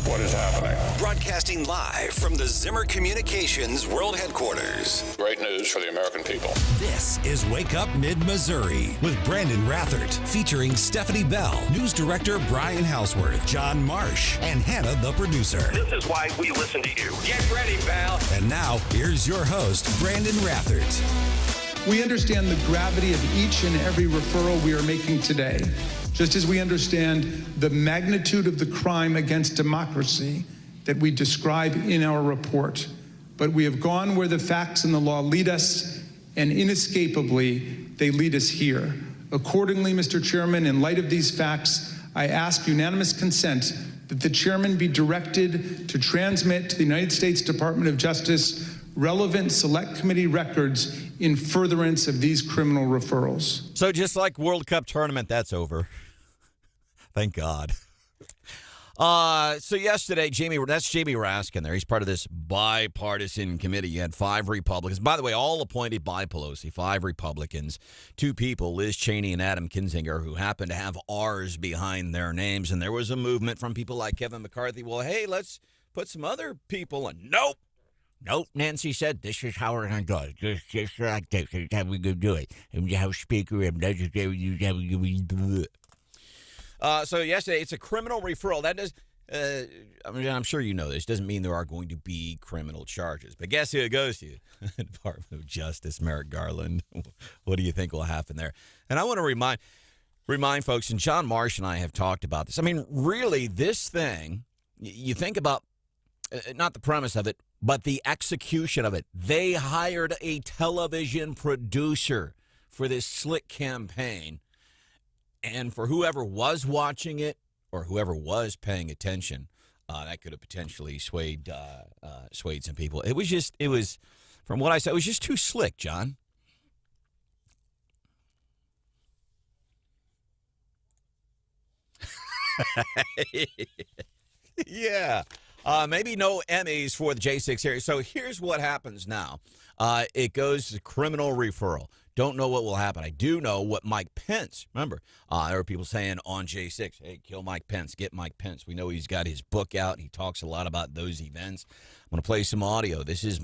what is happening. Broadcasting live from the Zimmer Communications World Headquarters. Great news for the American people. This is Wake Up Mid-Missouri with Branden Rathert, featuring Stephanie Bell, News Director Brian Houseworth, John Marsh, and Hannah, the producer. This is why we listen to you. Get ready, pal. And now, here's your host, Branden Rathert. We understand the gravity of each and every referral we are making today, just as we understand the magnitude of the crime against democracy that we describe in our report. But we have gone where the facts and the law lead us, and inescapably, they lead us here. Accordingly, Mr. Chairman, in light of these facts, I ask unanimous consent that the chairman be directed to transmit to the United States Department of Justice relevant select committee records in furtherance of these criminal referrals. So just like World Cup tournament, that's over. Thank God. So yesterday, that's Jamie Raskin there. He's part of this bipartisan committee. You had 5 Republicans. By the way, all appointed by Pelosi, 5 Republicans, 2 people, Liz Cheney and Adam Kinzinger, who happen to have R's behind their names. And there was a movement from people like Kevin McCarthy. Well, hey, let's put some other people in. Nope, Nancy said, this is how we're going to do it. Just like this is how we're going to do it. And the House Speaker, so yesterday, it's a criminal referral. That does, I'm sure you know this, doesn't mean there are going to be criminal charges. But guess who it goes to? Department of Justice, Merrick Garland. What do you think will happen there? And I want to remind folks, and John Marsh and I have talked about this. I mean, really, this thing, you think about, not the premise of it, but the execution of it. They hired a television producer for this slick campaign. And for whoever was watching it or whoever was paying attention, that could have potentially swayed some people. It was, from what I said, it was just too slick, John. Yeah. Maybe no Emmys for the J6 series. So here's what happens now. It goes to criminal referral. Don't know what will happen. I do know what Mike Pence, remember, there were people saying on J6, hey, kill Mike Pence, get Mike Pence. We know he's got his book out. He talks a lot about those events. I'm going to play some audio. This is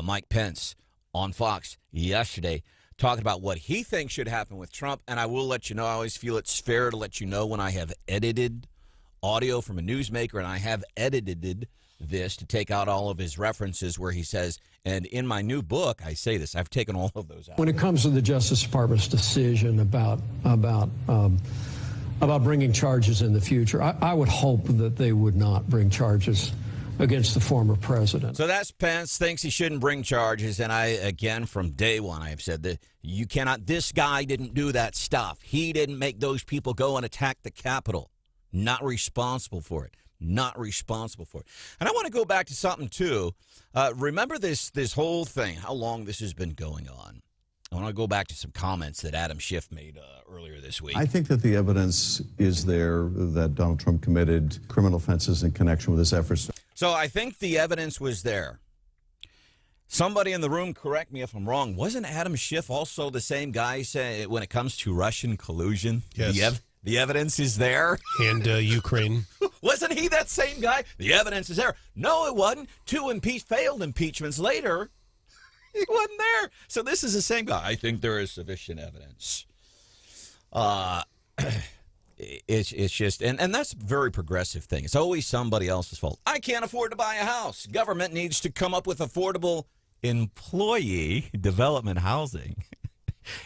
Mike Pence on Fox yesterday talking about what he thinks should happen with Trump. And I will let you know, I always feel it's fair to let you know when I have edited audio from a newsmaker, and I have edited this to take out all of his references where he says, and in my new book, I say this, I've taken all of those out. When it comes to the Justice Department's decision about bringing charges in the future, I would hope that they would not bring charges against the former president. So that's Pence thinks he shouldn't bring charges, and I, again, from day one, I have said that you cannot, this guy didn't do that stuff. He didn't make those people go and attack the Capitol. Not responsible for it. Not responsible for it. And I want to go back to something, too. Remember this whole thing, how long this has been going on. I want to go back to some comments that Adam Schiff made earlier this week. I think that the evidence is there that Donald Trump committed criminal offenses in connection with his efforts. So I think the evidence was there. Somebody in the room, correct me if I'm wrong, wasn't Adam Schiff also the same guy say when it comes to Russian collusion? Yes. The evidence is there. And Ukraine. Wasn't he that same guy? The evidence is there. No, it wasn't. 2 failed impeachments later, he wasn't there. So this is the same guy. I think there is sufficient evidence. It's just, and that's a very progressive thing. It's always somebody else's fault. I can't afford to buy a house. Government needs to come up with affordable employee development housing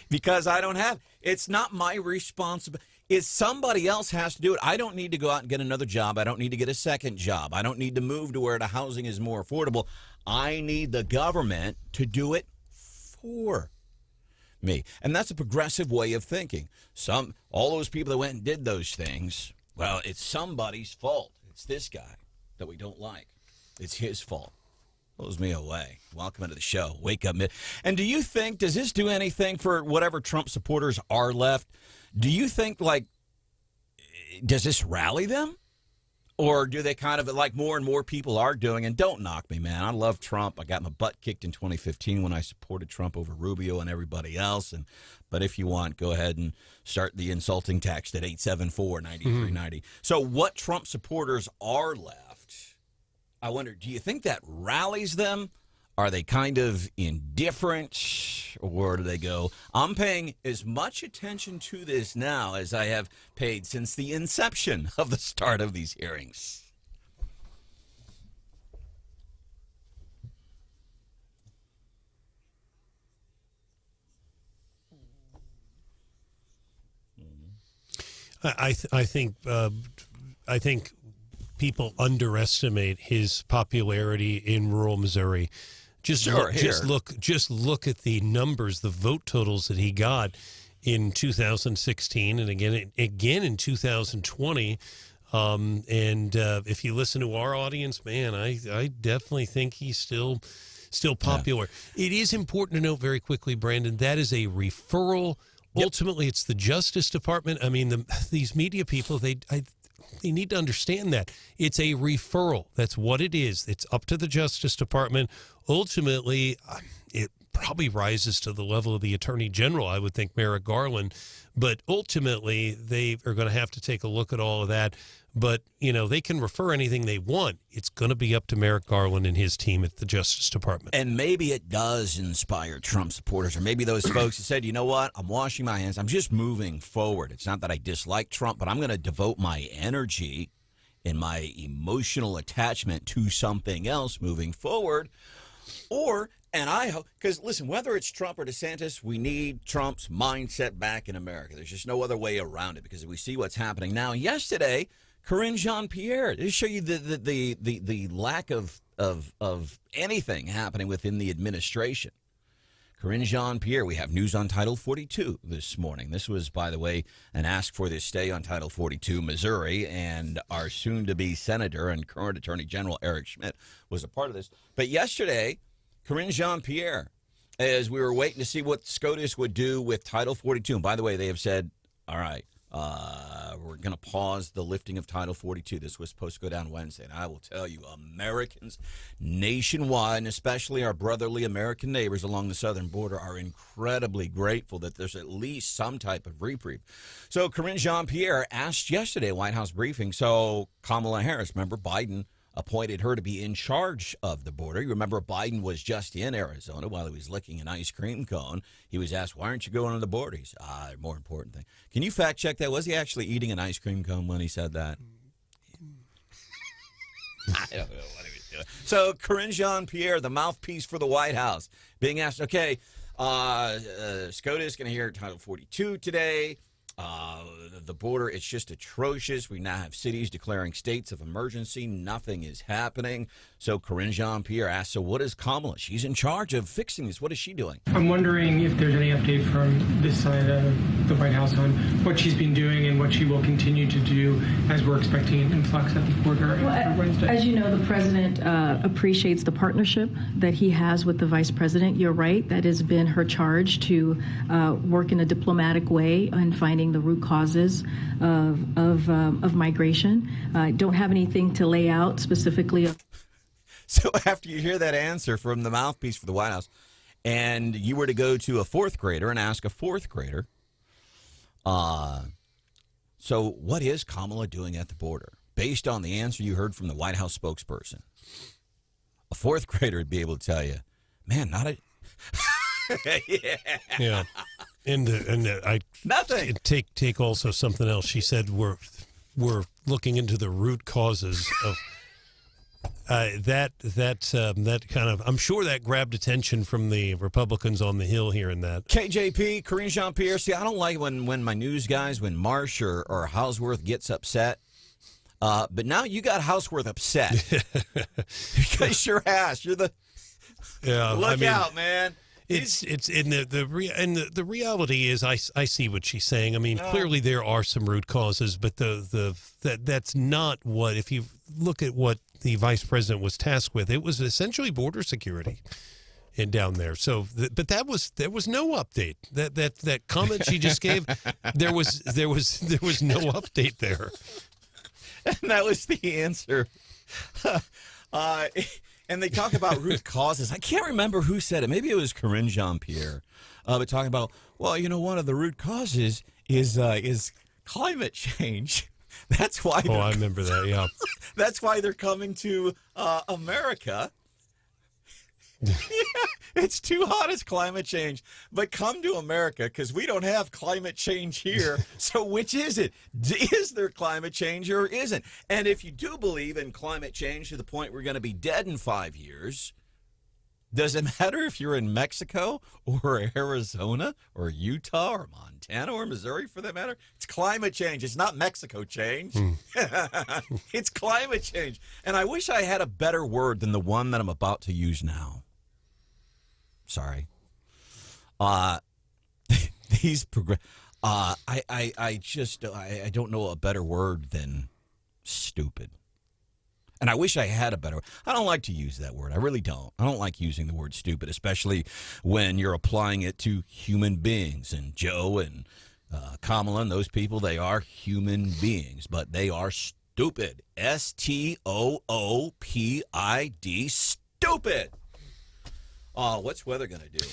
because I don't have. It's not my responsibility. It's somebody else has to do it. I don't need to go out and get another job. I don't need to get a second job. I don't need to move to where the housing is more affordable. I need the government to do it for me. And that's a progressive way of thinking. All those people that went and did those things, well, it's somebody's fault. It's this guy that we don't like. It's his fault. Blows me away. Welcome to the show. Wake up. And do you think, does this do anything for whatever Trump supporters are left? Do you think, does this rally them? Or do they kind of, like more and more people are doing, and don't knock me, man. I love Trump. I got my butt kicked in 2015 when I supported Trump over Rubio and everybody else. But if you want, go ahead and start the insulting text at 874-9390. So what Trump supporters are left I wonder, do you think that rallies them? Are they kind of indifferent, or do they go, I'm paying as much attention to this now as I have paid since the inception of the start of these hearings? I think people underestimate his popularity in rural Missouri. Just look at the numbers, the vote totals that he got in 2016 and again in 2020. If you listen to our audience, man, I definitely think he's still popular. Yeah. It is important to note very quickly, Brandon, that is a referral. Yep. Ultimately, it's the Justice Department. I mean, these media people, they need to understand that. It's a referral. That's what it is. It's up to the Justice Department. Ultimately, it probably rises to the level of the Attorney General, I would think, Merrick Garland. But ultimately, they are going to have to take a look at all of that. But, they can refer anything they want. It's going to be up to Merrick Garland and his team at the Justice Department. And maybe it does inspire Trump supporters, or maybe those folks that said, you know what, I'm washing my hands. I'm just moving forward. It's not that I dislike Trump, but I'm going to devote my energy and my emotional attachment to something else moving forward. And I hope, because listen, whether it's Trump or DeSantis, we need Trump's mindset back in America. There's just no other way around it, because we see what's happening now. Yesterday, Karine Jean-Pierre, to show you the lack of anything happening within the administration. Karine Jean-Pierre, we have news on Title 42 this morning. This was, by the way, an ask for this stay on Title 42, Missouri, and our soon-to-be senator and current Attorney General Eric Schmidt was a part of this. But yesterday, Karine Jean-Pierre, as we were waiting to see what SCOTUS would do with Title 42, and by the way, they have said, all right, we're going to pause the lifting of Title 42. This was supposed to go down Wednesday. And I will tell you, Americans nationwide, and especially our brotherly American neighbors along the southern border, are incredibly grateful that there's at least some type of reprieve. So Karine Jean-Pierre asked yesterday at White House briefing, so Kamala Harris, remember Biden appointed her to be in charge of the border. You remember Biden was just in Arizona while he was licking an ice cream cone. He was asked, why aren't you going on the border? He said, more important thing. Can you fact check that? Was he actually eating an ice cream cone when he said that? I don't know what he was doing. So Karine Jean-Pierre, the mouthpiece for the White House, being asked, okay, SCOTUS going to hear Title 42 today. The border, it's just atrocious. We now have cities declaring states of emergency. Nothing is happening. So Karine Jean-Pierre asked, so what is Kamala? She's in charge of fixing this. What is she doing? I'm wondering if there's any update from this side of the White House on what she's been doing and what she will continue to do as we're expecting an influx at the border after Wednesday. As you know, the president appreciates the partnership that he has with the vice president. You're right. That has been her charge, to work in a diplomatic way and finding the root causes of migration. Don't have anything to lay out specifically. So after you hear that answer from the mouthpiece for the White House, and you were to go to a fourth grader and ask a fourth grader, so what is Kamala doing at the border? Based on the answer you heard from the White House spokesperson, a fourth grader would be able to tell you, man, not a... Yeah. And I nothing. Take also something else. She said we're looking into the root causes of that kind of. I'm sure that grabbed attention from the Republicans on the Hill here in that. KJP, Karine Jean-Pierre. See, I don't like when my news guys, when Marsh or Hausworth gets upset. But now you got Hausworth upset because your ass. You're the. Yeah. Look out, man. It's in the reality is I see what she's saying. I mean, clearly there are some root causes, but that's not what. If you look at what the vice president was tasked with, it was essentially border security and down there. So, but there was no update. That comment she just gave, there was no update there. And that was the answer. And they talk about root causes. I can't remember who said it. Maybe it was Karine Jean-Pierre. But talking about, well, one of the root causes is climate change. That's why. I remember that. Yeah. That's why they're coming to America. Yeah, it's too hot as climate change, but come to America because we don't have climate change here. So which is it? Is there climate change or isn't? And if you do believe in climate change to the point we're going to be dead in 5 years, does it matter if you're in Mexico or Arizona or Utah or Montana or Missouri for that matter? It's climate change. It's not Mexico change. It's climate change. And I wish I had a better word than the one that I'm about to use now. Sorry. I don't know a better word than stupid. And I wish I had a better. I don't like to use that word. I really don't. I don't like using the word stupid, especially when you're applying it to human beings. And Joe and Kamala and those people, they are human beings, but they are stupid. STOOPID, stupid. What's weather going to do?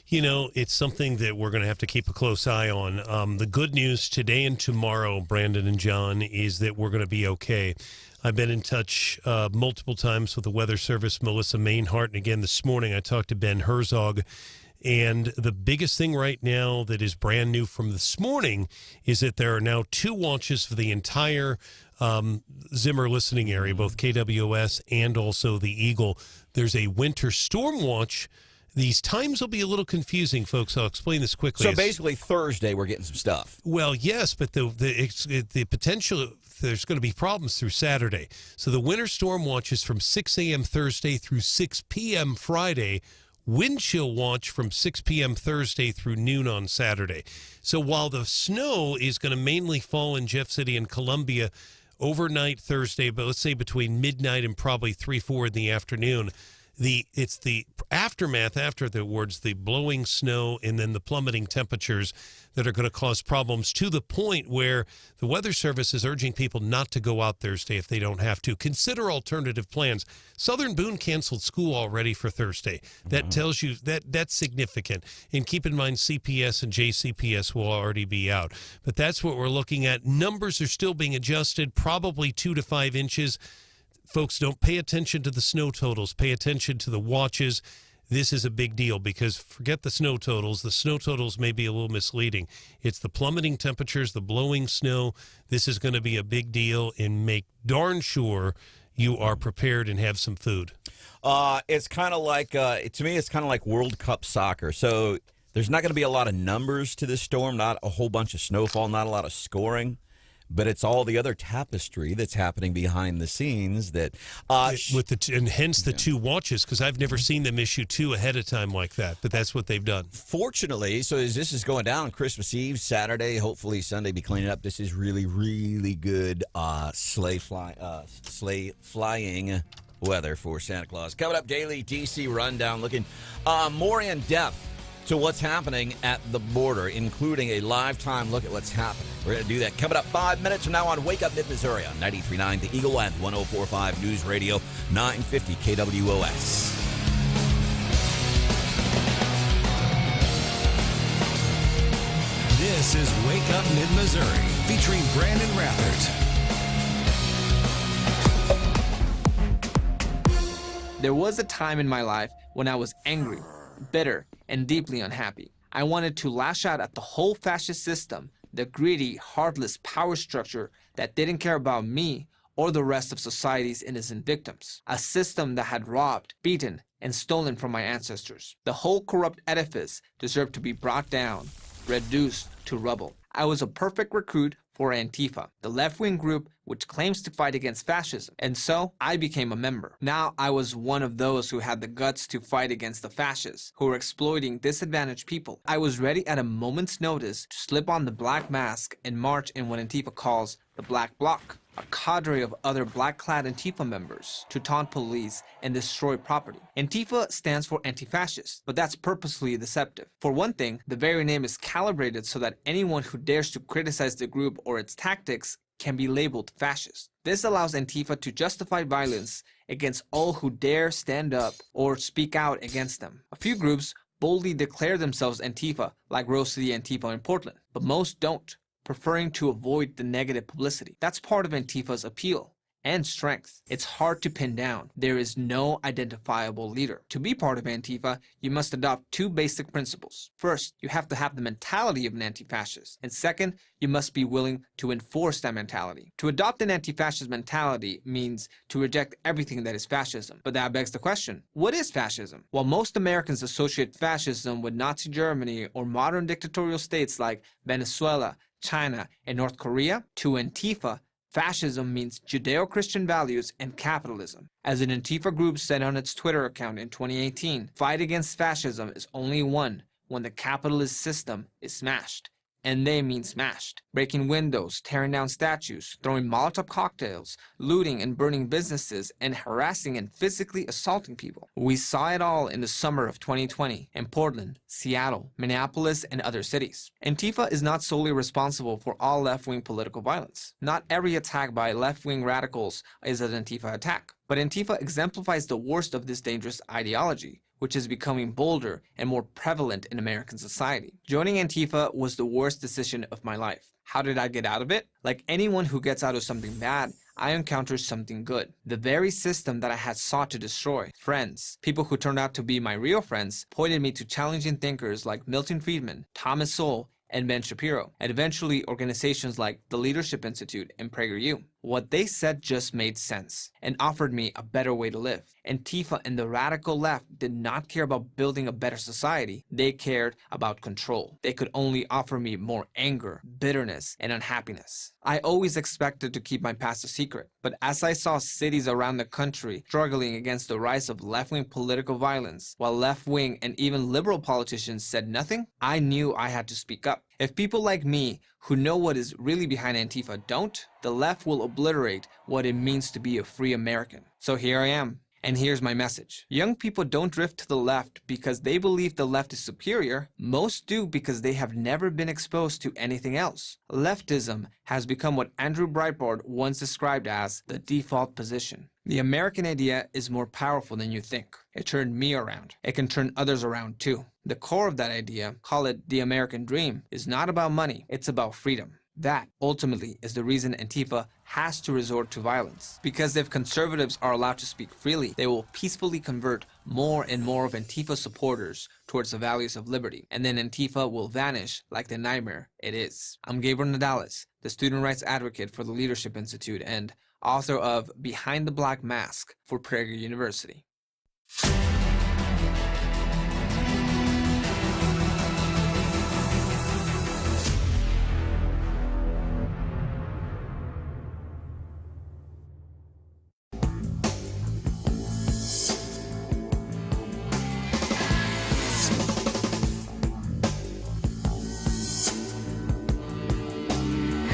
You know, it's something that we're going to have to keep a close eye on. The good news today and tomorrow, Brandon and John, is that we're going to be okay. I've been in touch multiple times with the Weather Service, Melissa Mainhart, and again this morning I talked to Ben Herzog. And the biggest thing right now that is brand new from this morning is that there are now 2 watches for the entire Zimmer listening area, both KWS and also the Eagle. There's a winter storm watch. These times will be a little confusing, folks. I'll explain this quickly. So basically Thursday we're getting some stuff. Well, yes, but the potential, there's going to be problems through Saturday. So the winter storm watch is from 6 a.m. Thursday through 6 p.m. Friday. Wind chill watch from 6 p.m. Thursday through noon on Saturday. So while the snow is going to mainly fall in Jeff City and Columbia overnight Thursday, but let's say between midnight and probably 3-4 in the afternoon, it's the aftermath afterwards, the blowing snow and then the plummeting temperatures that are going to cause problems to the point where the Weather Service is urging people not to go out Thursday if they don't have to. Consider alternative plans. Southern Boone canceled school already for Thursday. That tells you that's significant. And keep in mind CPS and JCPS will already be out. But that's what we're looking at. Numbers are still being adjusted, probably 2 to 5 inches. Folks, don't pay attention to the snow totals. Pay attention to the watches. This is a big deal because forget the snow totals. The snow totals may be a little misleading. It's the plummeting temperatures, the blowing snow. This is going to be a big deal, and make darn sure you are prepared and have some food. It's kind of like, to me, it's kind of like World Cup soccer. So there's not going to be a lot of numbers to this storm, not a whole bunch of snowfall, not a lot of scoring. But it's all the other tapestry that's happening behind the scenes that and hence the 2 watches, because I've never seen them issue 2 ahead of time like that. But that's what they've done. Fortunately, so as this is going down on Christmas Eve, Saturday, hopefully Sunday be cleaning up. This is really, really good sleigh flying weather for Santa Claus. Coming up, daily DC rundown, looking more in depth to what's happening at the border, including a lifetime look at what's happening. We're going to do that coming up 5 minutes from now on Wake Up Mid-Missouri on 93.9 The Eagle and 104.5 News Radio 950 KWOS. This is Wake Up Mid-Missouri, featuring Branden Rathert. There was a time in my life when I was angry, bitter, and deeply unhappy. I wanted to lash out at the whole fascist system, the greedy, heartless power structure that didn't care about me or the rest of society's innocent victims. A system that had robbed, beaten, and stolen from my ancestors. The whole corrupt edifice deserved to be brought down, reduced to rubble. I was a perfect recruit for Antifa, the left-wing group which claims to fight against fascism, and so I became a member. Now I was one of those who had the guts to fight against the fascists, who were exploiting disadvantaged people. I was ready at a moment's notice to slip on the black mask and march in what Antifa calls the Black Bloc, a cadre of other black-clad Antifa members to taunt police and destroy property. Antifa stands for anti-fascist, but that's purposely deceptive. For one thing, the very name is calibrated so that anyone who dares to criticize the group or its tactics can be labeled fascist. This allows Antifa to justify violence against all who dare stand up or speak out against them. A few groups boldly declare themselves Antifa, like Rose City Antifa in Portland, but most don't. preferring to avoid the negative publicity. That's part of Antifa's appeal and strength. It's hard to pin down. There is no identifiable leader. To be part of Antifa, you must adopt two basic principles. First, you have to have the mentality of an anti-fascist. And second, you must be willing to enforce that mentality. To adopt an anti-fascist mentality means to reject everything that is fascism. But that begs the question, what is fascism? While most Americans associate fascism with Nazi Germany or modern dictatorial states like Venezuela, China, and North Korea, to Antifa, fascism means Judeo-Christian values and capitalism. As an Antifa group said on its Twitter account in 2018, fight against fascism is only won when the capitalist system is smashed. And they mean smashed. Breaking windows, tearing down statues, throwing Molotov cocktails, looting and burning businesses, and harassing and physically assaulting people. We saw it all in the summer of 2020 in Portland, Seattle, Minneapolis, and other cities. Antifa is not solely responsible for all left-wing political violence. Not every attack by left-wing radicals is an Antifa attack. But Antifa exemplifies the worst of this dangerous ideology, which is becoming bolder and more prevalent in American society. Joining Antifa was the worst decision of my life. How did I get out of it? Like anyone who gets out of something bad, I encountered something good. The very system that I had sought to destroy. Friends, people who turned out to be my real friends, pointed me to challenging thinkers like Milton Friedman, Thomas Sowell, and Ben Shapiro, and eventually organizations like the Leadership Institute and PragerU. What they said just made sense and offered me a better way to live. Antifa and the radical left did not care about building a better society. They cared about control. They could only offer me more anger, bitterness, and unhappiness. I always expected to keep my past a secret, but as I saw cities around the country struggling against the rise of left-wing political violence, while left-wing and even liberal politicians said nothing, I knew I had to speak up. If people like me, who know what is really behind Antifa, don't, the left will obliterate what it means to be a free American. So here I am. And here's my message. Young people don't drift to the left because they believe the left is superior. Most do because they have never been exposed to anything else. Leftism has become what Andrew Breitbart once described as the default position. The American idea is more powerful than you think. It turned me around. It can turn others around too. The core of that idea, call it the American dream, is not about money. It's about freedom. That, ultimately, is the reason Antifa has to resort to violence. Because if conservatives are allowed to speak freely, they will peacefully convert more and more of Antifa supporters towards the values of liberty. And then Antifa will vanish like the nightmare it is. I'm Gabriel Nadales, the student rights advocate for the Leadership Institute and author of Behind the Black Mask for Prager University.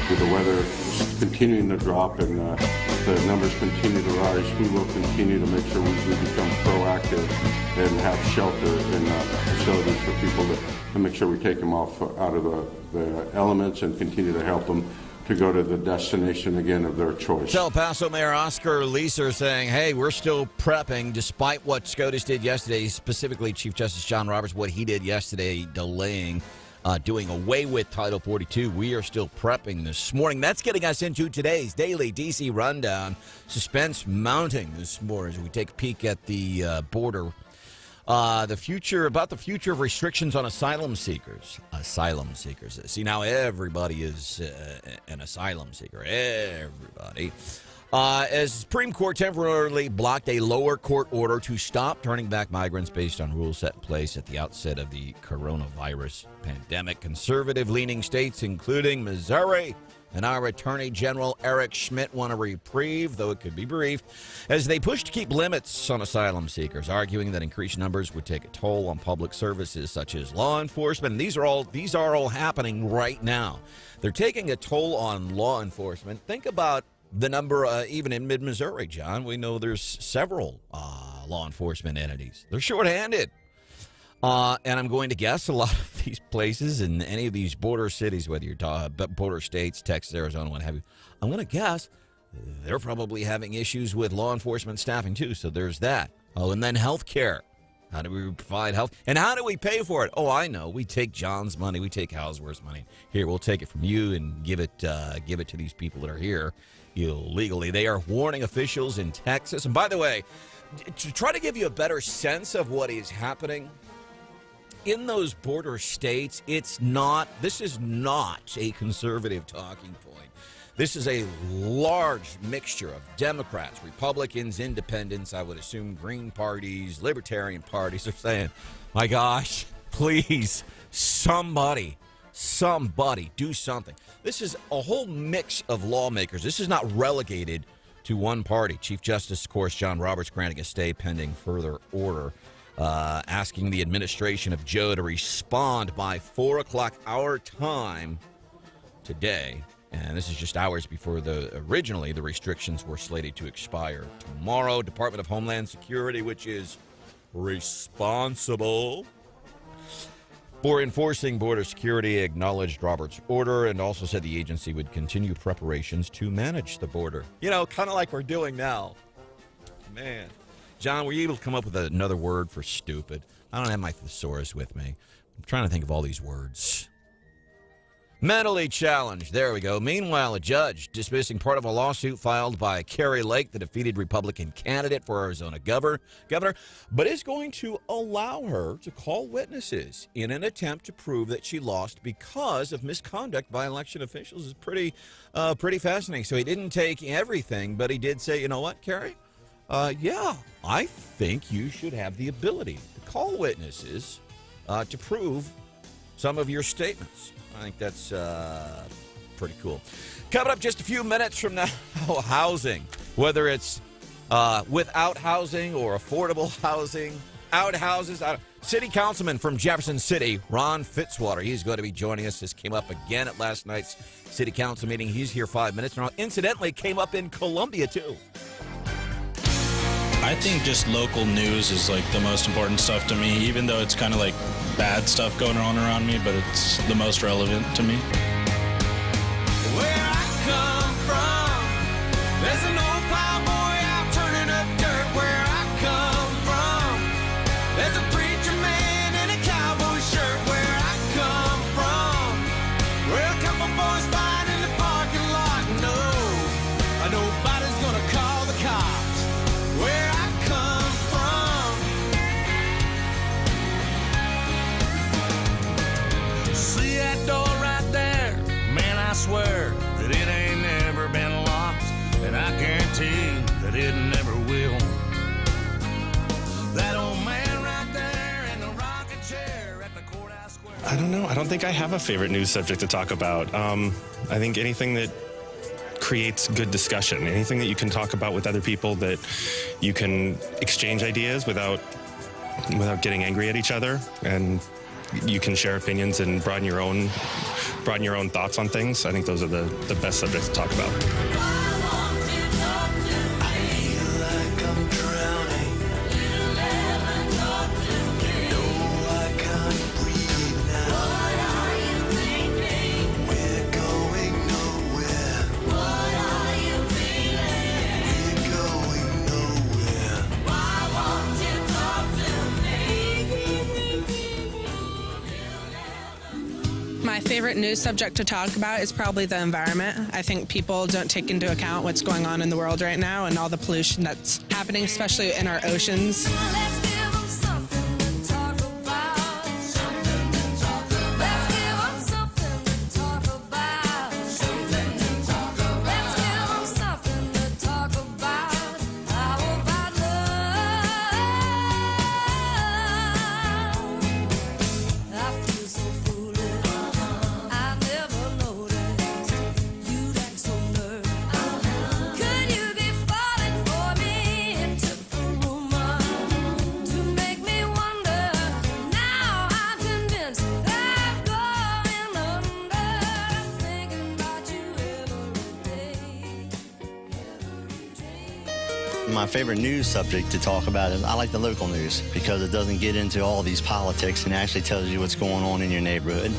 With the weather continuing to drop and the numbers continue to rise, we will continue to make sure we become proactive and have shelter in facilities for people to make sure we take them off out of the elements and continue to help them to go to the destination again of their choice. El Paso Mayor Oscar Leeser saying, hey, we're still prepping despite what SCOTUS did yesterday, specifically Chief Justice John Roberts, what he did yesterday, delaying doing away with Title 42. We are still prepping this morning. That's getting us into today's Daily DC Rundown. Suspense mounting this morning as we take a peek at the border. The future of restrictions on asylum seekers. See, now everybody is an asylum seeker. Everybody. As Supreme Court temporarily blocked a lower court order to stop turning back migrants based on rules set in place at the outset of the coronavirus pandemic. Conservative-leaning states, including Missouri, and our Attorney General Eric Schmidt want a reprieve, though it could be brief, as they push to keep limits on asylum seekers, arguing that increased numbers would take a toll on public services such as law enforcement. And these are all happening right now. They're taking a toll on law enforcement. Think about the number, even in mid-Missouri, John. We know there's several law enforcement entities. They're shorthanded. And I'm going to guess a lot of these places in any of these border cities, whether you're border states, Texas, Arizona, what have you, I'm going to guess they're probably having issues with law enforcement staffing too. So there's that. Oh, and then health care. How do we provide health? And how do we pay for it? Oh, I know. We take John's money. We take Hartzler's money. Here, we'll take it from you and give it to these people that are here illegally. They are warning officials in Texas. And by the way, to try to give you a better sense of what is happening in those border states, this is not a conservative talking point. This is a large mixture of Democrats, Republicans, independents, I would assume Green parties, Libertarian parties are saying, my gosh, please, somebody do something. This is a whole mix of lawmakers. This is not relegated to one party. Chief Justice, of course, John Roberts granting a stay pending further order, asking the administration of Joe to respond by 4 o'clock our time today. And this is just hours before originally the restrictions were slated to expire tomorrow. Department of Homeland Security, which is responsible for enforcing border security, acknowledged Roberts' order and also said the agency would continue preparations to manage the border. Kind of like we're doing now. Man. John, were you able to come up with another word for stupid? I don't have my thesaurus with me. I'm trying to think of all these words. Mentally challenged. There we go. Meanwhile, a judge dismissing part of a lawsuit filed by Kari Lake, the defeated Republican candidate for Arizona governor, but is going to allow her to call witnesses in an attempt to prove that she lost because of misconduct by election officials. Is pretty fascinating. So he didn't take everything, but he did say, you know what, Kari? Yeah, I think you should have the ability to call witnesses to prove some of your statements. I think that's pretty cool. Coming up just a few minutes from now, housing. Whether it's without housing or affordable housing, outhouses. City Councilman from Jefferson City, Ron Fitzwater. He's going to be joining us. This came up again at last night's City Council meeting. He's here 5 minutes from now. Incidentally, came up in Columbia, too. I think just local news is like the most important stuff to me, even though it's kind of like bad stuff going on around me, but it's the most relevant to me. Where I come from, there's an old plowboy out turning up dirt. Where I come from, there's a preacher man in a cowboy shirt. Where I come from, where a couple boys fight in the parking lot. No, nobody's gonna call the cops. Where I come from. See that door right there? Man, I swear that it ain't never been locked, and I guarantee that it never will. That old man right there in the rocking chair at the courthouse square. I don't know. I don't think I have a favorite news subject to talk about. I think anything that creates good discussion, anything that you can talk about with other people, that you can exchange ideas without getting angry at each other, and you can share opinions and broaden your own thoughts on things. I think those are the best subjects to talk about. My favorite news subject to talk about is probably the environment. I think people don't take into account what's going on in the world right now and all the pollution that's happening, especially in our oceans. My favorite news subject to talk about is I like the local news because it doesn't get into all these politics and actually tells you what's going on in your neighborhood.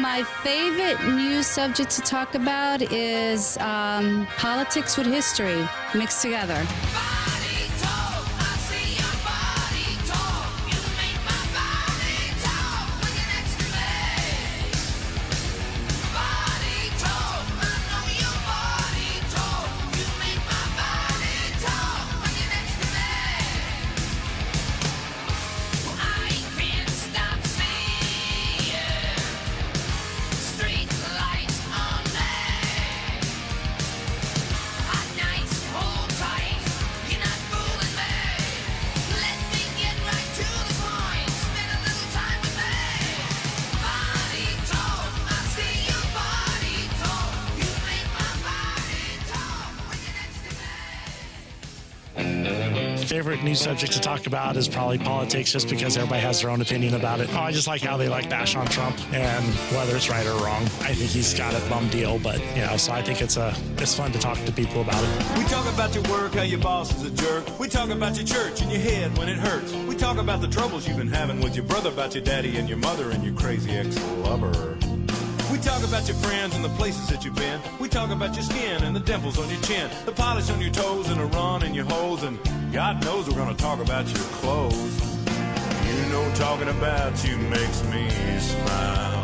My favorite news subject to talk about is politics with history mixed together. Favorite news subject to talk about is probably politics, just because everybody has their own opinion about it. I just like how they bash on Trump, and whether it's right or wrong, I think he's got a bum deal. But so I think it's fun to talk to people about it. We talk about your work, how your boss is a jerk. We talk about your church and your head when it hurts. We talk about the troubles you've been having with your brother, about your daddy and your mother and your crazy ex-lover. We talk about your friends and the places that you've been. We talk about your skin and the dimples on your chin, the polish on your toes and the run in your holes, and God knows we're gonna talk about your clothes. You know talking about you makes me smile.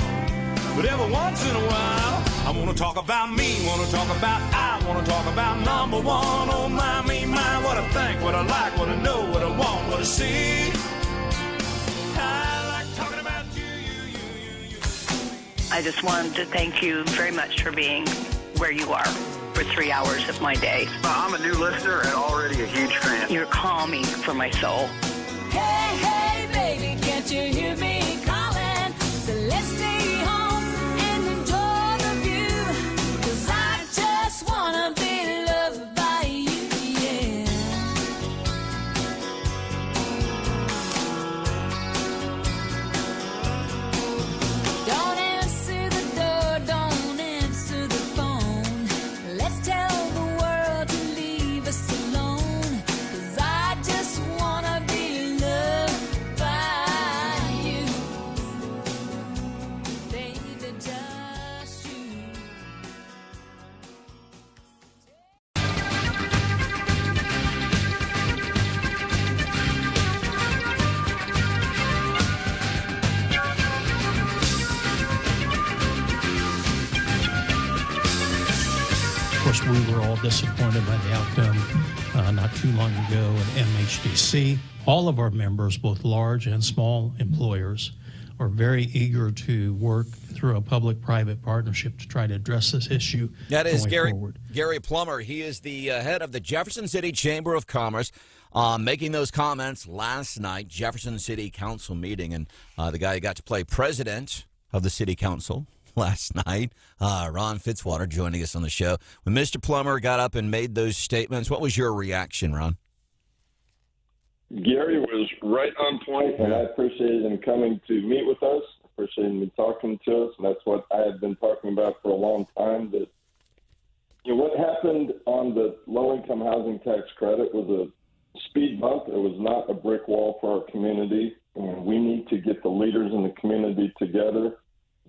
But every once in a while, I wanna talk about me, I wanna talk about number one. Oh my, me, my, what I think, what I like, what I know, what I want, what I see. I like talking about you. I just wanted to thank you very much for being where you are for 3 hours of my day. I'm a new listener and already a huge fan. You're calming for my soul. Hey, hey, baby, can't you hear me calling? So let's stay home and enjoy the view, 'cause I just wanna be loved by you, yeah. Don't answer the door, don't answer the phone. Let's tell the world to leave us alone, 'cause I just wanna be loved by you, baby, just you. Of course, we were all disappointed by the outcome not too long ago at MHDC. All of our members, both large and small employers, are very eager to work through a public-private partnership to try to address this issue. That is going Gary Plummer. He is the head of the Jefferson City Chamber of Commerce, making those comments last night, Jefferson City Council meeting, and the guy who got to play president of the city council last night, Ron Fitzwater, joining us on the show. When Mr. Plummer got up and made those statements, what was your reaction, Ron? Gary was right on point, and I appreciated him coming to meet with us. I appreciated him talking to us, and that's what I had been talking about for a long time. That what happened on the low-income housing tax credit was a speed bump. It was not a brick wall for our community, and we need to get the leaders in the community together.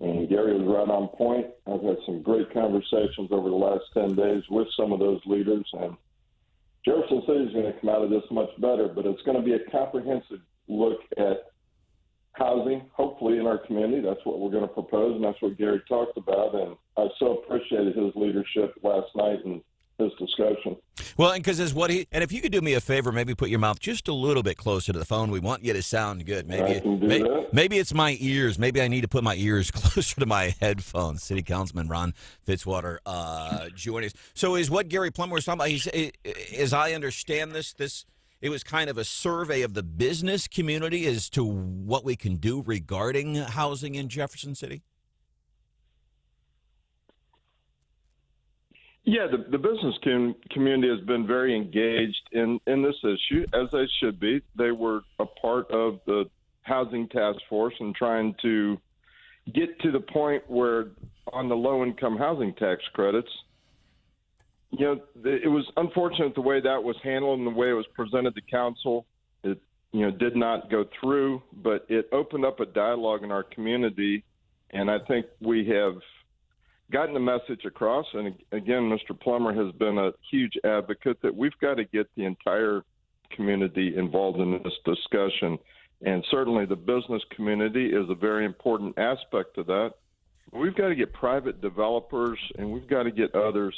And Gary was right on point. I've had some great conversations over the last 10 days with some of those leaders, and Jefferson City is going to come out of this much better, but it's going to be a comprehensive look at housing, hopefully in our community. That's what we're going to propose, and that's what Gary talked about. And I so appreciated his leadership last night and his discussion. Well, and because and if you could do me a favor, maybe put your mouth just a little bit closer to the phone. We want you to sound good. Maybe it's my ears. Maybe I need to put my ears closer to my headphones. City Councilman Ron Fitzwater joining us. So is what Gary Plummer was talking about, as I understand this, it was kind of a survey of the business community as to what we can do regarding housing in Jefferson City? Yeah, the business community has been very engaged in this issue, as they should be. They were a part of the housing task force and trying to get to the point where on the low-income housing tax credits, it was unfortunate the way that was handled and the way it was presented to council. It, did not go through, but it opened up a dialogue in our community And I think we have gotten the message across. And again, Mr. Plummer has been a huge advocate that we've got to get the entire community involved in this discussion. And certainly the business community is a very important aspect of that. We've got to get private developers, and we've got to get others.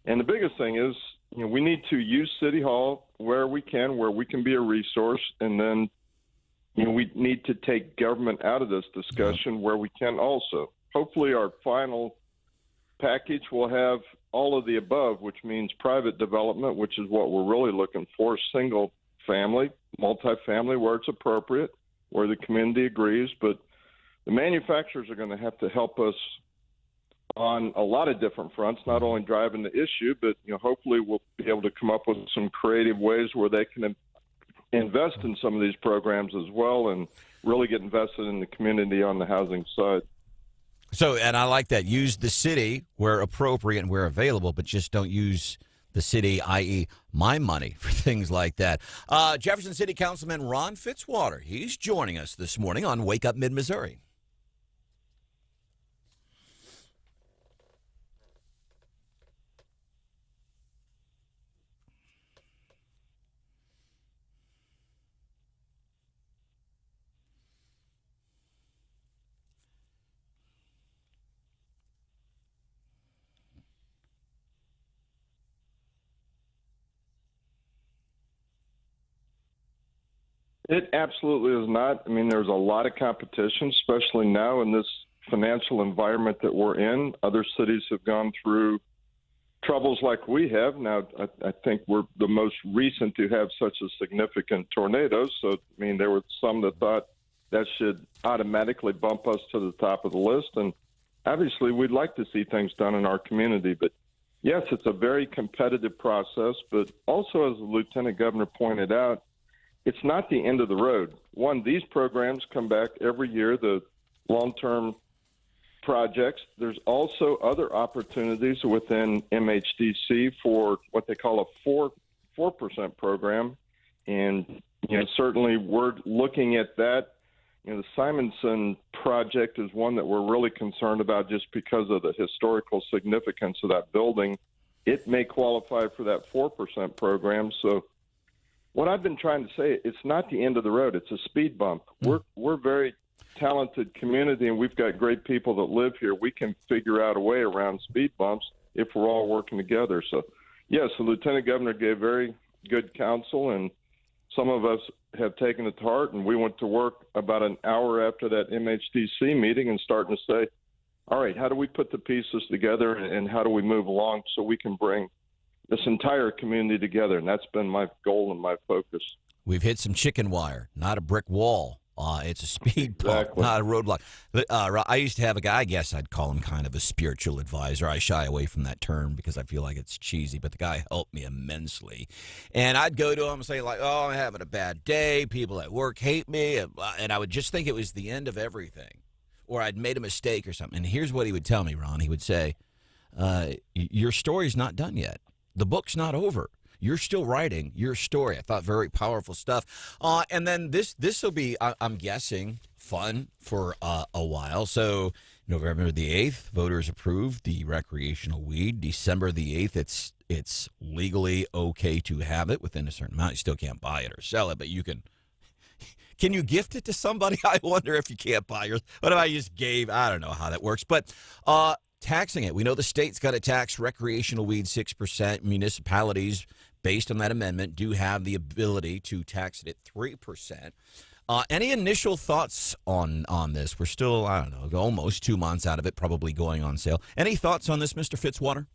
And the biggest thing is, we need to use City Hall where we can be a resource. And then, we need to take government out of this discussion where we can also. Hopefully our final package will have all of the above, which means private development, which is what we're really looking for, single family, multifamily where it's appropriate, where the community agrees. But the manufacturers are going to have to help us on a lot of different fronts, not only driving the issue, but hopefully we'll be able to come up with some creative ways where they can invest in some of these programs as well and really get invested in the community on the housing side. So, and I like that. Use the city where appropriate and where available, but just don't use the city, i.e. my money, for things like that. Jefferson City Councilman Ron Fitzwater, he's joining us this morning on Wake Up Mid-Missouri. It absolutely is not. I mean, there's a lot of competition, especially now in this financial environment that we're in. Other cities have gone through troubles like we have. Now, I think we're the most recent to have such a significant tornado. So, I mean, there were some that thought that should automatically bump us to the top of the list. And obviously, we'd like to see things done in our community. But, yes, it's a very competitive process. But also, as the Lieutenant Governor pointed out, it's not the end of the road. One, these programs come back every year, the long-term projects. There's also other opportunities within MHDC for what they call a 4% program. And, certainly we're looking at that. The Simonson project is one that we're really concerned about just because of the historical significance of that building. It may qualify for that 4% program. So, what I've been trying to say, it's not the end of the road. It's a speed bump. We're very talented community, and we've got great people that live here. We can figure out a way around speed bumps if we're all working together. So, yes, the Lieutenant Governor gave very good counsel, and some of us have taken it to heart, and we went to work about an hour after that MHDC meeting and starting to say, all right, how do we put the pieces together, and how do we move along so we can bring this entire community together? And that's been my goal and my focus. We've hit some chicken wire, not a brick wall. It's a speed bump, not a roadblock. I used to have a guy, I guess I'd call him kind of a spiritual advisor. I shy away from that term because I feel like it's cheesy, but the guy helped me immensely. And I'd go to him and say, like, oh, I'm having a bad day. People at work hate me. And I would just think it was the end of everything, or I'd made a mistake or something. And here's what he would tell me, Ron. He would say, your story's not done yet. The book's not over. You're still writing your story. I thought very powerful stuff. And then this will be, I'm guessing, fun for a while. So November the 8th, voters approved the recreational weed. December the 8th, it's legally okay to have it within a certain amount. You still can't buy it or sell it, but you can. Can you gift it to somebody? I wonder if you can't buy yours. What if I just gave? I don't know how that works. But taxing it. We know the state's got to tax recreational weed 6%. Municipalities, based on that amendment, do have the ability to tax it at 3%. Any initial thoughts on this? We're still, I don't know, almost 2 months out of it, probably going on sale. Any thoughts on this, Mr. Fitzwater?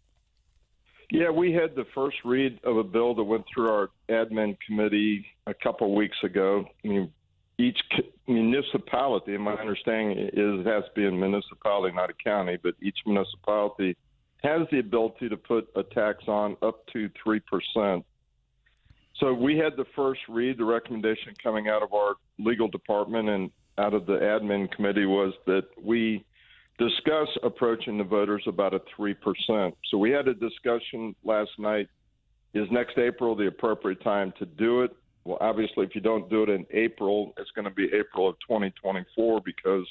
Yeah, we had the first read of a bill that went through our admin committee a couple weeks ago. I mean, each municipality, and my understanding is it has to be a municipality, not a county, but each municipality has the ability to put a tax on up to 3%. So we had the first read. The recommendation coming out of our legal department and out of the admin committee was that we discuss approaching the voters about a 3%. So we had a discussion last night. Is next April the appropriate time to do it? Well, obviously, if you don't do it in April, it's going to be April of 2024 because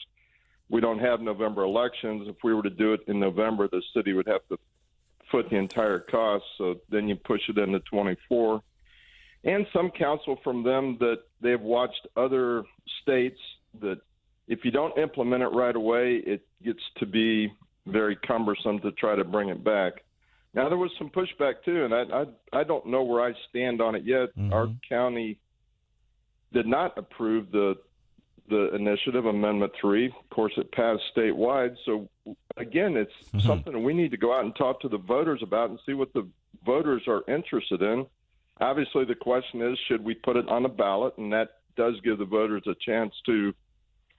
we don't have November elections. If we were to do it in November, the city would have to foot the entire cost. So then you push it into 24. And some counsel from them that they've watched other states that if you don't implement it right away, it gets to be very cumbersome to try to bring it back. Now, there was some pushback, too, and I don't know where I stand on it yet. Mm-hmm. Our county did not approve the initiative, Amendment 3. Of course, it passed statewide. So, again, it's something that we need to go out and talk to the voters about and see what the voters are interested in. Obviously, the question is, should we put it on a ballot? And that does give the voters a chance to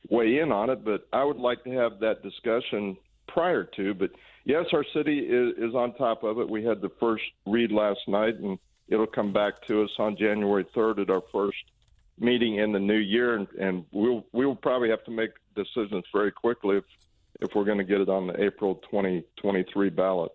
weigh in on it. But I would like to have that discussion prior to. But, yes, our city is on top of it. We had the first read last night, and it'll come back to us on January 3rd at our first meeting in the new year. And we'll probably have to make decisions very quickly if we're going to get it on the April 2023 ballot.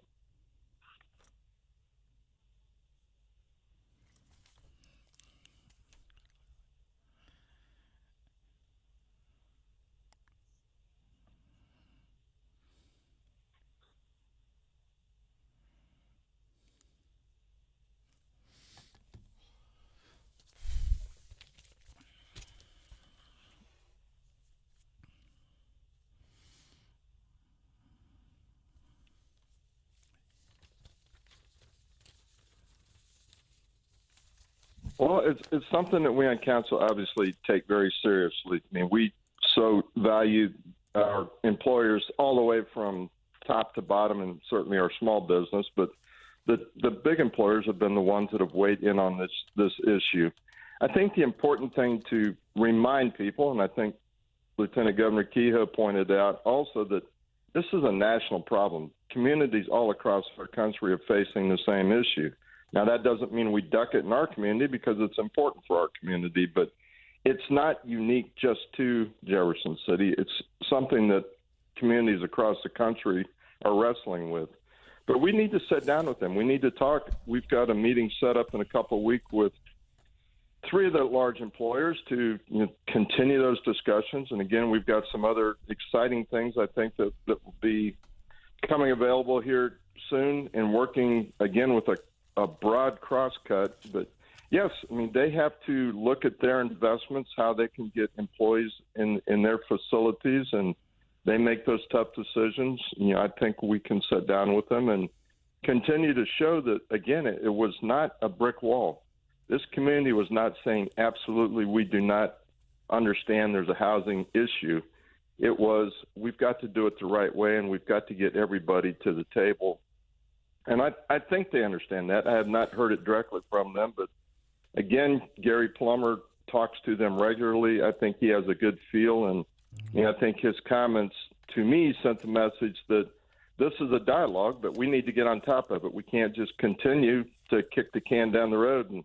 Well, it's something that we on council obviously take very seriously. I mean, we so value our employers all the way from top to bottom, and certainly our small business. But the big employers have been the ones that have weighed in on this issue. I think the important thing to remind people, and I think Lieutenant Governor Kehoe pointed out also, that this is a national problem. Communities all across our country are facing the same issue. Now, that doesn't mean we duck it in our community because it's important for our community, but it's not unique just to Jefferson City. It's something that communities across the country are wrestling with. But we need to sit down with them. We need to talk. We've got a meeting set up in a couple of weeks with 3 of the large employers to continue those discussions. And, again, we've got some other exciting things I think that will be coming available here soon, and working, again, with a broad cross-cut. But, yes, I mean, they have to look at their investments, how they can get employees in their facilities, and they make those tough decisions. I think we can sit down with them and continue to show that, again, it was not a brick wall. This community was not saying, absolutely, we do not understand there's a housing issue. It was, we've got to do it the right way, and we've got to get everybody to the table. And I think they understand that. I have not heard it directly from them. But, again, Gary Plummer talks to them regularly. I think he has a good feel. And I think his comments to me sent the message that this is a dialogue, but we need to get on top of it. We can't just continue to kick the can down the road. And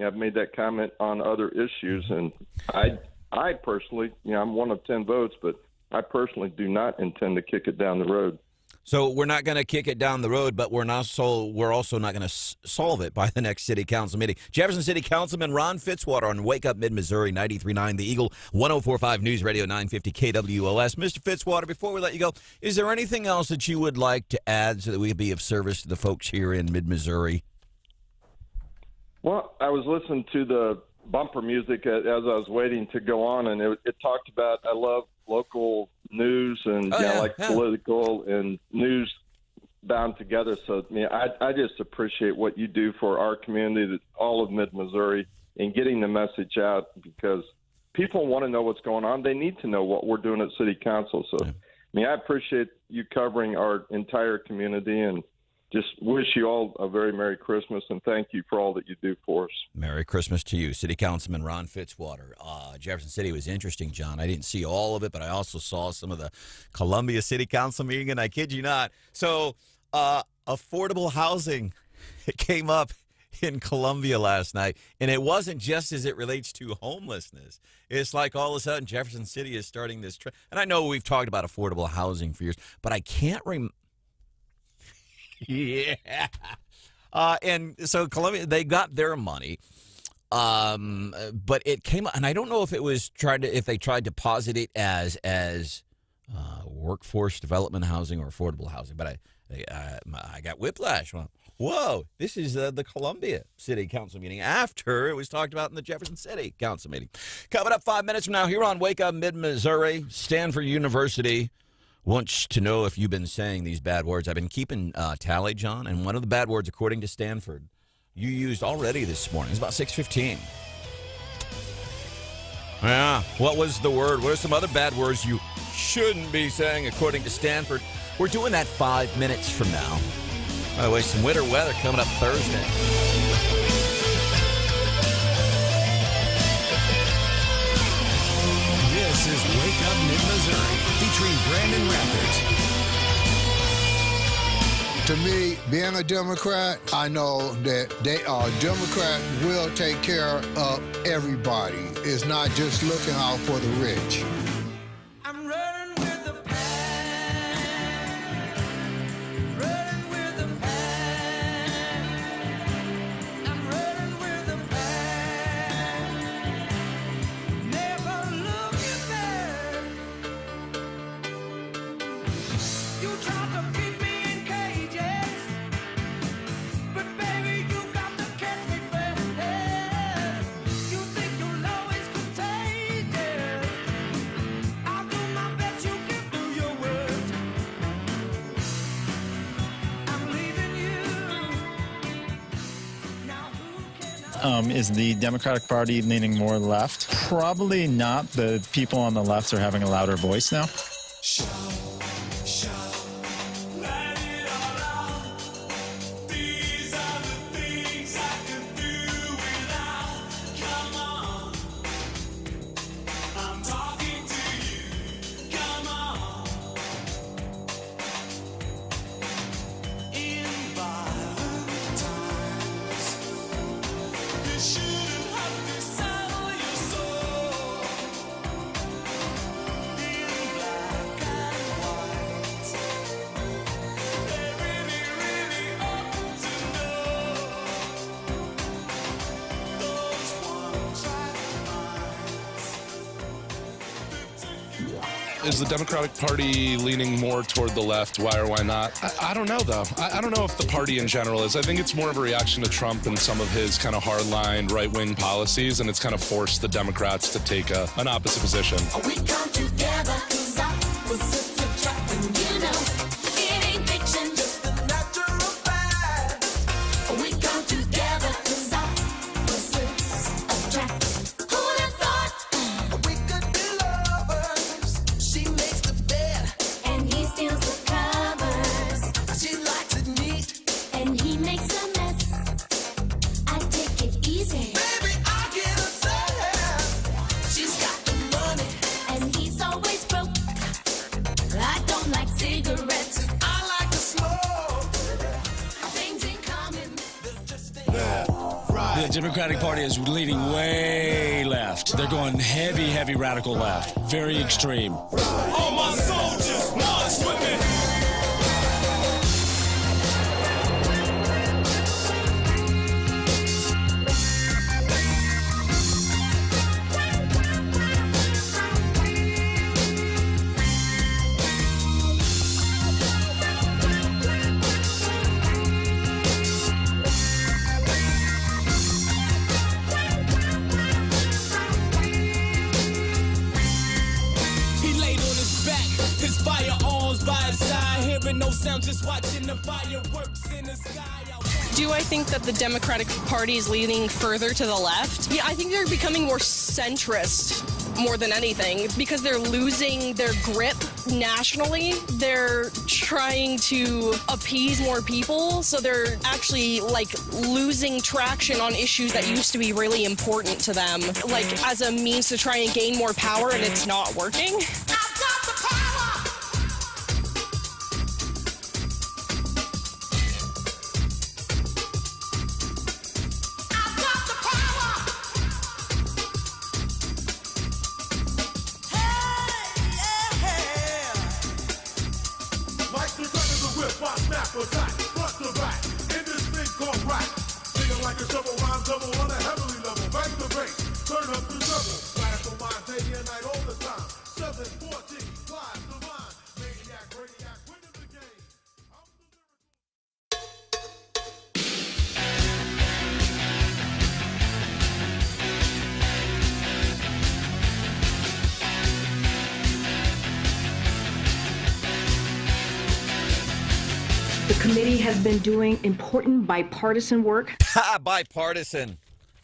I've made that comment on other issues. And I personally, I'm one of 10 votes, but I personally do not intend to kick it down the road. So we're not going to kick it down the road, but we're also not going to solve it by the next city council meeting. Jefferson City Councilman Ron Fitzwater on Wake Up Mid-Missouri, 93.9 The Eagle, 104.5 News Radio, 950 KWOS. Mr. Fitzwater, before we let you go, is there anything else that you would like to add so that we could be of service to the folks here in Mid-Missouri? Well, I was listening to the bumper music as I was waiting to go on, and it talked about, I love local news and political and news bound together. So I just appreciate what you do for our community, all of Mid-Missouri, and getting the message out, because people want to know what's going on. They need to know what we're doing at City Council. So I appreciate you covering our entire community, and just wish you all a very Merry Christmas, and thank you for all that you do for us. Merry Christmas to you, City Councilman Ron Fitzwater. Jefferson City was interesting, John. I didn't see all of it, but I also saw some of the Columbia City Council meeting, and I kid you not. So affordable housing, it came up in Columbia last night, and it wasn't just as it relates to homelessness. It's like all of a sudden Jefferson City is starting this trend. And I know we've talked about affordable housing for years, but I can't remember. Yeah. And so Columbia, they got their money. But it came, and I don't know if it was if they tried to posit it as workforce development housing or affordable housing. But I got whiplash. Well, whoa, this is the Columbia City Council meeting after it was talked about in the Jefferson City Council meeting. Coming up 5 minutes from now here on Wake Up Mid-Missouri, Stanford University wants to know if you've been saying these bad words. I've been keeping tally, John, and one of the bad words, according to Stanford, you used already this morning. It's about 6:15. Yeah, what was the word? What are some other bad words you shouldn't be saying, according to Stanford? We're doing that 5 minutes from now. By the way, some winter weather coming up Thursday. This is Wake Up Mid-Missouri, featuring Branden Rathert. To me, being a Democrat, I know that Democrat will take care of everybody. It's not just looking out for the rich. Is the Democratic Party leaning more left? Probably not. The people on the left are having a louder voice now. Is the Democratic Party leaning more toward the left? Why or why not? I don't know, though. I don't know if the party in general is. I think it's more of a reaction to Trump and some of his kind of hardline right-wing policies, and it's kind of forced the Democrats to take an opposite position. We come together 'cause opposites attract, and you know it ain't fiction, just the natural fact. We come together 'cause opposites attract. Who'd have thought we could be lovers? She makes the bed and he steals the covers. She likes it neat and he makes a mess. I take it easy. Baby, I get obsessed. She's got the money and he's always broke. I don't like cigarettes. I like to smoke. Things in common. The Democratic Party is leaning way left. They're going heavy, heavy radical left. Very extreme. All my soldiers march with me. He laid on his back, his firearms by his side, hearing no sound, just watching the fireworks in the sky. Do I think that the Democratic Party is leaning further to the left? Yeah, I think they're becoming more centrist more than anything because they're losing their grip nationally. They're trying to appease more people, so they're actually like losing traction on issues that used to be really important to them, like as a means to try and gain more power, and it's not working. Like the gun of the whip, I snap attack, front to back, in this thing called rap. Singing like a shovel, rhyme double on a heavenly level. Bang the bass, turn up the treble. Radical mind, day and night, all the time. 714, flies the line. committee has been doing important bipartisan work. Bipartisan.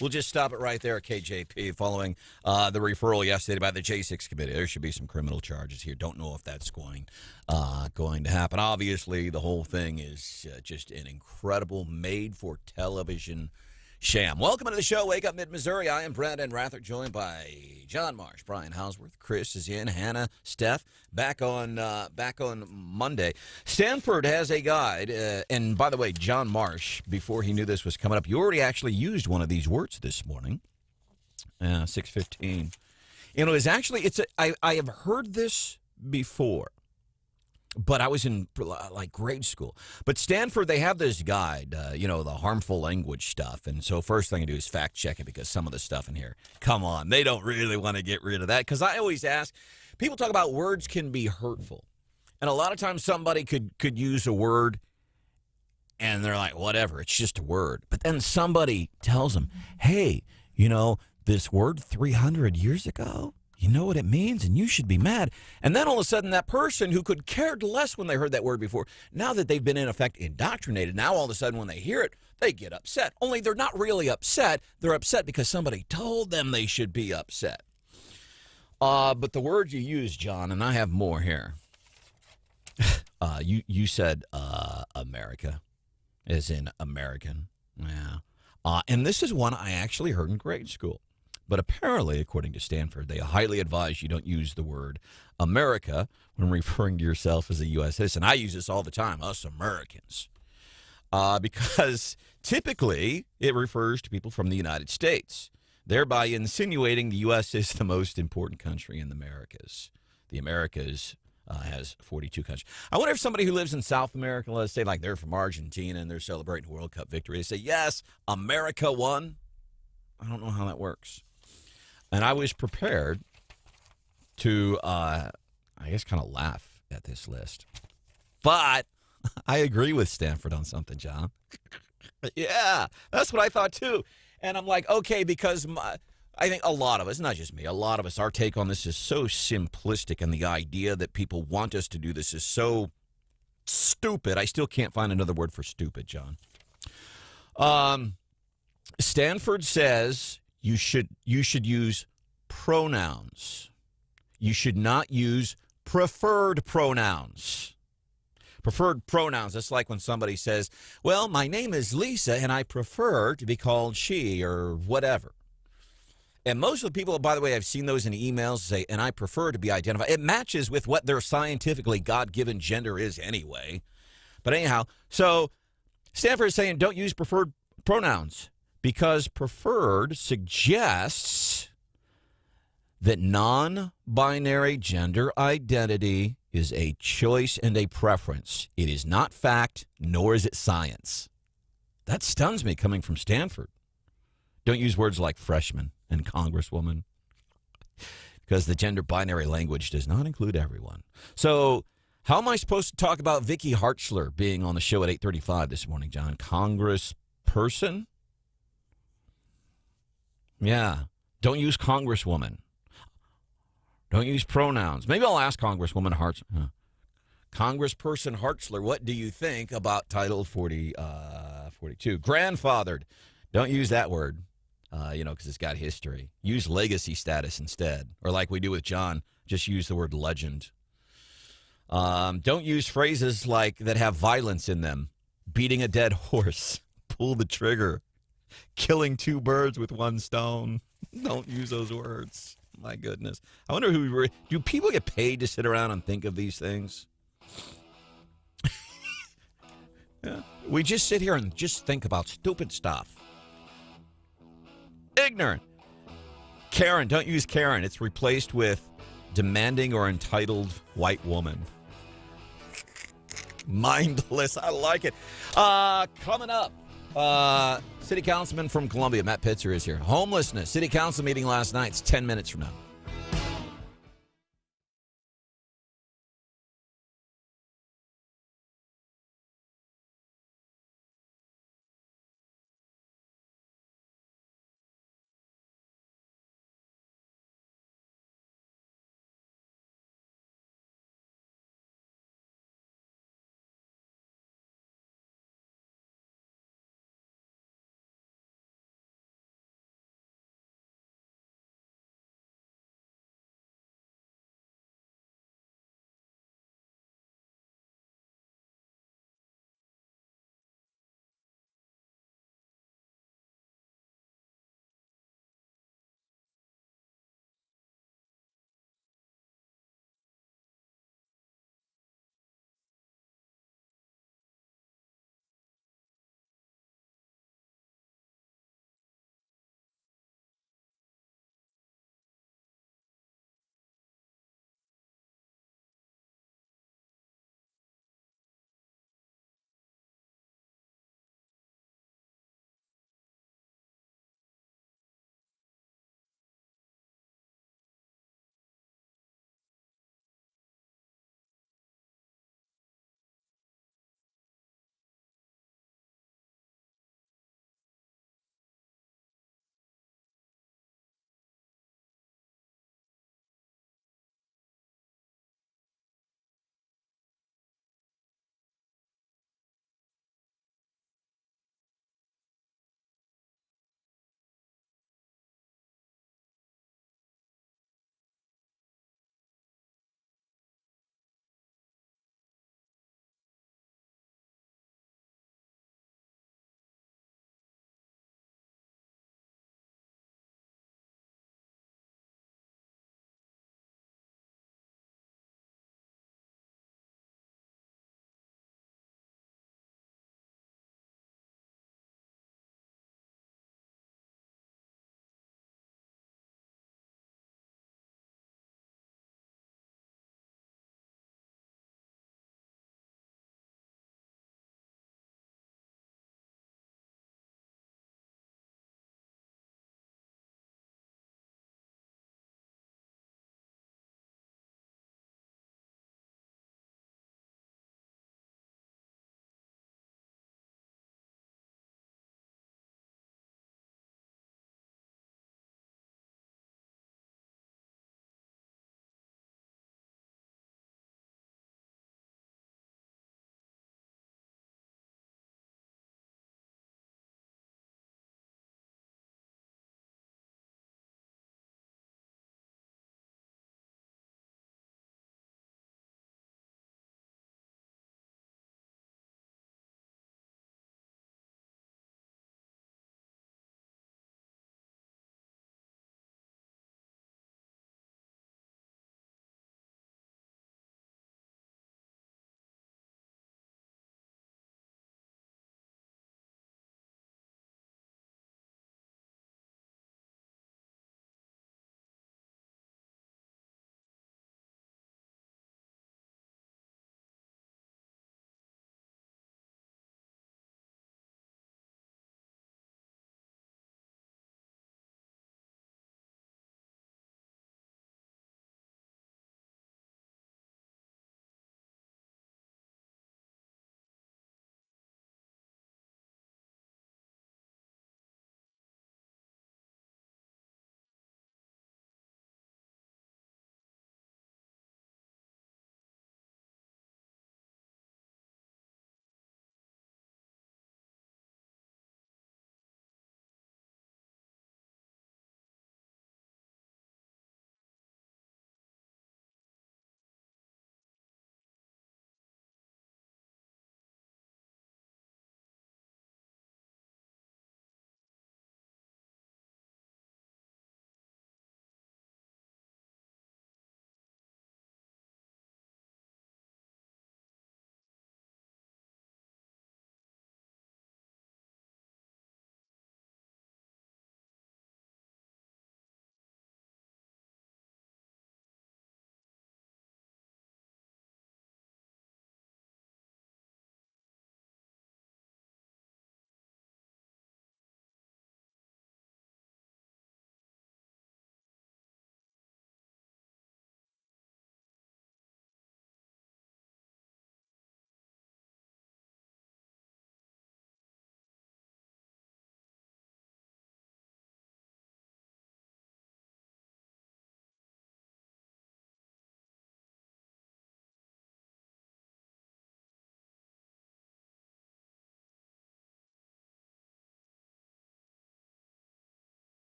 We'll just stop it right there, KJP, following the referral yesterday by the J6 committee. There should be some criminal charges here. Don't know if that's going to happen. Obviously, the whole thing is just an incredible made-for-television sham. Welcome to the show, Wake Up Mid-Missouri. I am Branden Rathert, joined by John Marsh, Brian Hausworth, Chris is in, Hannah, Steph, back on Monday. Stanford has a guide, and by the way, John Marsh, before he knew this was coming up, you already actually used one of these words this morning, 6:15. You know, I have heard this before, but I was in like grade school. But Stanford, they have this guide, the harmful language stuff. And so first thing I do is fact check it, because some of the stuff in here, come on, they don't really want to get rid of that. Because I always ask, people talk about words can be hurtful. And a lot of times somebody could use a word and they're like, whatever, it's just a word. But then somebody tells them, hey, this word 300 years ago, you know what it means, and you should be mad. And then all of a sudden, that person who could cared less when they heard that word before, now that they've been, in effect, indoctrinated, now all of a sudden when they hear it, they get upset. Only they're not really upset. They're upset because somebody told them they should be upset. But the word you use, John, and I have more here. You said America, as in American. Yeah. And this is one I actually heard in grade school. But apparently, according to Stanford, they highly advise you don't use the word America when referring to yourself as a U.S. citizen. I use this all the time, us Americans, because typically it refers to people from the United States, thereby insinuating the U.S. is the most important country in the Americas. The Americas has 42 countries. I wonder if somebody who lives in South America, let's say like they're from Argentina and they're celebrating a World Cup victory, they say, yes, America won. I don't know how that works. And I was prepared to, kind of laugh at this list. But I agree with Stanford on something, John. Yeah, that's what I thought, too. And I'm like, okay, because I think a lot of us, not just me, a lot of us, our take on this is so simplistic, and the idea that people want us to do this is so stupid. I still can't find another word for stupid, John. Stanford says you should use pronouns. You should not use preferred pronouns. Preferred pronouns, that's like when somebody says, well, my name is Lisa and I prefer to be called she or whatever. And most of the people, by the way, I've seen those in emails say, and I prefer to be identified. It matches with what their scientifically God-given gender is anyway. But anyhow, so Stanford is saying don't use preferred pronouns, because preferred suggests that non-binary gender identity is a choice and a preference. It is not fact, nor is it science. That stuns me coming from Stanford. Don't use words like freshman and Congresswoman, because the gender binary language does not include everyone. So how am I supposed to talk about Vicky Hartzler being on the show at 8:35 this morning, John? Congressperson? Yeah. Don't use Congresswoman. Don't use pronouns. Maybe I'll ask Congresswoman Hartzler. Congressperson Hartzler, what do you think about Title 42? Grandfathered. Don't use that word, because it's got history. Use legacy status instead. Or like we do with John, just use the word legend. Don't use phrases like that have violence in them. Beating a dead horse. Pull the trigger. Killing two birds with one stone. Don't use those words. My goodness. I wonder do people get paid to sit around and think of these things? Yeah. We just sit here and just think about stupid stuff. Ignorant. Karen. Don't use Karen. It's replaced with demanding or entitled white woman. Mindless. I like it. Coming up. City Councilman from Columbia, Matt Pitzer, is here. Homelessness. City Council meeting last night. It's 10 minutes from now.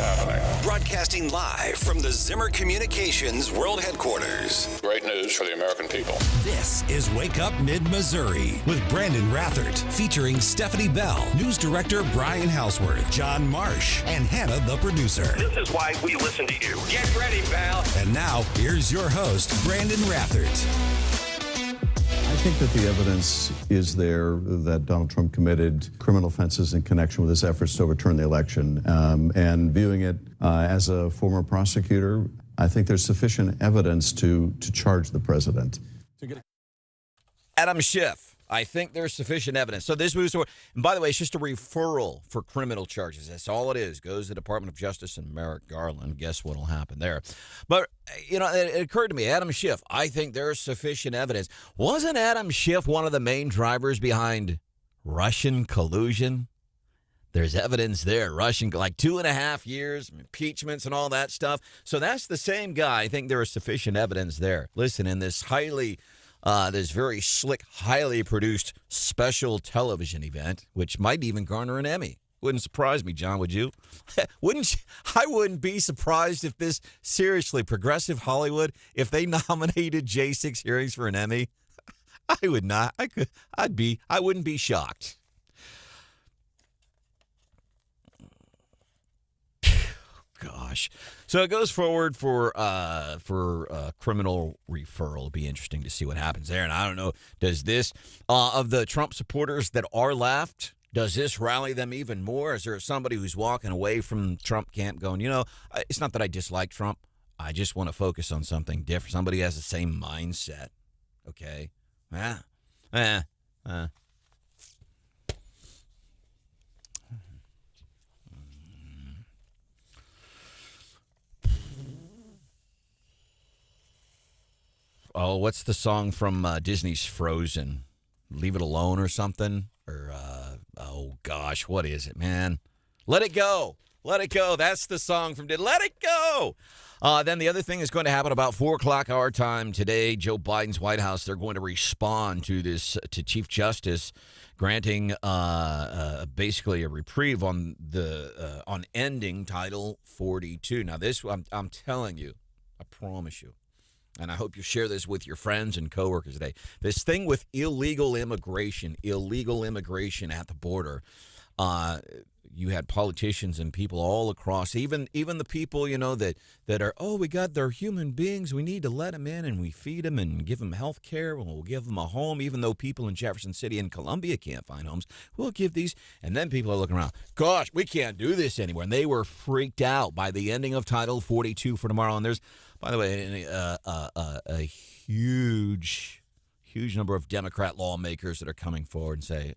happening. Broadcasting live from the Zimmer Communications World Headquarters. Great news for the American people. This is Wake Up Mid-Missouri with Branden Rathert, featuring Stephanie Bell, News Director Brian Houseworth, John Marsh, and Hannah, the producer. This is why we listen to you. Get ready, pal. And now, here's your host, Branden Rathert. I think that the evidence is there that Donald Trump committed criminal offenses in connection with his efforts to overturn the election. And viewing it as a former prosecutor, I think there's sufficient evidence to charge the president. Adam Schiff. I think there's sufficient evidence. So this moves forward. And by the way, it's just a referral for criminal charges. That's all it is. Goes to the Department of Justice and Merrick Garland. Guess what will happen there? But, you know, it occurred to me, Adam Schiff, I think there's sufficient evidence. Wasn't Adam Schiff one of the main drivers behind Russian collusion? There's evidence there. Russian, like 2.5 years, impeachments and all that stuff. So that's the same guy. I think there is sufficient evidence there. Listen, in this this very slick, highly produced special television event, which might even garner an Emmy. Wouldn't surprise me, John, would you? I wouldn't be surprised if this, seriously, progressive Hollywood, if they nominated J6 Hearings for an Emmy. I would not. I wouldn't be shocked. Gosh. So it goes forward for criminal referral. It'll be interesting to see what happens there. And I don't know, does this, of the Trump supporters that are left, does this rally them even more? Is there somebody who's walking away from Trump camp going, you know, it's not that I dislike Trump. I just want to focus on something different. Somebody has the same mindset. Okay. Oh, what's the song from Disney's Frozen? Leave It Alone or something? Or, oh, gosh, what is it, man? Let It Go. Let It Go. That's the song from Let It Go. Then the other thing is going to happen about 4 o'clock our time today. Joe Biden's White House, they're going to respond to this, to Chief Justice granting basically a reprieve on on ending Title 42. Now, this, I'm telling you, I promise you, and I hope you share this with your friends and coworkers today. This thing with illegal immigration at the border, you had politicians and people all across, even the people, you know, that are, they're human beings. We need to let them in, and we feed them and give them health care. We'll give them a home, even though people in Jefferson City and Columbia can't find homes. We'll give these. And then people are looking around. Gosh, we can't do this anymore. And they were freaked out by the ending of Title 42 for tomorrow. And there's, by the way, a huge number of Democrat lawmakers that are coming forward and say,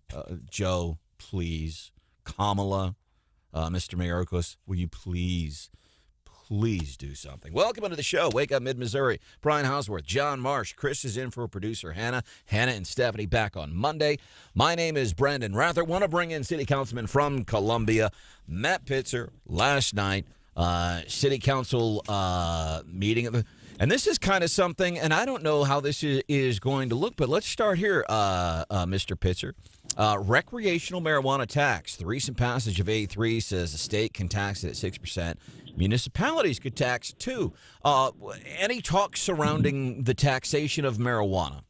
Joe, please, Kamala, Mr. Mayorkas, will you please do something? Welcome into the show. Wake Up Mid-Missouri. Brian Houseworth, John Marsh. Chris is in for producer Hannah. Hannah and Stephanie back on Monday. My name is Branden Rathert. Want to bring in City Councilman from Columbia, Matt Pitzer, last night. City Council meeting. And this is kind of something, and I don't know how this is going to look, but let's start here, Mr. Pitzer. Recreational marijuana tax. The recent passage of A3 says the state can tax it at 6%. Municipalities could tax it too. Any talk surrounding the taxation of marijuana?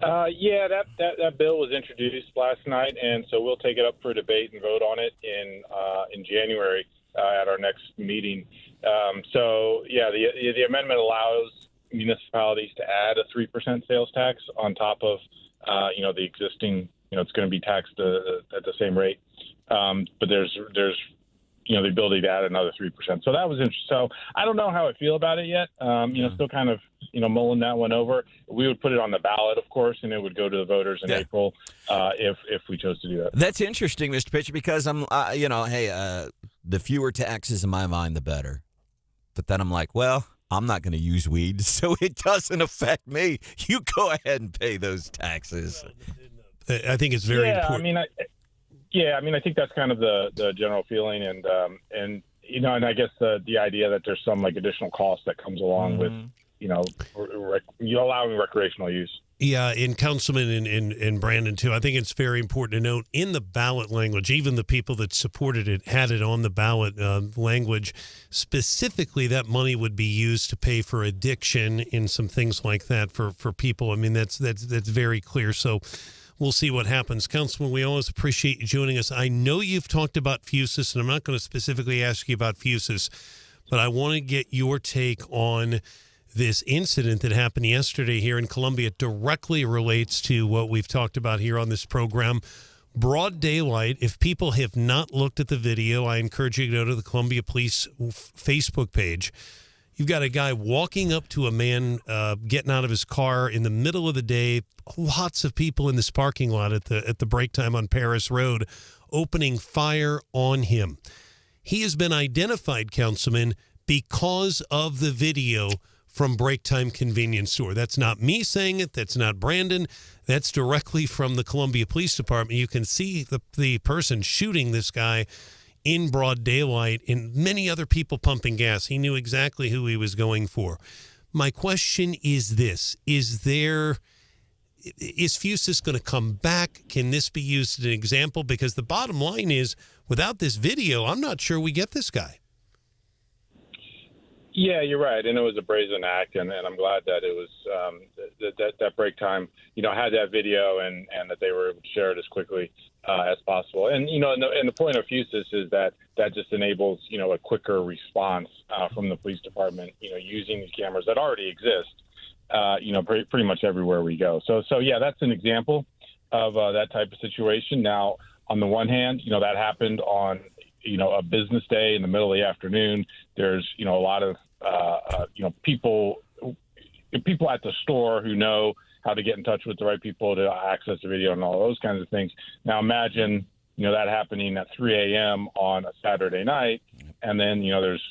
Yeah, that bill was introduced last night, and so we'll take it up for debate and vote on it in January at our next meeting. So, yeah, the amendment allows municipalities to add a 3% sales tax on top of, the existing. It's going to be taxed at the same rate, but there's the ability to add another 3%. So that was interesting. So I don't know how I feel about it yet. Still kind of, mulling that one over. We would put it on the ballot, of course, and it would go to the voters in April if we chose to do that. That's interesting, Mr. Pitcher, because I'm, the fewer taxes in my mind, the better. But then I'm like, well, I'm not going to use weed, so it doesn't affect me. You go ahead and pay those taxes. I think it's very important. I think that's kind of the general feeling, and I guess the idea that there's some additional cost that comes along with allowing recreational use. Yeah, and Councilman and Branden, too. I think it's very important to note in the ballot language, even the people that supported it had it on the ballot language. Specifically, that money would be used to pay for addiction and some things like that for people. I mean, that's very clear. So we'll see what happens. Councilman, we always appreciate you joining us. I know you've talked about Fusus, and I'm not going to specifically ask you about Fusus, but I want to get your take on this incident that happened yesterday here in Columbia. It directly relates to what we've talked about here on this program. Broad daylight. If people have not looked at the video, I encourage you to go to the Columbia Police Facebook page. You've got a guy walking up to a man getting out of his car in the middle of the day. Lots of people in this parking lot at the break time on Paris Road, opening fire on him. He has been identified, Councilman, because of the video from Break Time Convenience Store. That's not me saying it. That's not Branden. That's directly from the Columbia Police Department. You can see the person shooting this guy in broad daylight and many other people pumping gas. He knew exactly who he was going for. My question is this. Is Fusus going to come back? Can this be used as an example? Because the bottom line is, without this video, I'm not sure we get this guy. Yeah, you're right, and it was a brazen act, and I'm glad that it was that break time, had that video and that they were able to share it as quickly as possible. And and the point of Fusus is that just enables a quicker response from the police department, using these cameras that already exist, pretty much everywhere we go. So yeah, that's an example of that type of situation. Now, on the one hand, that happened on a business day in the middle of the afternoon. There's, a lot of, people at the store who know how to get in touch with the right people to access the video and all those kinds of things. Now imagine, that happening at 3 a.m. on a Saturday night. And then, there's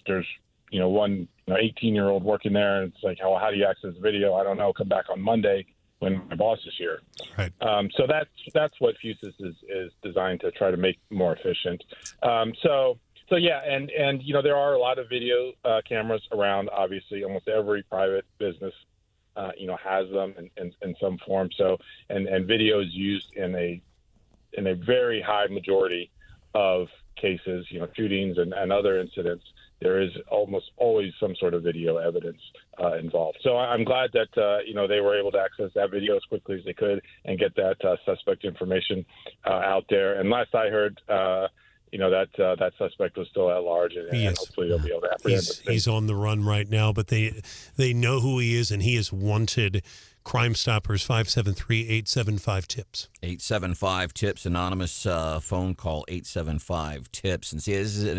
one 18-year-old working there. And it's like, how do you access the video? I don't know. Come back on Monday when my boss is here. Right. So that's what Fusus is designed to try to make more efficient. So yeah, and there are a lot of video cameras around. Obviously, almost every private business has them in some form. So and video is used in a very high majority of cases. Shootings and other incidents. There is almost always some sort of video evidence involved. So I'm glad that, they were able to access that video as quickly as they could and get that suspect information out there. And last I heard, that suspect was still at large, and hopefully they'll be able to apprehend him. He's on the run right now, but they know who he is, and he is wanted. Crime Stoppers, 573-875-TIPS. 875-TIPS, anonymous phone call, 875-TIPS. And see, this is an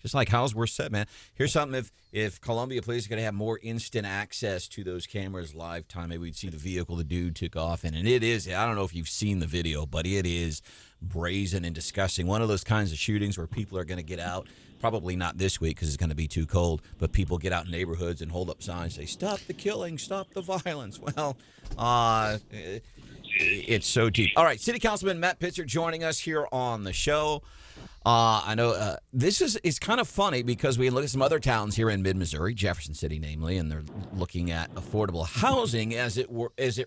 just like Halsworth said, man. Here's something, if Columbia Police are going to have more instant access to those cameras live time, maybe we'd see the vehicle the dude took off in. And it is, I don't know if you've seen the video, but it is brazen and disgusting. One of those kinds of shootings where people are going to get out. Probably not this week because it's going to be too cold, but people get out in neighborhoods and hold up signs, say, stop the killing, stop the violence. Well, it's so deep. All right, City Councilman Matt Pitzer joining us here on the show. I know this is kind of funny because we look at some other towns here in mid-Missouri, Jefferson City namely, and they're looking at affordable housing as it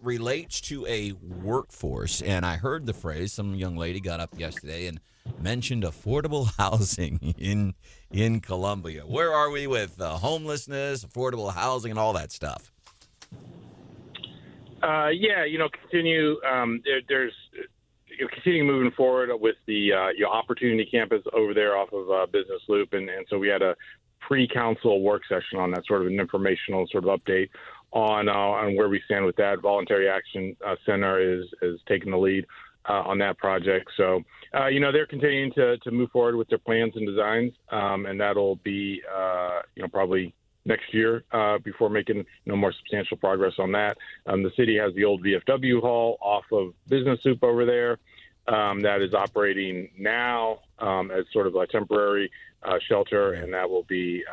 relates to a workforce. And I heard the phrase, some young lady got up yesterday and mentioned affordable housing in Columbia. Where are we with homelessness, affordable housing, and all that stuff? Continue. There's continue moving forward with the Opportunity Campus over there off of Business Loop, and so we had a pre-council work session on that, sort of an informational sort of update on where we stand with that. Voluntary Action Center is taking the lead on that project. So, they're continuing to move forward with their plans and designs, and that'll be, probably next year before making more substantial progress on that. The city has the old VFW hall off of Business Loop over there that is operating now as sort of a temporary shelter, and that will be,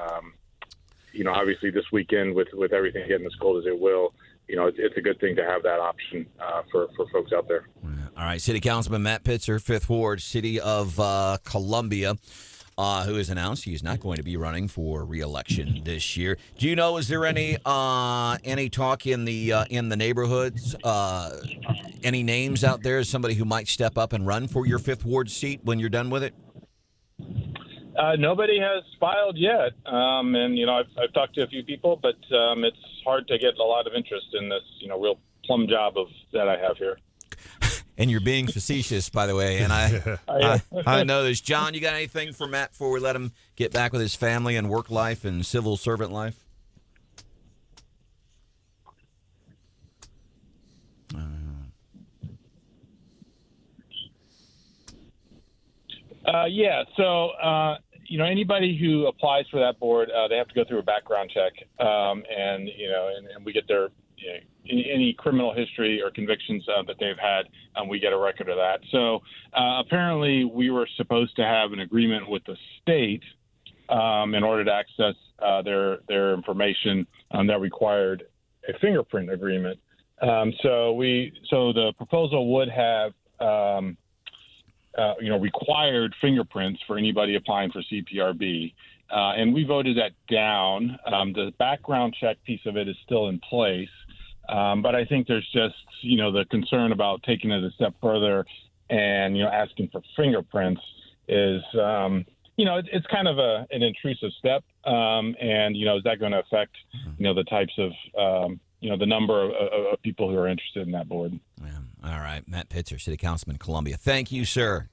obviously this weekend with everything getting as cold as it will. It's a good thing to have that option for folks out there. All right, City Councilman Matt Pitzer, 5th Ward, City of Columbia. who has announced he's not going to be running for re-election this year. Do you know, is there any talk in the neighborhoods? Any names out there? Somebody who might step up and run for your 5th Ward seat when you're done with it? Nobody has filed yet, and I've talked to a few people, but it's hard to get a lot of interest in this real plum job that I have here. And you're being facetious, by the way, and I know this. John, you got anything for Matt before we let him get back with his family and work life and civil servant life? So anybody who applies for that board, they have to go through a background check, and we get their any criminal history or convictions that they've had, we get a record of that. So apparently, we were supposed to have an agreement with the state in order to access their information that required a fingerprint agreement. So the proposal would have required fingerprints for anybody applying for CPRB. And we voted that down. The background check piece of it is still in place. But I think there's just, the concern about taking it a step further and, asking for fingerprints is, it's kind of an intrusive step. And, is that going to affect, the types of, the number of people who are interested in that board? Yeah. All right. Matt Pitzer, City Councilman, Columbia. Thank you, sir.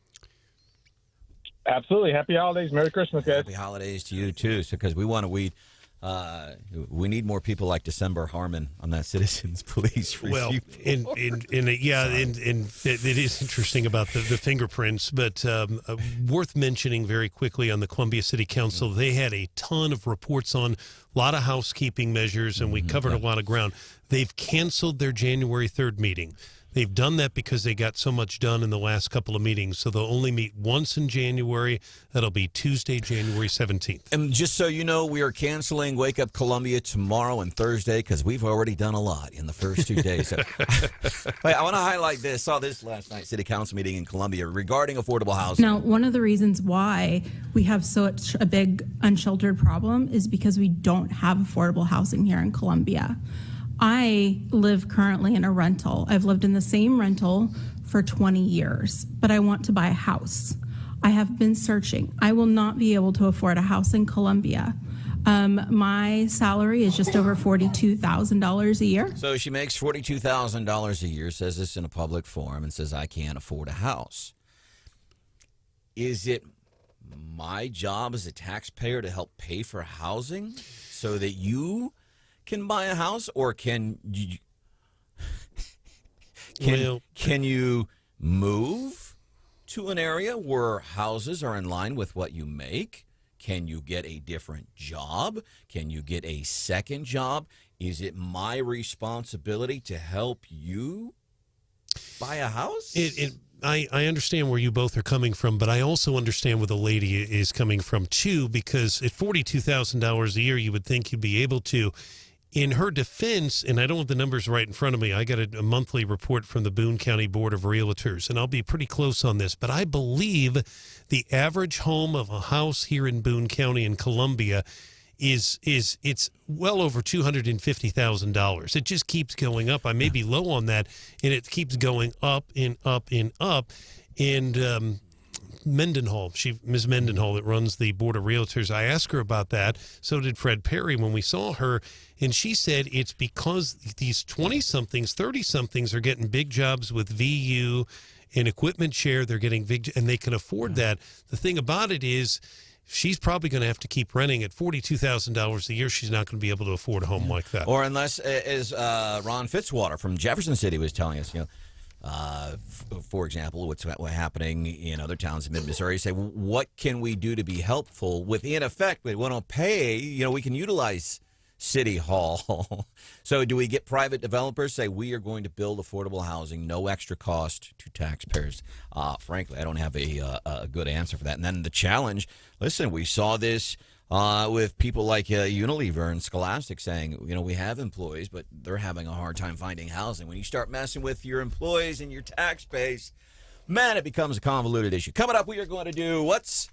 Absolutely. Happy holidays. Merry Christmas, guys. Happy holidays to you, too, because we need more people like December Harmon on that Citizens Police Review. Well, it is interesting about the fingerprints, but worth mentioning very quickly on the Columbia City Council, they had a ton of reports on a lot of housekeeping measures, and we covered a lot of ground. They've canceled their January 3rd meeting. They've done that because they got so much done in the last couple of meetings. So they'll only meet once in January. That'll be Tuesday, January 17th. And just so you know, we are canceling Wake Up Columbia tomorrow and Thursday because we've already done a lot in the first 2 days. So, I want to highlight this. Saw this last night, City Council meeting in Columbia regarding affordable housing. Now, one of the reasons why we have such a big unsheltered problem is because we don't have affordable housing here in Columbia. I live currently in a rental. I've lived in the same rental for 20 years, but I want to buy a house. I have been searching. I will not be able to afford a house in Columbia. My salary is just over $42,000 a year. So she makes $42,000 a year, says this in a public forum, and says, I can't afford a house. Is it my job as a taxpayer to help pay for housing so that you can buy a house, or can you move to an area where houses are in line with what you make? Can you get a different job? Can you get a second job? Is it my responsibility to help you buy a house? I understand where you both are coming from, but I also understand where the lady is coming from, too, because at $42,000 a year, you would think you'd be able to. In her defense, and I don't have the numbers right in front of me, I got a monthly report from the Boone County Board of Realtors, and I'll be pretty close on this, but I believe the average home of a house here in Boone County in Columbia it's well over $250,000. It just keeps going up. I may be low on that, and it keeps going up and up and up. And Mendenhall, Ms. Mendenhall, that runs the Board of Realtors, I asked her about that. So did Fred Perry when we saw her. And she said it's because these 20-somethings, 30-somethings are getting big jobs with VU and equipment share. They're getting big, and they can afford that. The thing about it is she's probably going to have to keep renting at $42,000 a year. She's not going to be able to afford a home like that. Or unless, as Ron Fitzwater from Jefferson City was telling us, for example, what's happening in other towns in mid-Missouri, say, what can we do to be helpful? In effect, we want to pay, we can utilize City Hall. So do we get private developers say we are going to build affordable housing, no extra cost to taxpayers? Frankly, I don't have a good answer for that. And then the challenge, listen, we saw this with people like Unilever and Scholastic saying, we have employees, but they're having a hard time finding housing. When you start messing with your employees and your tax base, man, it becomes a convoluted issue. Coming up, we are going to do what's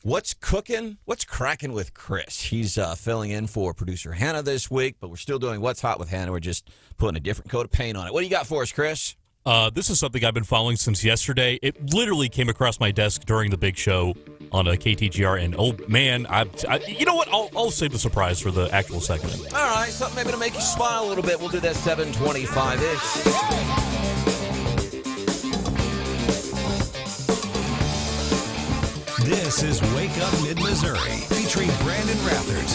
What's cooking? What's cracking with Chris? He's filling in for producer Hannah this week, but we're still doing What's Hot with Hannah. We're just putting a different coat of paint on it. What do you got for us, Chris? This is something I've been following since yesterday. It literally came across my desk during the big show on KTGR, and oh man, you know what? I'll save the surprise for the actual segment. All right, something maybe to make you smile a little bit. We'll do that 7:25-ish. This is Wake Up Mid-Missouri, featuring Branden Rathert.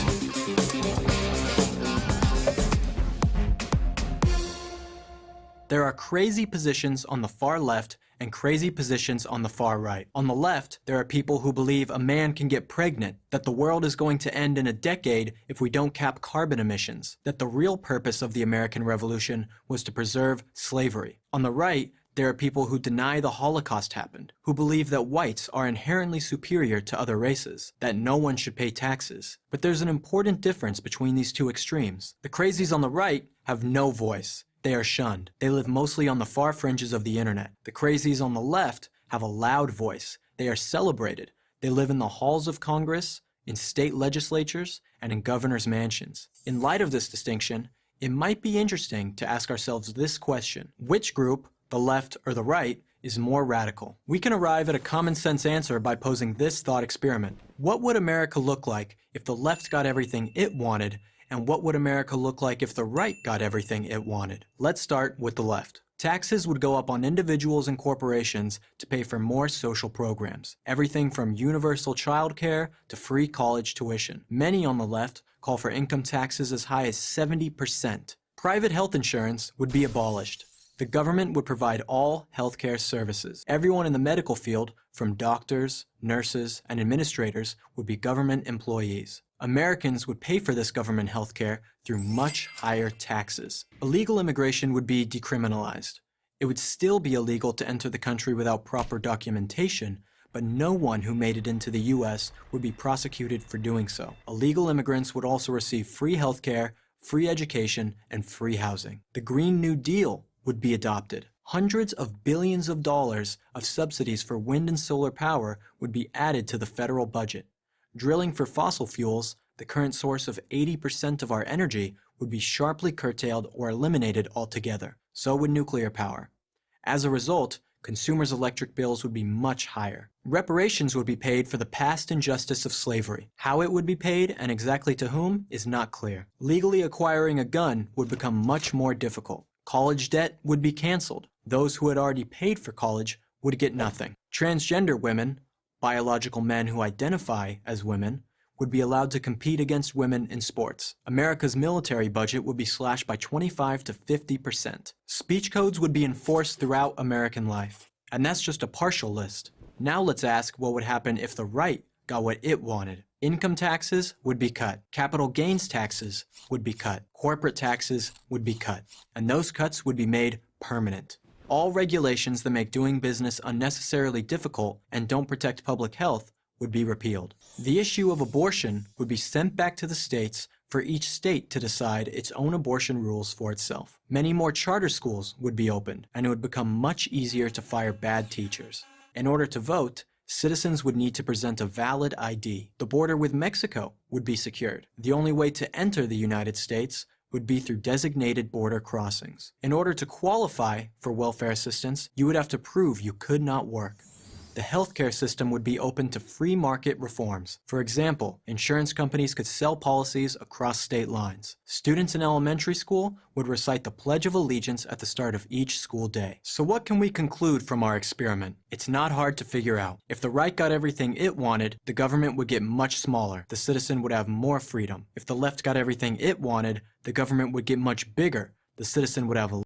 There are crazy positions on the far left and crazy positions on the far right. On the left, there are people who believe a man can get pregnant, that the world is going to end in a decade if we don't cap carbon emissions, that the real purpose of the American Revolution was to preserve slavery. On the right, there are people who deny the Holocaust happened, who believe that whites are inherently superior to other races, that no one should pay taxes. But there's an important difference between these two extremes. The crazies on the right have no voice. They are shunned. They live mostly on the far fringes of the internet. The crazies on the left have a loud voice. They are celebrated. They live in the halls of Congress, in state legislatures, and in governors' mansions. In light of this distinction, it might be interesting to ask ourselves this question: which group, the left or the right, is more radical? We can arrive at a common sense answer by posing this thought experiment. What would America look like if the left got everything it wanted, and what would America look like if the right got everything it wanted? Let's start with the left. Taxes would go up on individuals and corporations to pay for more social programs. Everything from universal child care to free college tuition. Many on the left call for income taxes as high as 70%. Private health insurance would be abolished. The government would provide all healthcare services. Everyone in the medical field, from doctors, nurses, and administrators, would be government employees. Americans would pay for this government healthcare through much higher taxes. Illegal immigration would be decriminalized. It would still be illegal to enter the country without proper documentation, but no one who made it into the U.S. would be prosecuted for doing so. Illegal immigrants would also receive free healthcare, free education, and free housing. The Green New Deal would be adopted. Hundreds of billions of dollars of subsidies for wind and solar power would be added to the federal budget. Drilling for fossil fuels, the current source of 80% of our energy, would be sharply curtailed or eliminated altogether. So would nuclear power. As a result, consumers' electric bills would be much higher. Reparations would be paid for the past injustice of slavery. How it would be paid and exactly to whom is not clear. Legally acquiring a gun would become much more difficult. College debt would be canceled. Those who had already paid for college would get nothing. Transgender women, biological men who identify as women, would be allowed to compete against women in sports. America's military budget would be slashed by 25 to 50%. Speech codes would be enforced throughout American life. And that's just a partial list. Now let's ask what would happen if the right got what it wanted. Income taxes would be cut. Capital gains taxes would be cut. Corporate taxes would be cut. And those cuts would be made permanent. All regulations that make doing business unnecessarily difficult and don't protect public health would be repealed. The issue of abortion would be sent back to the states for each state to decide its own abortion rules for itself. Many more charter schools would be opened, and it would become much easier to fire bad teachers. In order to vote, citizens would need to present a valid ID. The border with Mexico would be secured. The only way to enter the United States would be through designated border crossings. In order to qualify for welfare assistance, you would have to prove you could not work. The healthcare system would be open to free market reforms. For example, insurance companies could sell policies across state lines. Students in elementary school would recite the Pledge of Allegiance at the start of each school day. So what can we conclude from our experiment? It's not hard to figure out. If the right got everything it wanted, the government would get much smaller. The citizen would have more freedom. If the left got everything it wanted, the government would get much bigger. The citizen would have a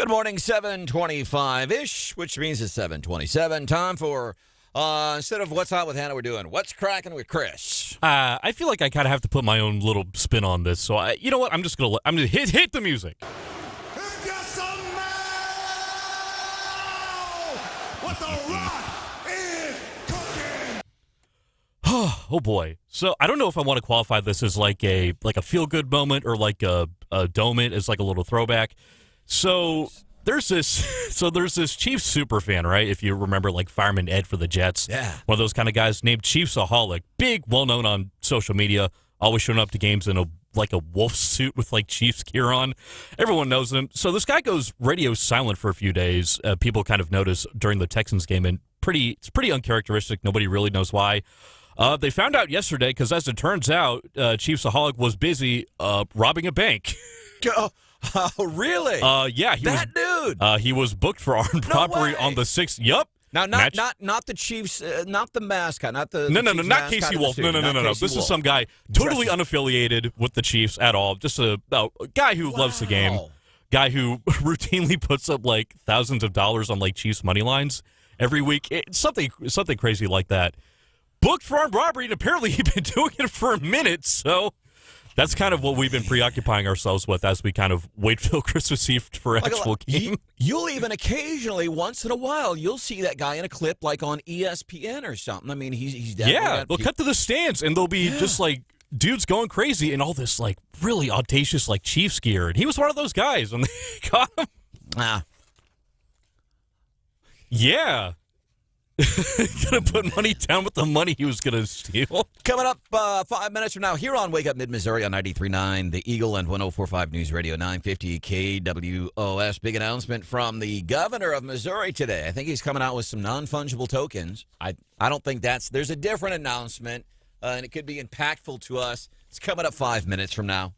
Good morning, 7:25-ish, which means it's 7:27. Time for, instead of What's Hot with Hannah, we're doing What's Cracking with Chris. I feel like I kind of have to put my own little spin on this. So, you know what? I'm gonna hit the music. What the rock is cooking. Oh boy. So I don't know if I want to qualify this as like a feel good moment or like a dome it as like a little throwback. So there's this Chiefs super fan, right? If you remember, like Fireman Ed for the Jets, yeah, one of those kind of guys named Chiefsaholic, big, well known on social media, always showing up to games in a wolf suit with like Chiefs gear on. Everyone knows him. So this guy goes radio silent for a few days. People kind of notice during the Texans game, and it's pretty uncharacteristic. Nobody really knows why. They found out yesterday because, as it turns out, Chiefsaholic was busy robbing a bank. Oh, really? Yeah, dude. He was booked for armed robbery on the 6th. Yup. Now, not the Chiefs, not the mascot, not the no, not Casey Wolf. No. This is some guy totally unaffiliated with the Chiefs at all. Just a guy who loves the game. Guy who routinely puts up like thousands of dollars on like Chiefs money lines every week. Something crazy like that. Booked for armed robbery, and apparently he'd been doing it for a minute. So that's kind of what we've been preoccupying ourselves with as we kind of wait till Christmas Eve for actual game. You'll even occasionally, once in a while, you'll see that guy in a clip like on ESPN or something. I mean, he's definitely they'll cut to the stands, and they'll be just like dudes going crazy in all this like really audacious like Chiefs gear, and he was one of those guys when they caught him. Yeah. Gonna put money down with the money he was gonna steal. Coming up 5 minutes from now here on Wake Up Mid-Missouri on 93.9 The Eagle and 104.5 News Radio 950 KWOS. Big announcement from the governor of Missouri today. I think he's coming out with some non-fungible tokens. I don't think there's a different announcement, and it could be impactful to us. It's coming up 5 minutes from now.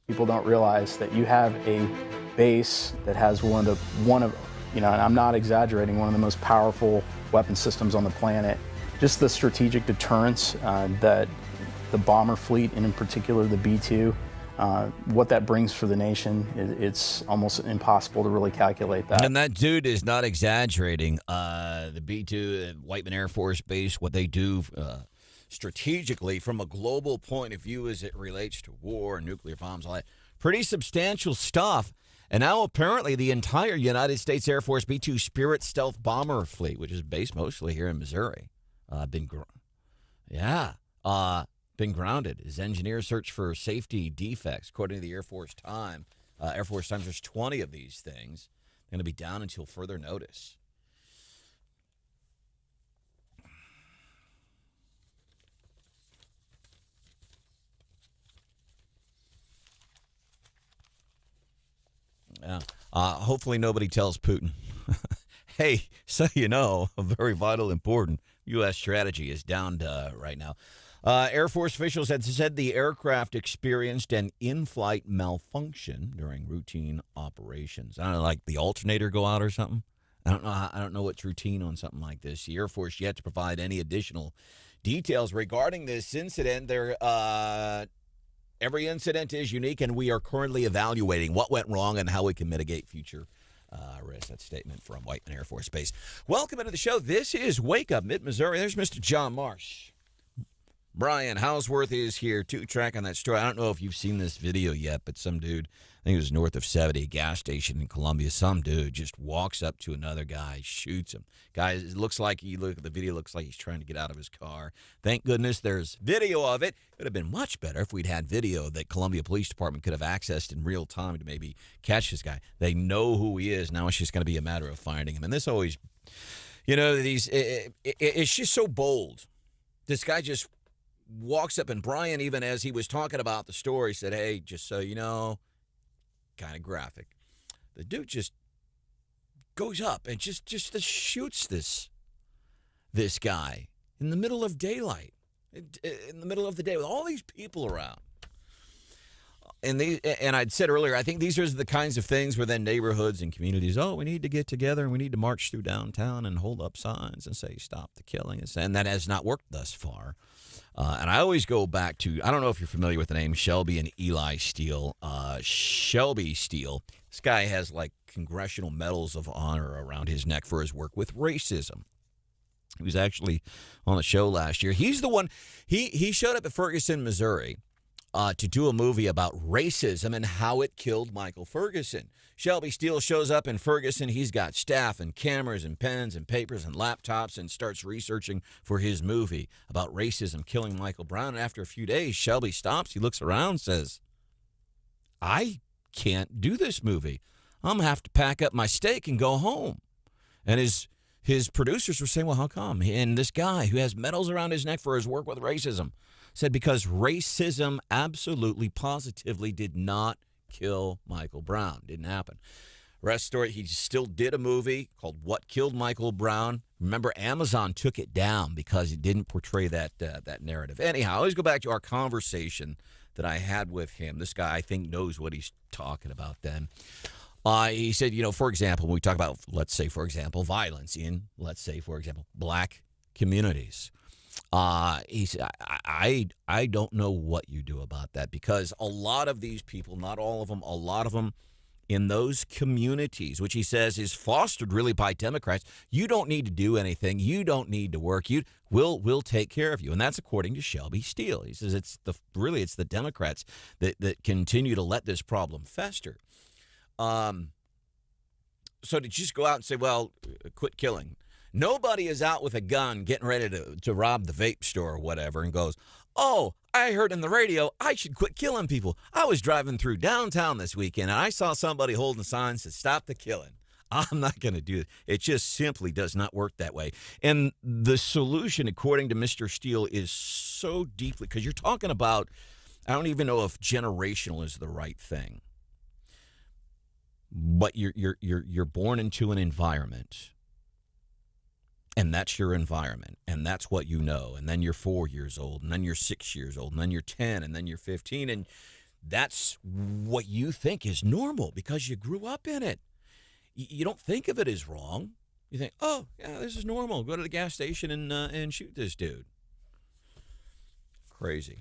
People don't realize that you have a base that has one of, and I'm not exaggerating, one of the most powerful weapon systems on the planet. Just the strategic deterrence that the bomber fleet, and in particular the B-2, what that brings for the nation, it's almost impossible to really calculate that. And that dude is not exaggerating. The B-2, Whiteman Air Force Base, what they do strategically from a global point of view as it relates to war, nuclear bombs, all that, pretty substantial stuff. And now apparently the entire United States Air Force B-2 Spirit stealth bomber fleet, which is based mostly here in Missouri, been grounded as engineers search for safety defects. According to the Air Force Times, there's 20 of these things. They're going to be down until further notice. Yeah. Hopefully nobody tells Putin, hey, so you know, a very vital, important U.S. strategy is down right now. Air Force officials had said the aircraft experienced an in-flight malfunction during routine operations. I don't know, like the alternator go out or something. I don't know what's routine on something like this. The Air Force yet to provide any additional details regarding this incident. Every incident is unique, and we are currently evaluating what went wrong and how we can mitigate future risk. That statement from Whiteman Air Force Base. Welcome into the show. This is Wake Up Mid-Missouri. There's Mr. John Marsh. Brian Houseworth is here, too, tracking that story. I don't know if you've seen this video yet, but some dude, I think it was north of 70, a gas station in Columbia, some dude just walks up to another guy, shoots him. Guy, it looks like, you look at the video, looks like he's trying to get out of his car. Thank goodness there's video of it. It would have been much better if we'd had video that Columbia Police Department could have accessed in real time to maybe catch this guy. They know who he is. Now it's just going to be a matter of finding him. And this always, it's just so bold. This guy just walks up, and Brian, even as he was talking about the story, said, hey, just so you know, kind of graphic. The dude just goes up and just shoots this guy in the middle of daylight, in the middle of the day with all these people around. And I'd said earlier, I think these are the kinds of things where then neighborhoods and communities, we need to get together and we need to march through downtown and hold up signs and say, stop the killing. And that has not worked thus far. And I always go back to, I don't know if you're familiar with the name Shelby and Eli Steele. Shelby Steele, this guy has like congressional medals of honor around his neck for his work with racism. He was actually on the show last year. He's the one, he showed up at Ferguson, Missouri, to do a movie about racism and how it killed Michael Ferguson. Shelby Steele shows up in Ferguson. He's got staff and cameras and pens and papers and laptops and starts researching for his movie about racism killing Michael Brown. And after a few days, Shelby stops. He looks around and says, I can't do this movie. I'm going to have to pack up my steak and go home. And his producers were saying, well, how come? And this guy who has medals around his neck for his work with racism said because racism absolutely, positively did not kill Michael Brown. Didn't happen. Rest story, he still did a movie called What Killed Michael Brown. Remember, Amazon took it down because it didn't portray that narrative. Anyhow, I always go back to our conversation that I had with him. This guy, I think, knows what he's talking about then. He said, for example, when we talk about, let's say, for example, violence in, let's say, for example, black communities, he said, I don't know what you do about that because a lot of these people, not all of them, a lot of them in those communities, which he says is fostered really by Democrats, you don't need to do anything. You don't need to work. We'll take care of you. And that's according to Shelby Steele. He says it's the Democrats that continue to let this problem fester. So to just go out and say, well, quit killing. Nobody is out with a gun getting ready to rob the vape store or whatever and goes, oh, I heard in the radio I should quit killing people. I was driving through downtown this weekend and I saw somebody holding a sign that said, stop the killing. I'm not going to do it. It just simply does not work that way. And the solution, according to Mr. Steele, is so deeply, because you're talking about, I don't even know if generational is the right thing. But you're born into an environment, and that's your environment, and that's what you know. And then you're 4 years old, and then you're 6 years old, and then you're 10, and then you're 15, and that's what you think is normal because you grew up in it. You don't think of it as wrong. You think, oh, yeah, this is normal. Go to the gas station and shoot this dude. Crazy.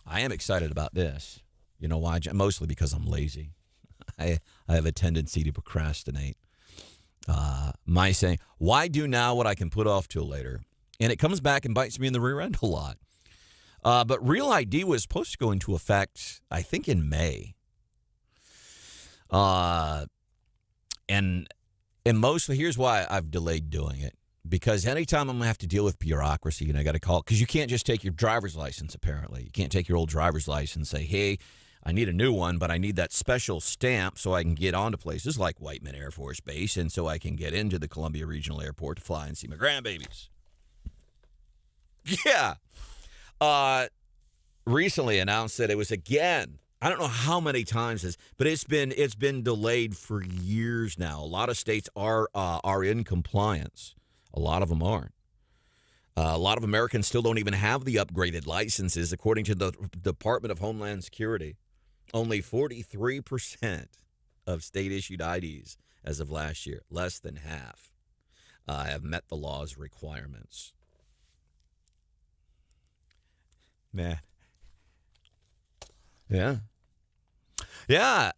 I am excited about this. You know why? Mostly because I'm lazy. I have a tendency to procrastinate. My saying, why do now what I can put off till later? And it comes back and bites me in the rear end a lot. But Real ID was supposed to go into effect, I think, in May. And mostly, here's why I've delayed doing it. Because anytime I'm going to have to deal with bureaucracy, and I got to call, because you can't just take your driver's license, apparently. You can't take your old driver's license and say, hey, I need a new one, but I need that special stamp so I can get onto places like Whiteman Air Force Base and so I can get into the Columbia Regional Airport to fly and see my grandbabies. Yeah. Recently announced that it was again, I don't know how many times this, but it's been delayed for years now. A lot of states are in compliance. A lot of them aren't. A lot of Americans still don't even have the upgraded licenses, according to the Department of Homeland Security. Only 43% of state-issued IDs as of last year, less than half, have met the law's requirements. Man. Yeah. Yeah,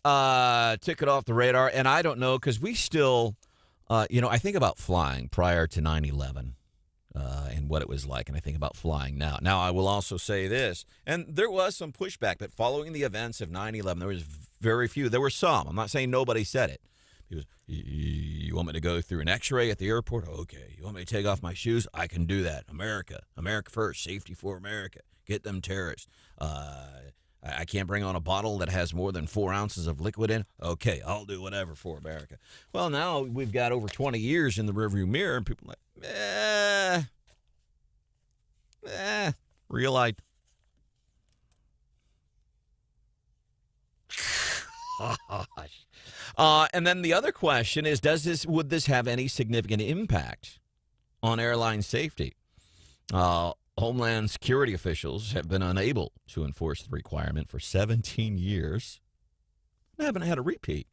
took it off the radar, and I don't know, because we still, I think about flying prior to 9/11 and what it was like, and I think about flying now. Now, I will also say this, and there was some pushback, but following the events of 9/11, there was very few. There were some. I'm not saying nobody said it. He was, you want me to go through an x-ray at the airport? Okay. You want me to take off my shoes? I can do that. America first, safety for America. Get them terrorists. I can't bring on a bottle that has more than 4 ounces of liquid in. Okay, I'll do whatever for America. Well, now we've got over 20 years in the rearview mirror, and people are like, real light. And then the other question is, would this have any significant impact on airline safety? Homeland Security officials have been unable to enforce the requirement for 17 years. They haven't had a repeat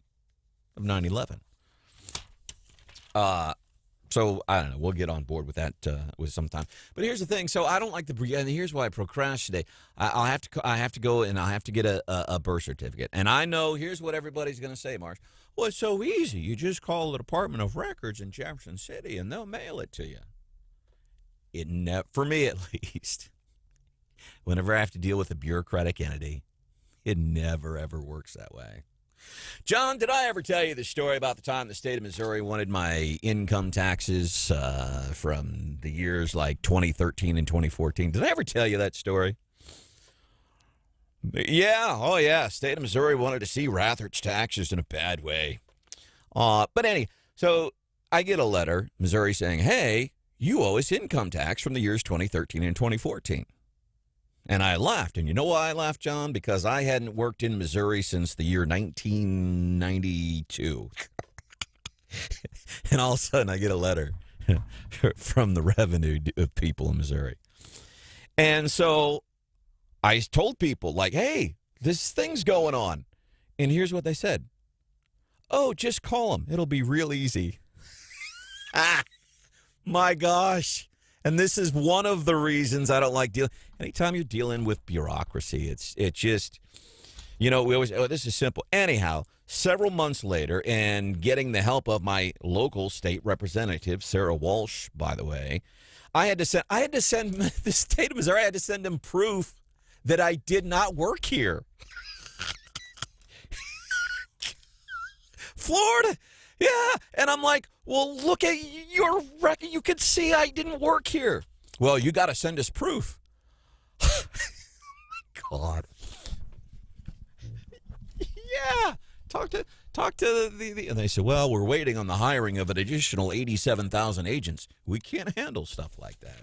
of 9/11. So, I don't know. We'll get on board with that with some time. But here's the thing. So, I don't like and here's why I procrastinate. I have to go and I have to get a birth certificate. And I know, here's what everybody's going to say, Marsh. Well, it's so easy. You just call the Department of Records in Jefferson City, and they'll mail it to you. For me at least, whenever I have to deal with a bureaucratic entity, it never, ever works that way. John, did I ever tell you the story about the time the state of Missouri wanted my income taxes from the years like 2013 and 2014? Did I ever tell you that story? Yeah. Oh, yeah. State of Missouri wanted to see Rathert's taxes in a bad way. But anyway, so I get a letter, Missouri, saying, hey, you owe us income tax from the years 2013 and 2014. And I laughed. And you know why I laughed, John? Because I hadn't worked in Missouri since the year 1992. And all of a sudden I get a letter from the revenue people in Missouri. And so I told people, like, hey, this thing's going on. And here's what they said. Oh, just call them. It'll be real easy. My gosh. And this is one of the reasons I don't like dealing. Anytime you're dealing with bureaucracy, it just, we always, this is simple. Anyhow, several months later, and getting the help of my local state representative, Sarah Walsh, by the way, I had to send the state of Missouri, I had to send them proof that I did not work here. Florida. Yeah, and I'm like, well, look at your record. You can see I didn't work here. Well, you got to send us proof. God. Yeah, talk to the and they said, well, we're waiting on the hiring of an additional 87,000 agents. We can't handle stuff like that.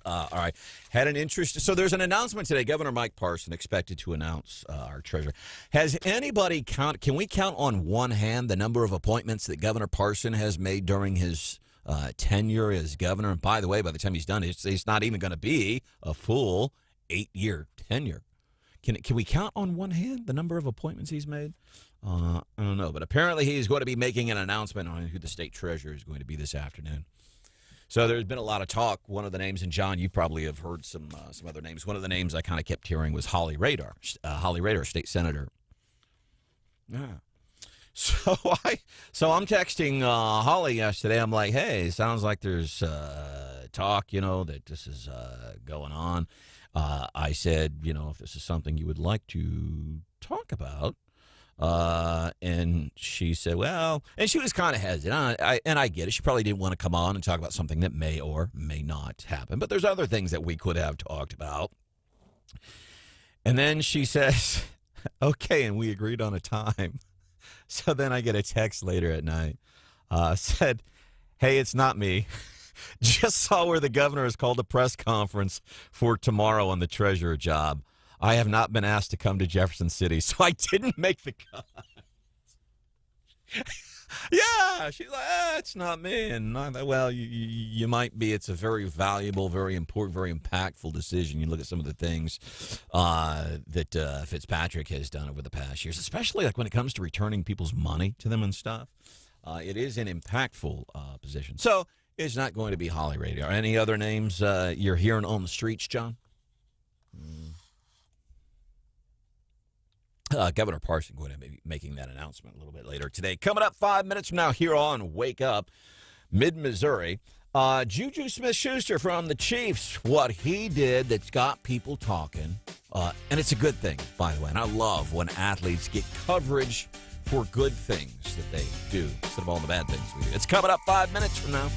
All right. Had an interest. So there's an announcement today. Governor Mike Parson expected to announce our treasurer. Has anybody can we count on one hand the number of appointments that Governor Parson has made during his tenure as governor? And by the way, by the time he's done, it's not even going to be a full 8-year tenure. Can we count on one hand the number of appointments he's made? I don't know, but apparently he's going to be making an announcement on who the state treasurer is going to be this afternoon. So there's been a lot of talk. One of the names, and John, you probably have heard some other names. One of the names I kind of kept hearing was Holly Rader, state senator. Yeah. So I'm texting Holly yesterday. I'm like, hey, sounds like there's talk, that this is going on. I said, if this is something you would like to talk about. And she said, well, and she was kind of hesitant. I get it. She probably didn't want to come on and talk about something that may or may not happen. But there's other things that we could have talked about. And then she says, okay, and we agreed on a time. So then I get a text later at night. Said, hey, it's not me. Just saw where the governor has called a press conference for tomorrow on the treasurer job. I have not been asked to come to Jefferson City, so I didn't make the cut. Yeah, she's like, it's not me. And well, you might be. It's a very valuable, very important, very impactful decision. You look at some of the things that Fitzpatrick has done over the past years, especially like when it comes to returning people's money to them and stuff. It is an impactful position. So it's not going to be Holly Rader. Any other names you're hearing on the streets, John? Governor Parson going to be making that announcement a little bit later today. Coming up 5 minutes from now here on Wake Up, Mid-Missouri. Juju Smith-Schuster from the Chiefs, what he did that's got people talking. And it's a good thing, by the way. And I love when athletes get coverage for good things that they do instead of all the bad things we do. It's coming up 5 minutes from now.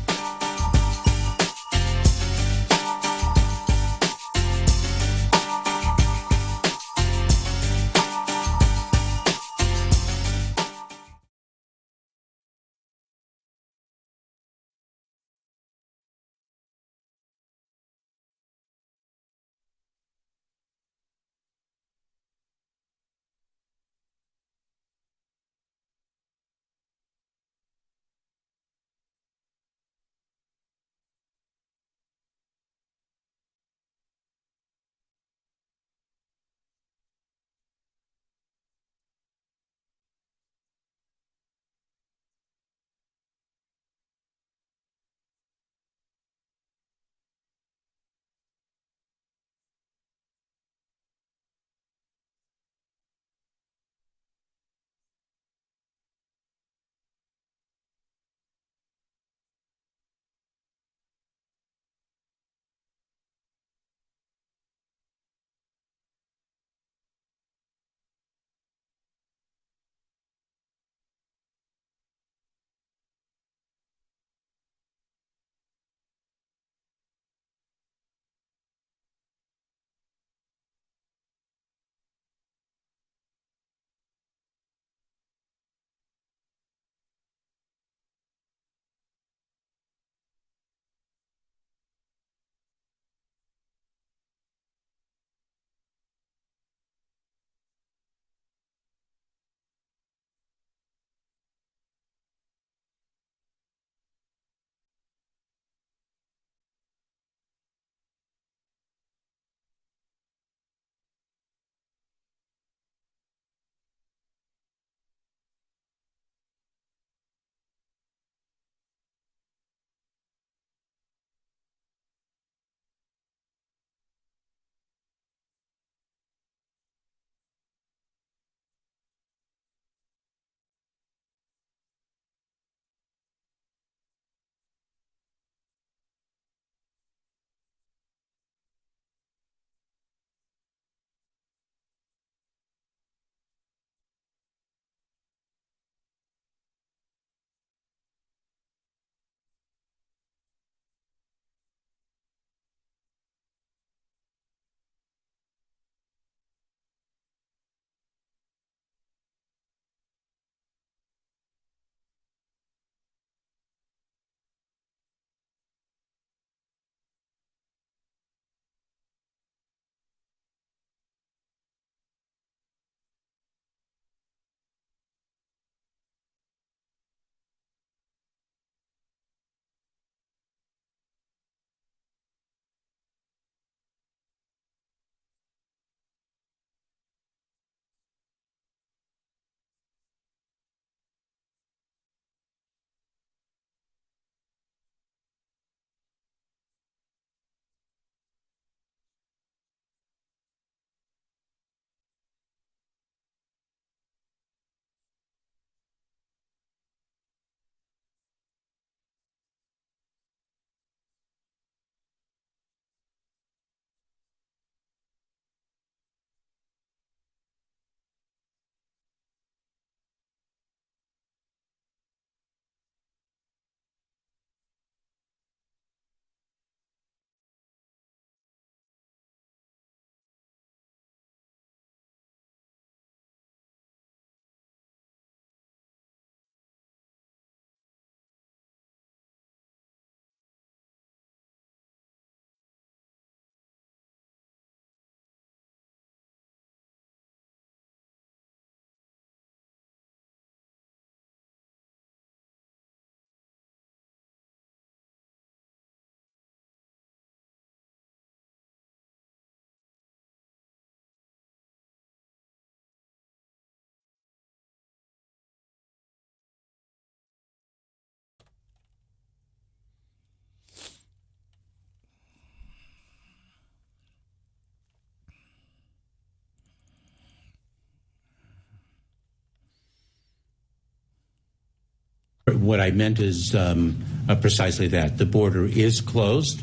What I meant is precisely that. The border is closed.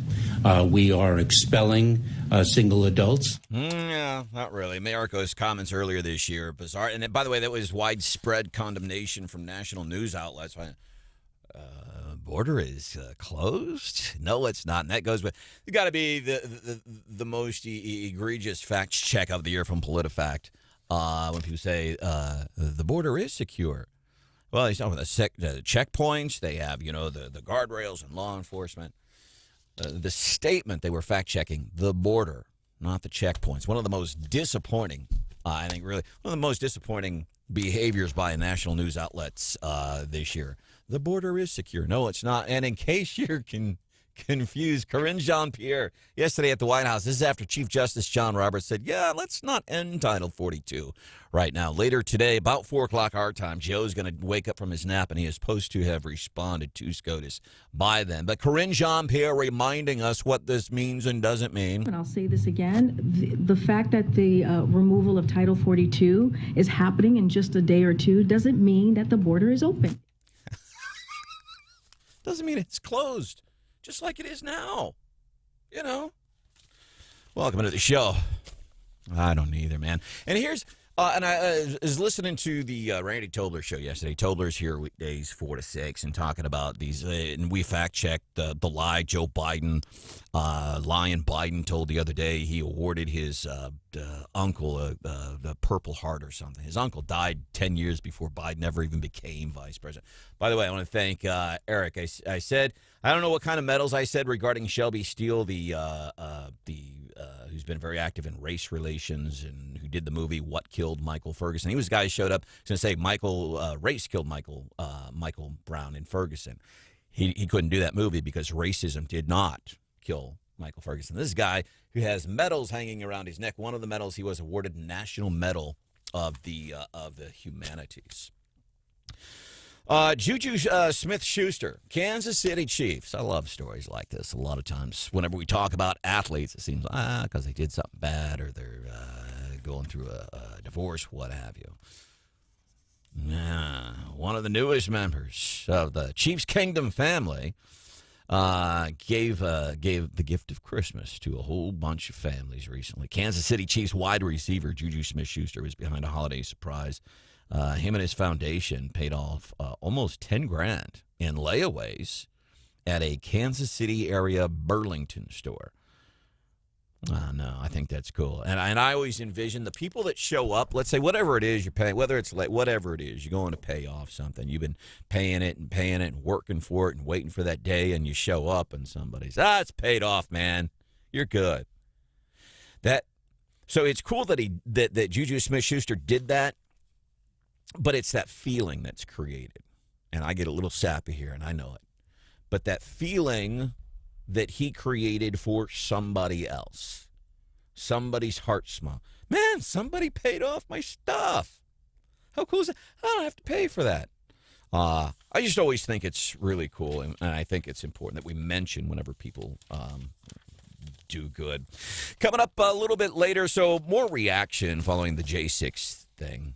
We are expelling single adults. Yeah, not really. Mayorko's comments earlier this year, bizarre. And by the way, that was widespread condemnation from national news outlets. Border is closed? No, it's not. And that goes with, it's got to be the most egregious fact check of the year from PolitiFact. When people say the border is secure. Well, he's talking about the checkpoints. They have, the guardrails and law enforcement. The statement they were fact-checking, the border, not the checkpoints. One of the most disappointing, I think really, one of the most disappointing behaviors by national news outlets this year. The border is secure. No, it's not. And in case you're confused, Karine Jean-Pierre, yesterday at the White House, this is after Chief Justice John Roberts said, let's not end Title 42 right now. Later today, about 4 o'clock our time, Joe's going to wake up from his nap, and he is supposed to have responded to SCOTUS by then. But Karine Jean-Pierre reminding us what this means and doesn't mean. And I'll say this again, the fact that the removal of Title 42 is happening in just a day or two doesn't mean that the border is open. Doesn't mean it's closed. Just like it is now, Welcome to the show. I don't either, man. And here's, and I was listening to the Randy Tobler show yesterday. Tobler's here weekdays 4 to 6 and talking about these, and we fact-checked the lie Joe Biden, Lion Biden told the other day he awarded his uncle the Purple Heart or something. His uncle died 10 years before Biden ever even became vice president. By the way, I want to thank Eric. I said, I don't know what kind of medals I said regarding Shelby Steele, who's been very active in race relations and who did the movie What Killed Michael Ferguson. He was a guy who showed up to say race killed Michael Brown in Ferguson. He couldn't do that movie because racism did not kill Michael Ferguson. This guy who has medals hanging around his neck. One of the medals he was awarded National Medal of the Humanities. Juju Smith-Schuster, Kansas City Chiefs. I love stories like this. A lot of times whenever we talk about athletes, it seems because they did something bad or they're going through a divorce, what have you. Yeah, one of the newest members of the Chiefs Kingdom family gave the gift of Christmas to a whole bunch of families recently. Kansas City Chiefs wide receiver Juju Smith-Schuster was behind a holiday surprise. Him and his foundation paid off almost $10,000 in layaways at a Kansas City area Burlington store. No, I think that's cool. And I always envision the people that show up, let's say whatever it is you're paying, whether it's late, whatever it is, you're going to pay off something. You've been paying it and working for it and waiting for that day, and you show up and somebody's, it's paid off, man. You're good. So it's cool that that Juju Smith-Schuster did that. But it's that feeling that's created. And I get a little sappy here, and I know it. But that feeling that he created for somebody else. Somebody's heart smile. Man, somebody paid off my stuff. How cool is that? I don't have to pay for that. I just always think it's really cool, and I think it's important that we mention whenever people do good. Coming up a little bit later, so more reaction following the J6 thing.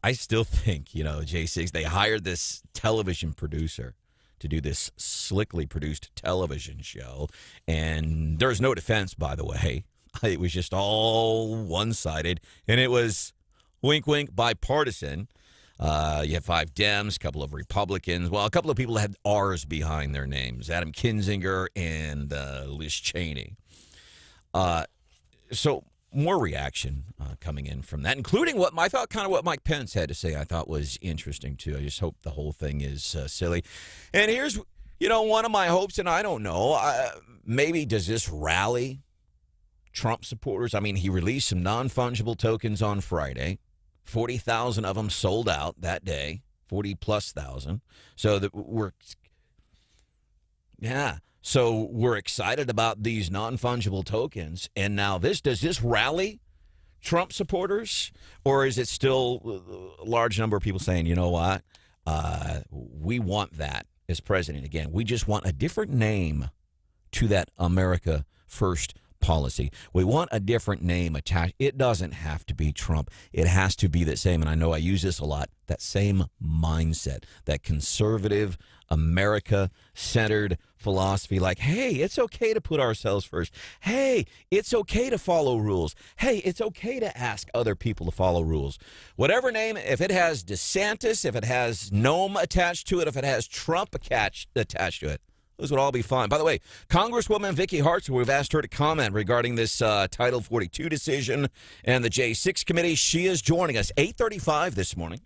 I still think, J6, they hired this television producer to do this slickly produced television show. And there's no defense, by the way. It was just all one-sided. And it was, wink, wink, bipartisan. You have 5 Dems, a couple of Republicans. Well, a couple of people had R's behind their names. Adam Kinzinger and Liz Cheney. So more reaction coming in from that, including what Mike Pence had to say. I thought was interesting too. I just hope the whole thing is silly. And here's, one of my hopes, and I don't know, maybe does this rally Trump supporters? I mean, he released some non-fungible tokens on Friday. 40,000 of them sold out that day. 40,000+. So we're excited about these non-fungible tokens. And now does this rally Trump supporters? Or is it still a large number of people saying, you know what, we want that as president again. We just want a different name to that America First policy. We want a different name attached. It doesn't have to be Trump. It has to be that same, and I know I use this a lot, that same mindset, that conservative, America-centered philosophy, like, hey, it's okay to put ourselves first. Hey, it's okay to follow rules. Hey, it's okay to ask other people to follow rules. Whatever name, if it has DeSantis, if it has Nome attached to it, if it has Trump attached to it, those would all be fine. By the way, Congresswoman Vicky Hartzler, we've asked her to comment regarding this Title 42 decision and the J6 committee. She is joining us 8:35 this morning.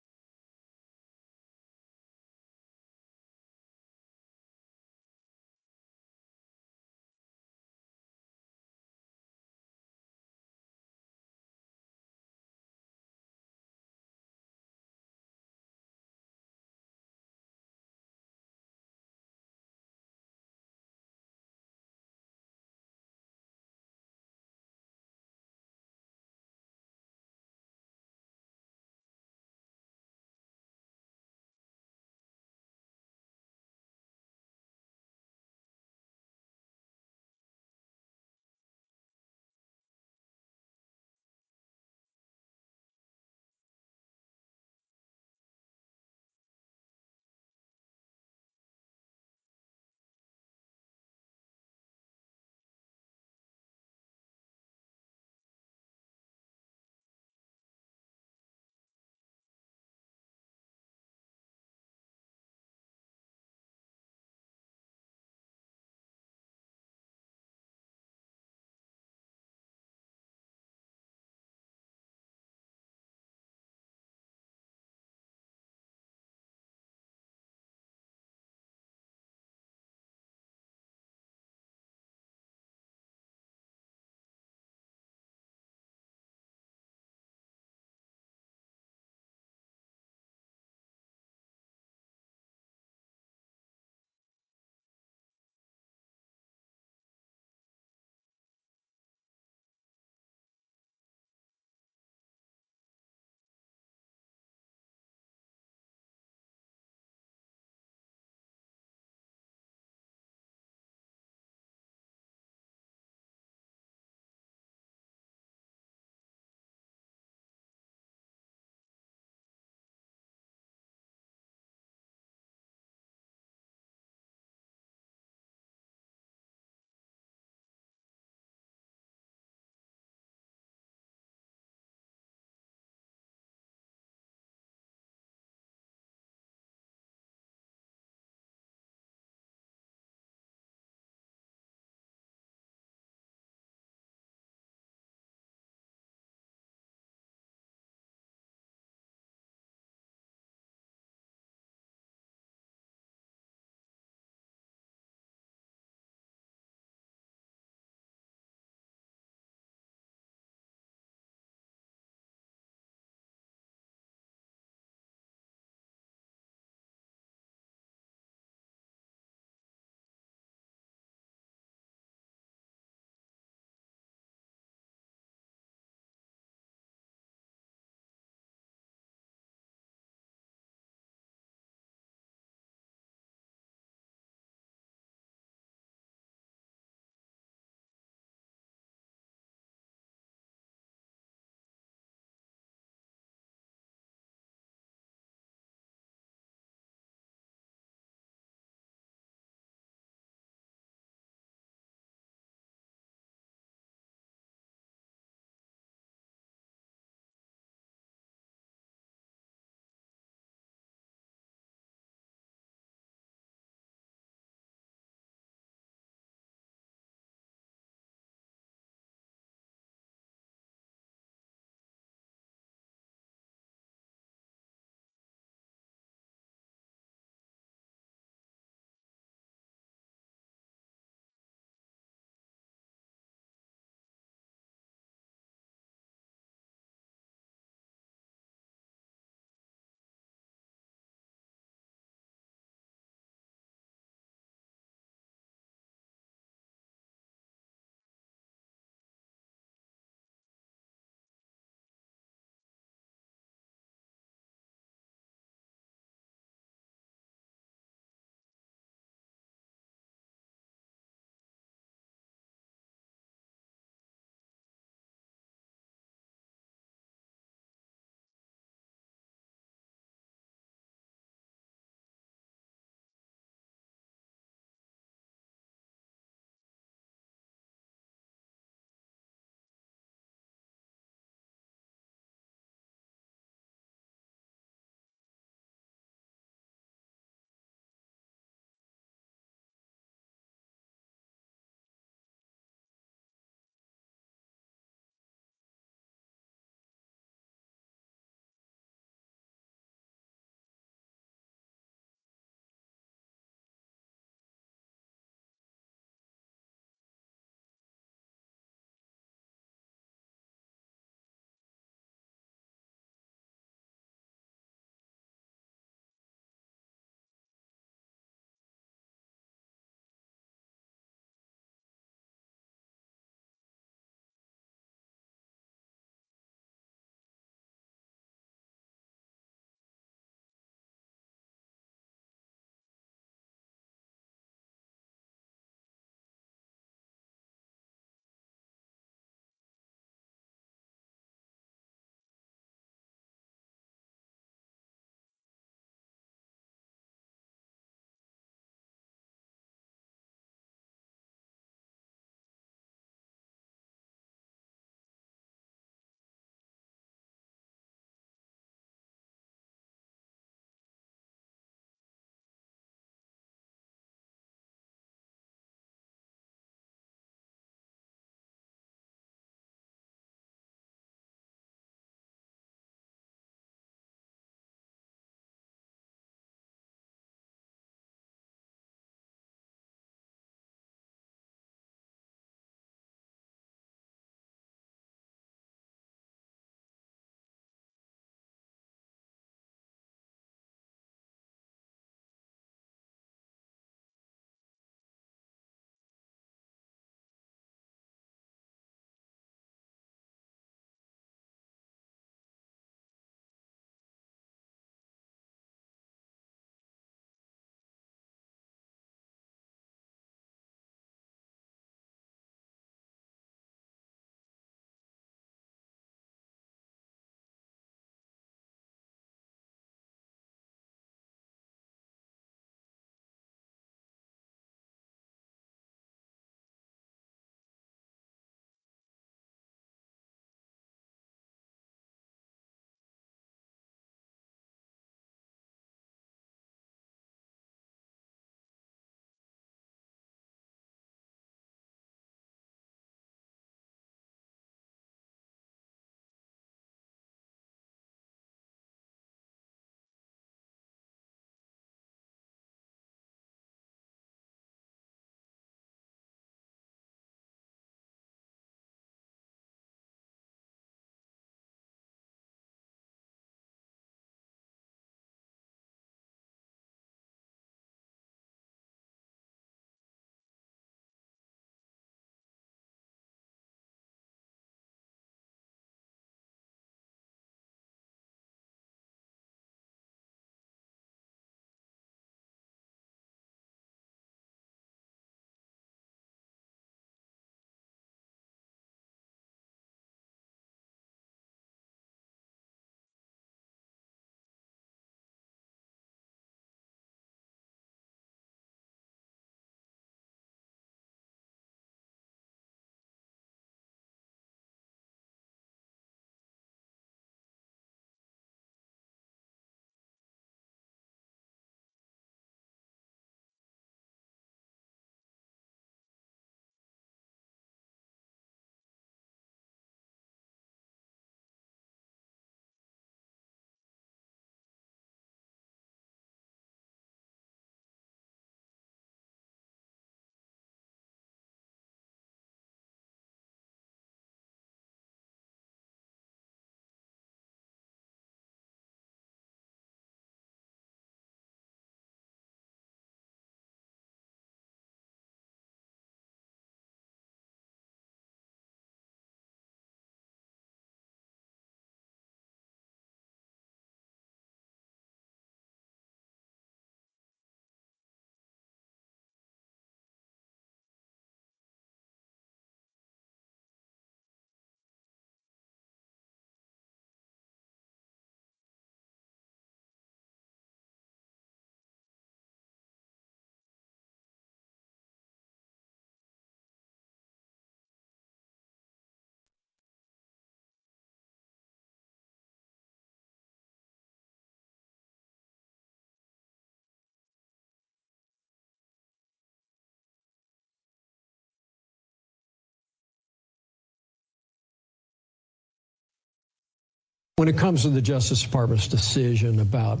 When it comes to the Justice Department's decision about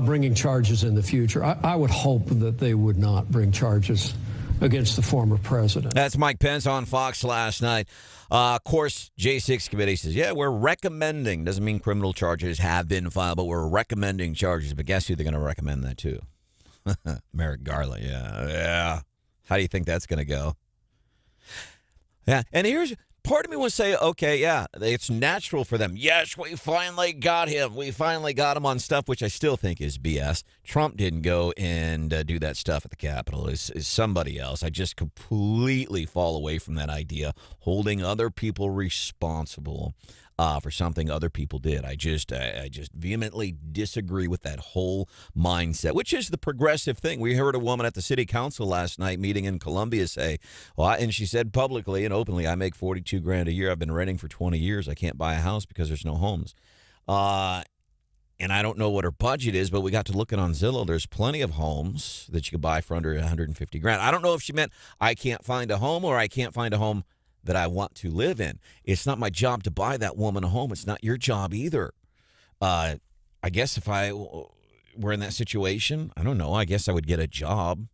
bringing charges in the future, I would hope that they would not bring charges against the former president. That's Mike Pence on Fox last night. Of course, J6 committee says, yeah, we're recommending. Doesn't mean criminal charges have been filed, but we're recommending charges. But guess who they're going to recommend that to? Merrick Garland. Yeah. How do you think that's going to go? Yeah, and here's part of me wants to say, okay, yeah, it's natural for them. Yes, we finally got him. We finally got him on stuff, which I still think is BS. Trump didn't go and do that stuff at the Capitol. It's somebody else. I just completely fall away from that idea, holding other people responsible for something other people did. I just vehemently disagree with that whole mindset, which is the progressive thing. We heard a woman at the city council last night meeting in Columbia say, well, and she said publicly and openly, I make $42,000 a year. I've been renting for 20 years. I can't buy a house because there's no homes. And I don't know what her budget is, but we got to looking on Zillow. There's plenty of homes that you could buy for under $150,000. I don't know if she meant I can't find a home or I can't find a home that I want to live in. It's not my job to buy that woman a home. It's not your job either. I guess if I were in that situation, I don't know. I guess I would get a job.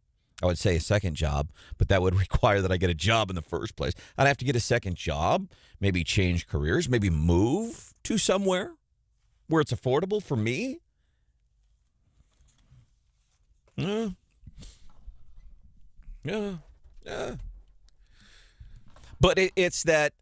I would say a second job, but that would require that I get a job in the first place. I'd have to get a second job, maybe change careers, maybe move to somewhere where it's affordable for me. Yeah. But it's that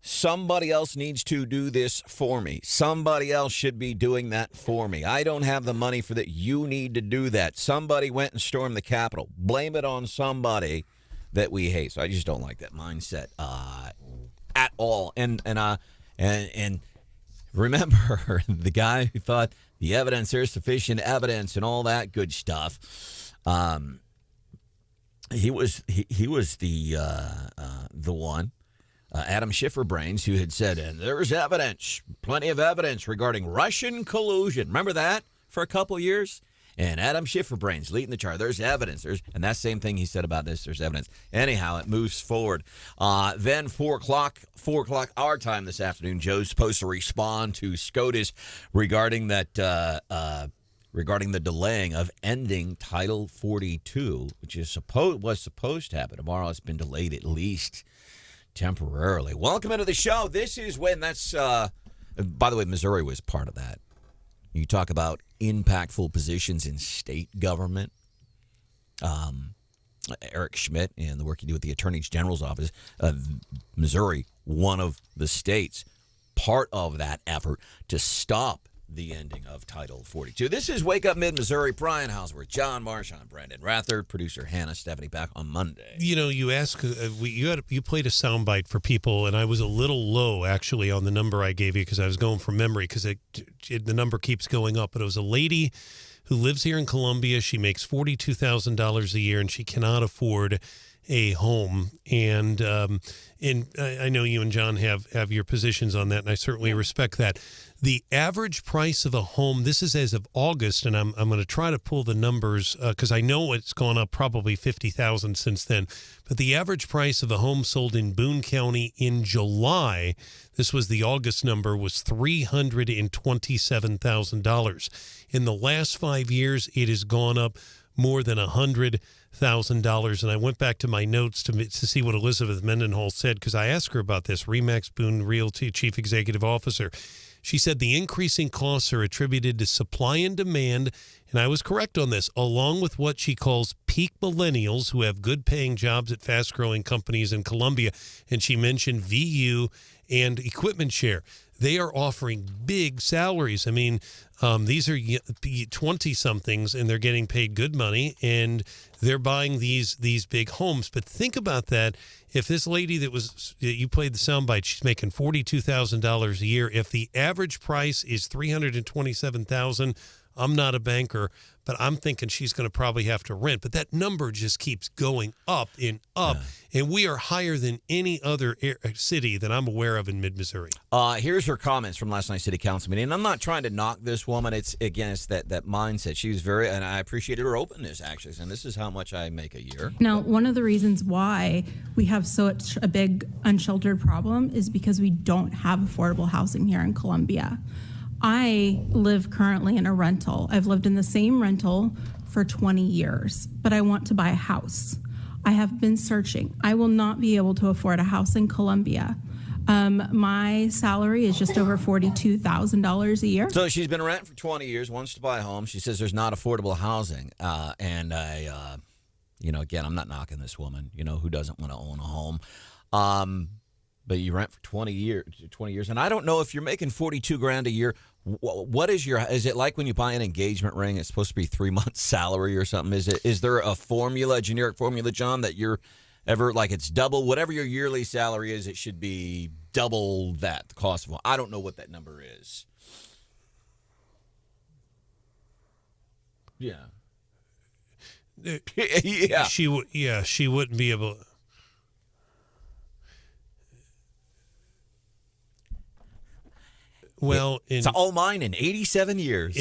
somebody else needs to do this for me. Somebody else should be doing that for me. I don't have the money for that. You need to do that. Somebody went and stormed the Capitol. Blame it on somebody that we hate. So I just don't like that mindset at all. And remember the guy who thought the evidence, there's sufficient evidence and all that good stuff. He was the one, Adam Schifferbrains, who had said, and there's evidence, plenty of evidence regarding Russian collusion. Remember that for a couple years? And Adam Schifferbrains leading the charge. There's evidence. And that same thing he said about this. There's evidence. Anyhow, it moves forward. Then 4 o'clock our time this afternoon, Joe's supposed to respond to SCOTUS regarding that. Regarding the delaying of ending Title 42, which was supposed to happen tomorrow. It's been delayed at least temporarily. Welcome into the show. This is when that's, by the way, Missouri was part of that. You talk about impactful positions in state government. Eric Schmidt and the work you do with the Attorney General's office of Missouri, one of the states, part of that effort to stop the ending of Title 42. This is Wake Up Mid-Missouri. Brian Hausworth, John Marsh, I'm Branden Rathert, producer Hannah Stephanie back on Monday. You know, you asked, you played a soundbite for people, and I was a little low, actually, on the number I gave you because I was going from memory because the number keeps going up. But it was a lady who lives here in Columbia. She makes $42,000 a year, and she cannot afford a home. And I know you and John have your positions on that, and I certainly respect that. The average price of a home, this is as of August, and I'm going to try to pull the numbers because I know it's gone up probably $50,000 since then. But the average price of a home sold in Boone County in July, this was the August number, was $327,000. In the last 5 years, it has gone up more than $100,000. And I went back to my notes to see what Elizabeth Mendenhall said because I asked her about this, Remax Boone Realty Chief Executive Officer. She said the increasing costs are attributed to supply and demand, and I was correct on this, along with what she calls peak millennials who have good-paying jobs at fast-growing companies in Columbia. And she mentioned VU and Equipment Share. They are offering big salaries. I mean, these are 20-somethings, and they're getting paid good money, and they're buying these big homes. But think about that. If this lady you played the soundbite, she's making $42,000 a year. If the average price is $327,000, I'm not a banker, but I'm thinking she's going to probably have to rent. But that number just keeps going up and up, and we are higher than any other city that I'm aware of in mid-Missouri. Here's her comments from last night's city council meeting. And I'm not trying to knock this woman. It's, again, it's that mindset. She was very, and I appreciated her openness, actually. And this is how much I make a year. Now, one of the reasons why we have such a big unsheltered problem is because we don't have affordable housing here in Columbia. I live currently in a rental. I've lived in the same rental for 20 years, but I want to buy a house. I have been searching. I will not be able to afford a house in Columbia. My salary is just over $42,000 a year. So she's been renting for 20 years, wants to buy a home. She says there's not affordable housing. And I, again, I'm not knocking this woman, who doesn't want to own a home. But you rent for 20 years. And I don't know if you're making $42,000 a year. What is is it like when you buy an engagement ring? It's supposed to be 3 months salary or something. Is there a generic formula, John, that you're ever like it's double, whatever your yearly salary is, it should be double that, the cost of one. I don't know what that number is. Yeah. Yeah. She wouldn't be able. Well, it's all mine in 87 years.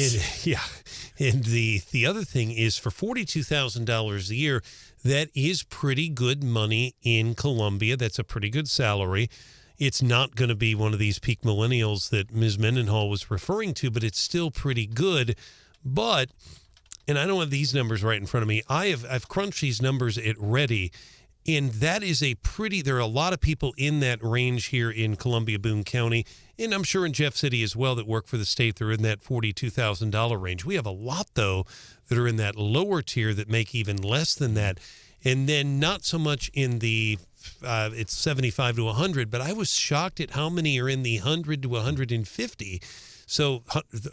And the other thing is, for $42,000 a year, that is pretty good money in Columbia. That's a pretty good salary. It's not going to be one of these peak millennials that Ms. Mendenhall was referring to, but it's still pretty good. But, and I don't have these numbers right in front of me. I've crunched these numbers at Ready, and that is there are a lot of people in that range here in Columbia, Boone County, and I'm sure in Jeff City as well that work for the state. They're in that $42,000 range. We have a lot, though, that are in that lower tier that make even less than that. And then not so much in the, it's 75 to 100, but I was shocked at how many are in the 100 to 150. So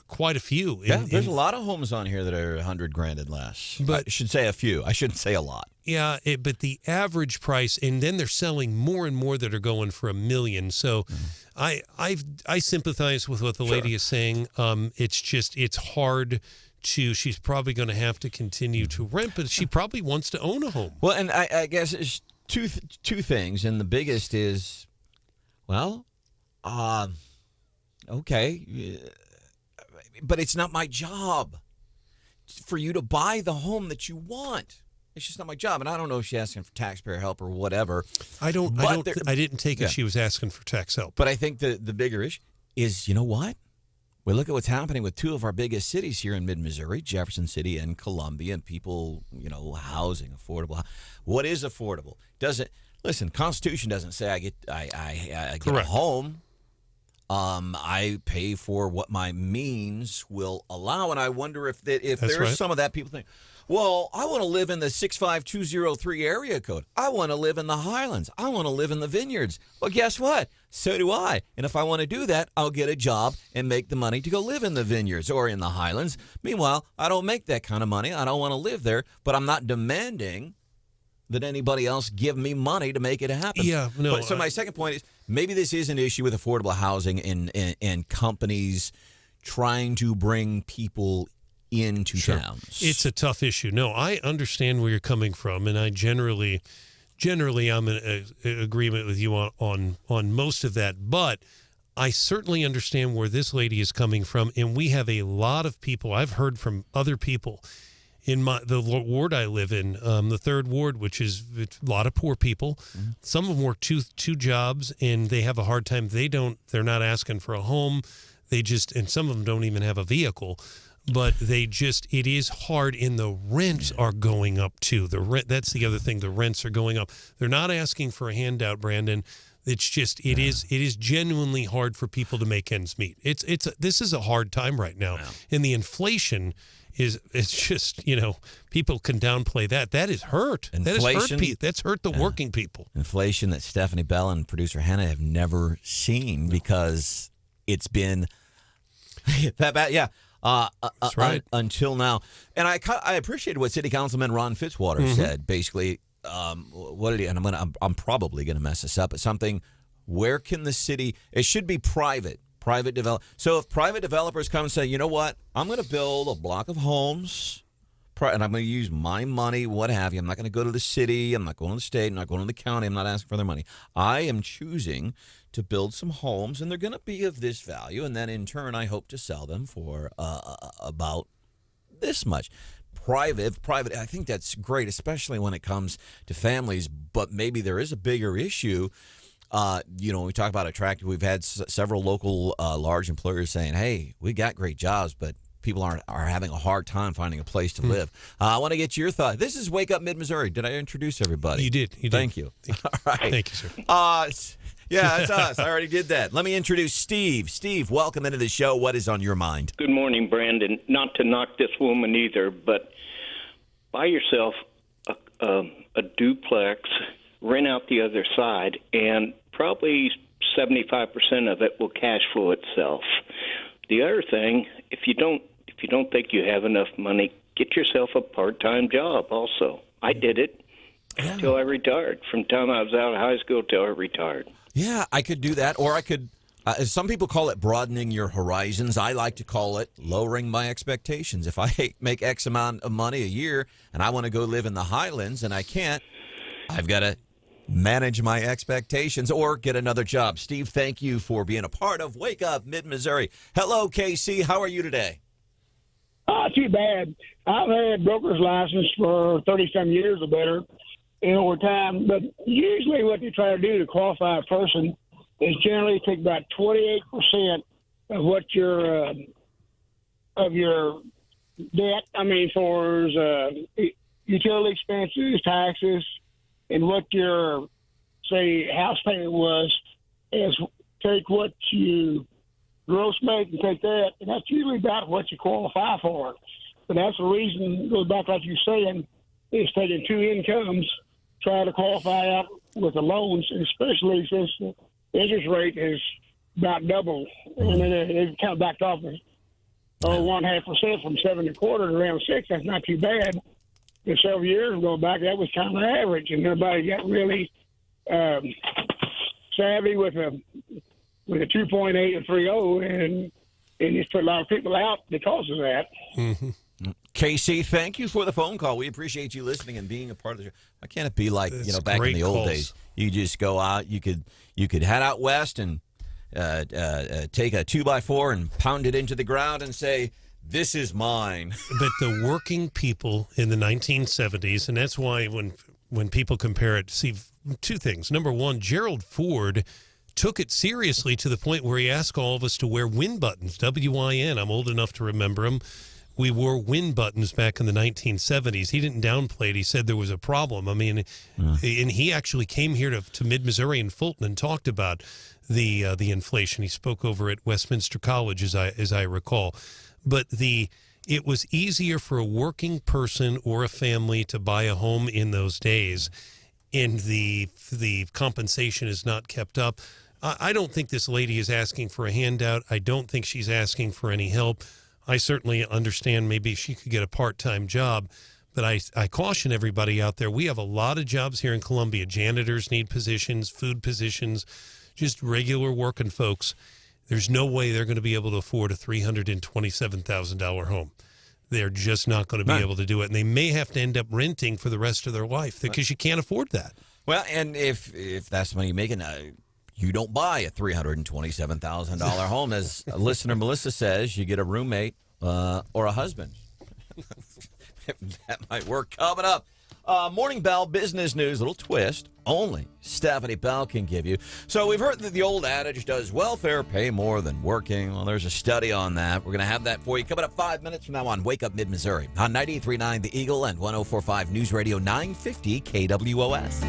quite a few. Yeah, there's a lot of homes on here that are $100,000 and less. But I should say a few. I shouldn't say a lot. Yeah, but the average price, and then they're selling more and more that are going for $1 million. So I sympathize with what the lady is saying. It's hard to. She's probably going to have to continue to rent, but she probably wants to own a home. Well, and I guess it's two things, and the biggest is, okay, but it's not my job for you to buy the home that you want. It's just not my job, and I don't know if she's asking for taxpayer help or whatever. I didn't take it she was asking for tax help. But I think the bigger issue is, you know what? We look at what's happening with two of our biggest cities here in mid-Missouri, Jefferson City and Columbia, and people, housing, affordable. What is affordable? Listen, Constitution doesn't say I get a home. I pay for what my means will allow, and I wonder if there's some of that people think, well, I want to live in the 65203 area code. I want to live in the Highlands. I want to live in the Vineyards. Well, guess what? So do I. And if I want to do that, I'll get a job and make the money to go live in the Vineyards or in the Highlands. Meanwhile, I don't make that kind of money. I don't want to live there, but I'm not demanding that anybody else give me money to make it happen. Yeah, no. So my second point is maybe this is an issue with affordable housing and companies trying to bring people into towns. It's a tough issue. No, I understand where you're coming from, and I generally I'm in agreement with you on most of that. But I certainly understand where this lady is coming from, and we have a lot of people. I've heard from other people in the ward I live in, the third ward, which is a lot of poor people. Mm-hmm. Some of them work two jobs, and they have a hard time. They're not asking for a home. And some of them don't even have a vehicle. But it is hard, and the rents are going up too. That's the other thing. The rents are going up. They're not asking for a handout, Brandon. It's just it is genuinely hard for people to make ends meet. This is a hard time right now, and the inflation it's just people can downplay that. That is hurt. Inflation, that's hurt the working people. Inflation that Stephanie Bell and producer Hannah have never seen because it's been that bad. Yeah. That's right. Until now. And I appreciated what City Councilman Ron Fitzwater said. Basically, what did he? And I'm probably going to mess this up. But something. Where can the city? It should be private develop. So if private developers come and say, you know what, I'm going to build a block of homes and I'm going to use my money, what have you. I'm not going to go to the city. I'm not going to the state. I'm not going to the county. I'm not asking for their money. I am choosing to build some homes, and they're going to be of this value. And then in turn, I hope to sell them for about this much. Private, I think that's great, especially when it comes to families. But maybe there is a bigger issue. When we talk about attractive, we've had several local large employers saying, hey, we got great jobs, but people are having a hard time finding a place to live. I want to get your thought. This is Wake Up Mid-Missouri. Did I introduce everybody? You did. Thank you. All right. Thank you, sir. Yeah, that's us. I already did that. Let me introduce Steve. Steve, welcome into the show. What is on your mind? Good morning, Brandon. Not to knock this woman either, but buy yourself a duplex, rent out the other side, and probably 75% of it will cash flow itself. The other thing, if you don't think you have enough money, get yourself a part-time job also. I did it till I retired. From the time I was out of high school till I retired. Yeah, I could do that, or I could, some people call it broadening your horizons. I like to call it lowering my expectations. If I make X amount of money a year and I want to go live in the Highlands and I can't, I've got to manage my expectations or get another job. Steve, thank you for being a part of Wake Up Mid-Missouri. Hello, KC. How are you today? Too bad. I've had broker's license for 30-some years or better over time, but usually what they try to do to qualify a person is generally take about 28% of what your debt, for utility expenses, taxes, and what your, say, house payment was, is take what you gross make and take that, and that's usually about what you qualify for. But that's the reason, goes back like you're saying, is taking two incomes, try to qualify out with the loans, especially since the interest rate is about double. And then it kind of backed off 1.5% from 7.25 to around 6. That's not too bad. And several years ago back, that was kind of average, and everybody got really savvy with a 2.8 and 3.0, and just put a lot of people out because of that. Mm-hmm. KC, thank you for the phone call. We appreciate you listening and being a part of the show. Why can't it be like back in the old days? You just go out. You could head out west and take a 2x4 and pound it into the ground and say, "This is mine." But the working people in the 1970s, and that's why when people compare it, see two things. Number one, Gerald Ford took it seriously to the point where he asked all of us to wear win buttons, W-I-N. I'm old enough to remember them. We wore win buttons back in the 1970s. He didn't downplay it. He said there was a problem. And he actually came here to Mid-Missouri and Fulton and talked about the inflation. He spoke over at Westminster College, as I recall. But it was easier for a working person or a family to buy a home in those days, and the compensation is not kept up. I don't think this lady is asking for a handout. I don't think she's asking for any help. I certainly understand maybe she could get a part-time job, but I caution everybody out there. We have a lot of jobs here in Columbia. Janitors need positions, food positions, just regular working folks. There's no way they're going to be able to afford a $327,000 home. They're just not going to be able to do it, and they may have to end up renting for the rest of their life because you can't afford that. Well, and if that's the money you're making, you don't buy a $327,000 home. As listener Melissa says, you get a roommate or a husband. That might work. Coming up, Morning Bell business news, little twist. Only Stephanie Bell can give you. So we've heard that the old adage, does welfare pay more than working? Well, there's a study on that. We're going to have that for you coming up 5 minutes from now on Wake Up Mid-Missouri on 93.9 The Eagle and 104.5 News Radio 950 KWOS.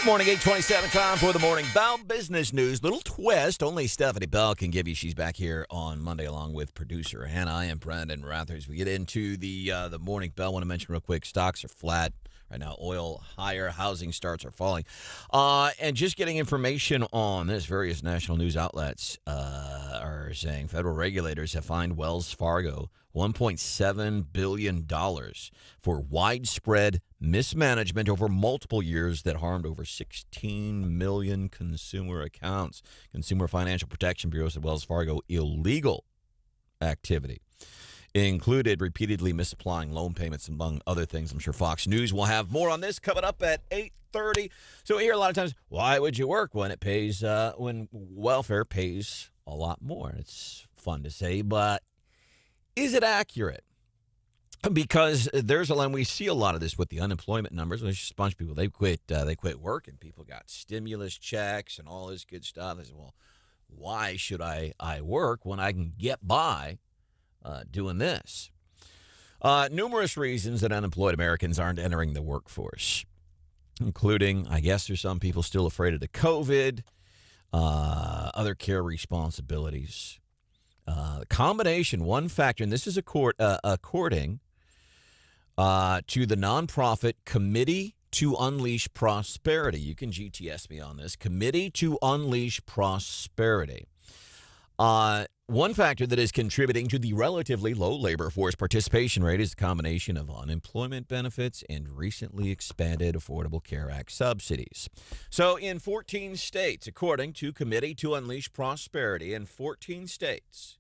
Good morning, 8:27, time for the Morning Bell Business News. Little twist, only Stephanie Bell can give you. She's back here on Monday along with producer Hannah. I am Branden Rathert. As we get into the Morning Bell, I want to mention real quick, stocks are flat right now. Oil higher, housing starts are falling. And just getting information on this, various national news outlets are saying federal regulators have fined Wells Fargo $1.7 billion for widespread mismanagement over multiple years that harmed over 16 million consumer accounts. Consumer Financial Protection Bureau said Wells Fargo illegal activity included repeatedly misapplying loan payments, among other things. I'm sure Fox News will have more on this coming up at 8:30. So we hear a lot of times, why would you work when it pays, when welfare pays a lot more? It's fun to say, but is it accurate? Because we see a lot of this with the unemployment numbers. There's just a bunch of people, they quit working. People got stimulus checks and all this good stuff. They say, well, why should I work when I can get by doing this? Numerous reasons that unemployed Americans aren't entering the workforce, including, I guess there's some people still afraid of the COVID, other care responsibilities. Combination, one factor, and this is according to the nonprofit Committee to Unleash Prosperity. You can GTS me on this. Committee to Unleash Prosperity. One factor that is contributing to the relatively low labor force participation rate is the combination of unemployment benefits and recently expanded Affordable Care Act subsidies. So in 14 states, according to Committee to Unleash Prosperity, in 14 states,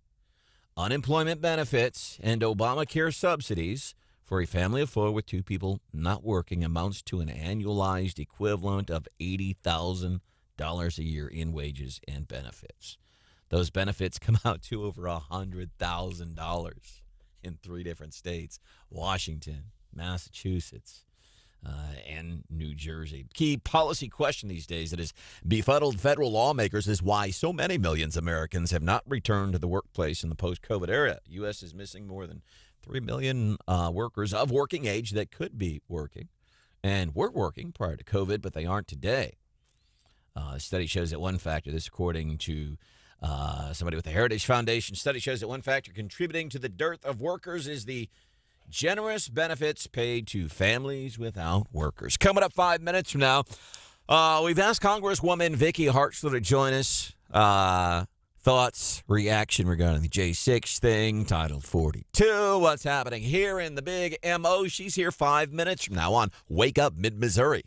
unemployment benefits and Obamacare subsidies for a family of four with two people not working amounts to an annualized equivalent of $80,000 a year in wages and benefits. Those benefits come out to over $100,000 in 3 different states: Washington, Massachusetts, and New Jersey. Key policy question these days that has befuddled federal lawmakers is why so many millions of Americans have not returned to the workplace in the post-COVID era. The U.S. is missing more than 3 million workers of working age that could be working and were working prior to COVID, but they aren't today. A study shows that one factor, this according to somebody with the Heritage Foundation, study shows that one factor contributing to the dearth of workers is the generous benefits paid to families without workers. Coming up 5 minutes from now, we've asked Congresswoman Vicky Hartzler to join us. Thoughts, reaction regarding the J6 thing, Title 42, what's happening here in the big MO. She's here 5 minutes from now on Wake Up Mid-Missouri.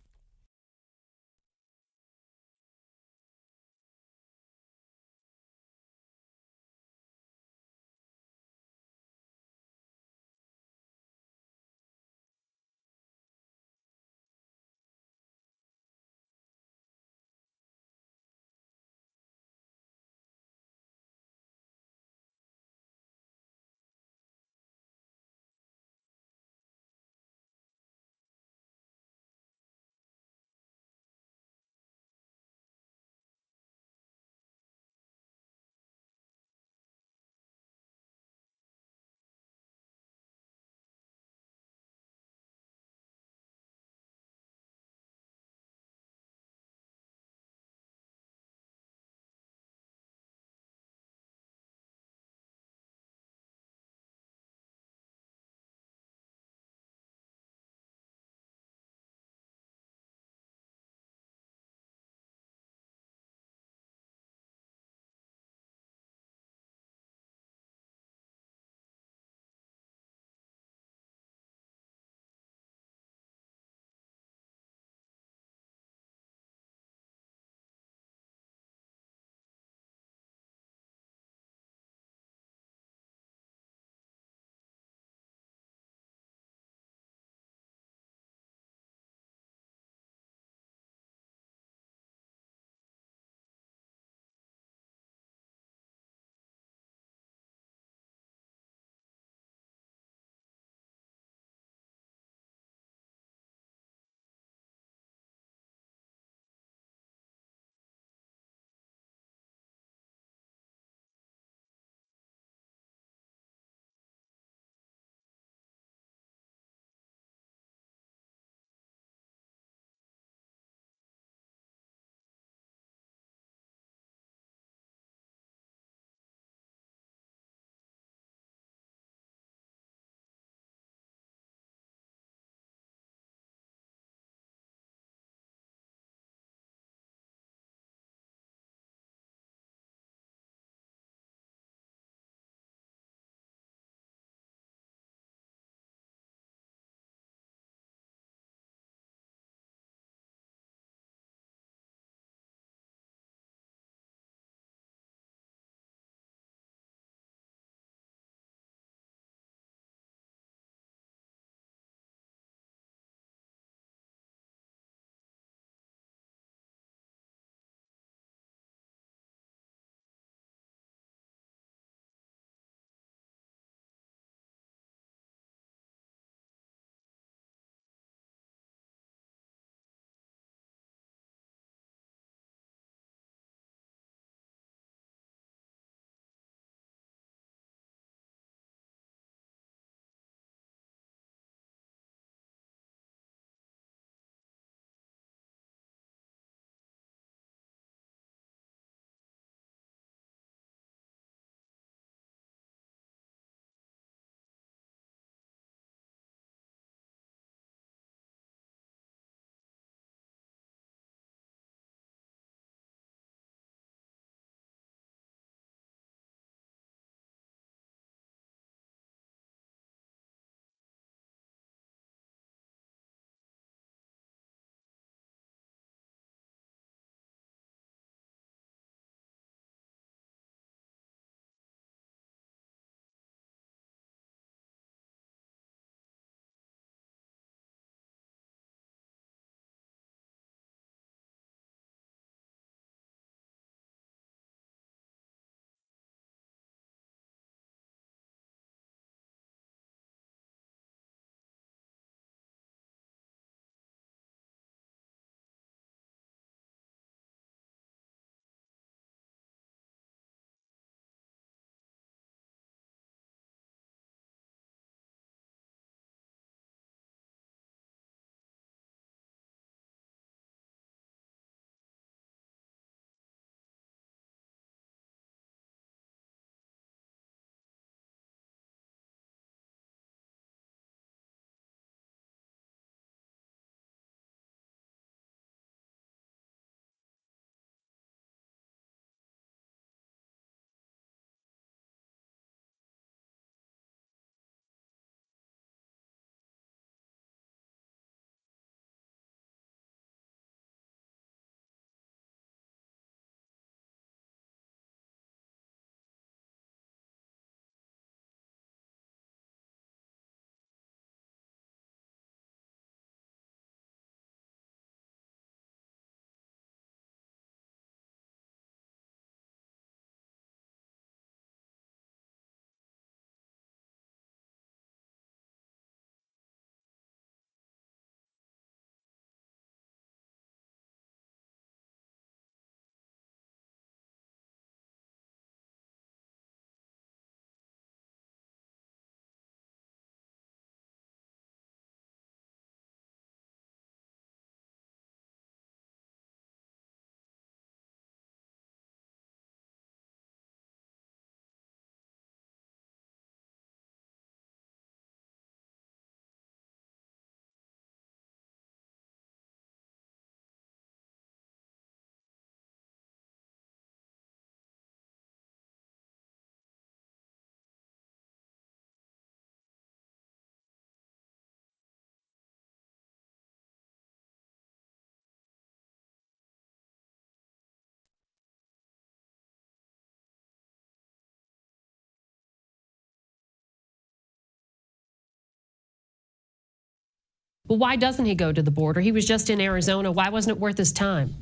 Well, why doesn't he go to the border? He was just in Arizona. Why wasn't it worth his time?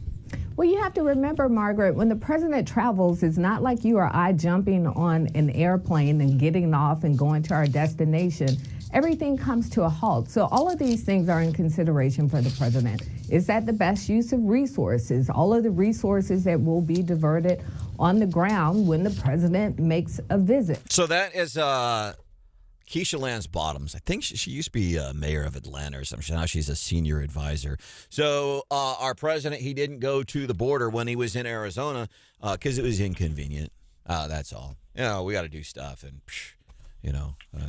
Well, you have to remember, Margaret, when the president travels, it's not like you or I jumping on an airplane and getting off and going to our destination. Everything comes to a halt. So all of these things are in consideration for the president. Is that the best use of resources? All of the resources that will be diverted on the ground when the president makes a visit. So that is Keisha Lance Bottoms. I think she used to be mayor of Atlanta or something. Now she's a senior advisor. So our president, he didn't go to the border when he was in Arizona because it was inconvenient. That's all. We got to do stuff. And,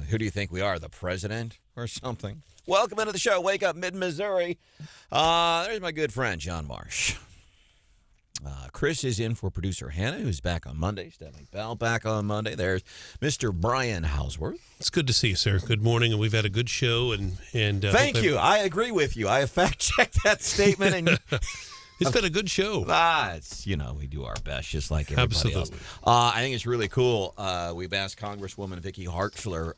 who do you think we are, the president or something? Welcome into the show. Wake Up Mid-Missouri. There's my good friend, John Marsh. Chris is in for producer Hannah, who's back on Monday. Stephanie Bell back on Monday. There's Mr. Brian Hausworth. It's good to see you, sir. Good morning, and we've had a good show. And thank you. I agree with you. I have fact-checked that statement, and it's been a good show. It's we do our best, just like everybody else. I think it's really cool. We've asked Congresswoman Vicky Hartzler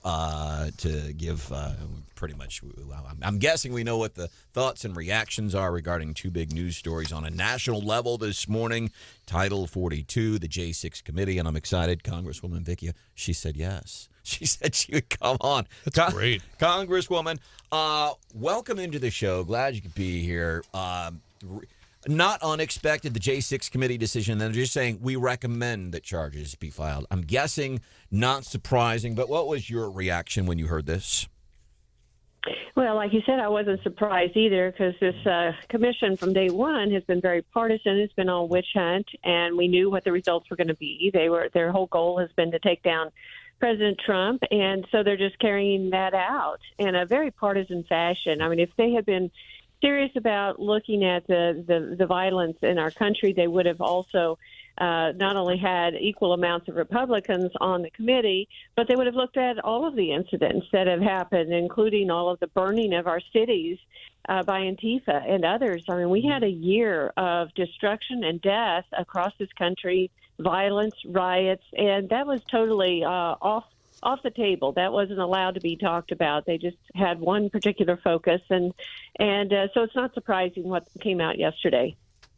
to give pretty much. I'm guessing we know what the thoughts and reactions are regarding two big news stories on a national level this morning. Title 42, the J6 committee, and I'm excited. Congresswoman Vicky, she said yes. She said she would come on. That's great. Congresswoman, welcome into the show. Glad you could be here. Not unexpected, the J6 committee decision. They're just saying we recommend that charges be filed. I'm guessing not surprising, but what was your reaction when you heard this? Well, like you said, I wasn't surprised either because this commission from day one has been very partisan. It's been on witch hunt, and we knew what the results were going to be. Their whole goal has been to take down President Trump, and so they're just carrying that out in a very partisan fashion. I mean, if they had been serious about looking at the violence in our country, they would have also not only had equal amounts of Republicans on the committee, but they would have looked at all of the incidents that have happened, including all of the burning of our cities by Antifa and others. I mean, we had a year of destruction and death across this country, violence, riots, and that was totally off the table. That wasn't allowed to be talked about. They just had one particular focus, and so it's not surprising what came out yesterday.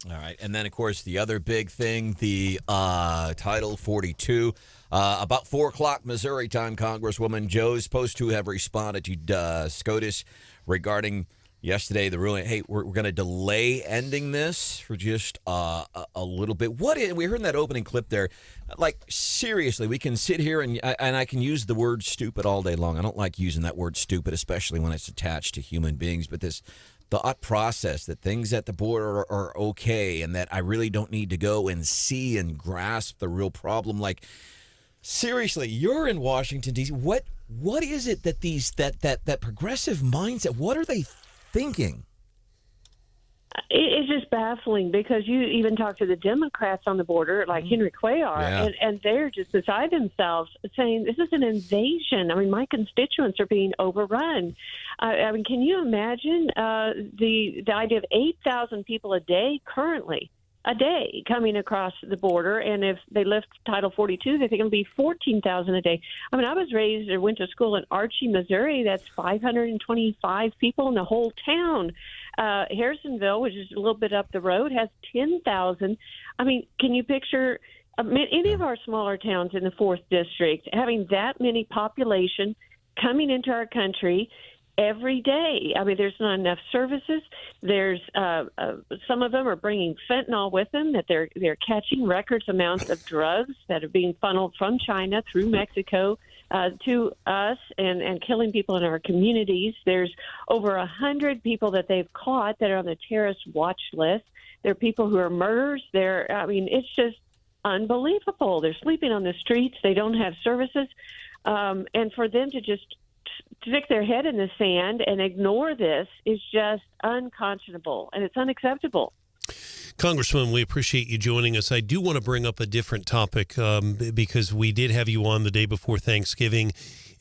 All right. And then, of course, the other big thing, the Title 42. About 4 o'clock Missouri time, Congresswoman Joe's supposed to have responded to SCOTUS regarding yesterday the ruling. Hey, we're going to delay ending this for just a little bit. We heard in that opening clip there, like, seriously, we can sit here and I can use the word stupid all day long. I don't like using that word stupid, especially when it's attached to human beings. But this thought process that things at the border are okay and that I really don't need to go and see and grasp the real problem. Like, seriously, you're in Washington, D.C. What is it that that progressive mindset, what are they thinking? It's just baffling because you even talk to the Democrats on the border, like Henry Cuellar, and they're just beside themselves saying this is an invasion. I mean, my constituents are being overrun. I mean, can you imagine the idea of 8,000 people a day currently? A day coming across the border, and if they lift Title 42, they think it'll be 14,000 a day. I mean, I was raised or went to school in Archie, Missouri. That's 525 people in the whole town. Harrisonville, which is a little bit up the road, has 10,000. I mean, can you picture any of our smaller towns in the 4th District having that many population coming into our country every day? I mean, there's not enough services. There's some of them are bringing fentanyl with them, that they're catching record amounts of drugs that are being funneled from China through Mexico to us and killing people in our communities. There's over 100 people that they've caught that are on the terrorist watch list. There are people who are murderers. I mean, it's just unbelievable. They're sleeping on the streets. They don't have services. And for them to just stick their head in the sand and ignore this is just unconscionable, and it's unacceptable. Congressman, we appreciate you joining us. I do want to bring up a different topic because we did have you on the day before Thanksgiving,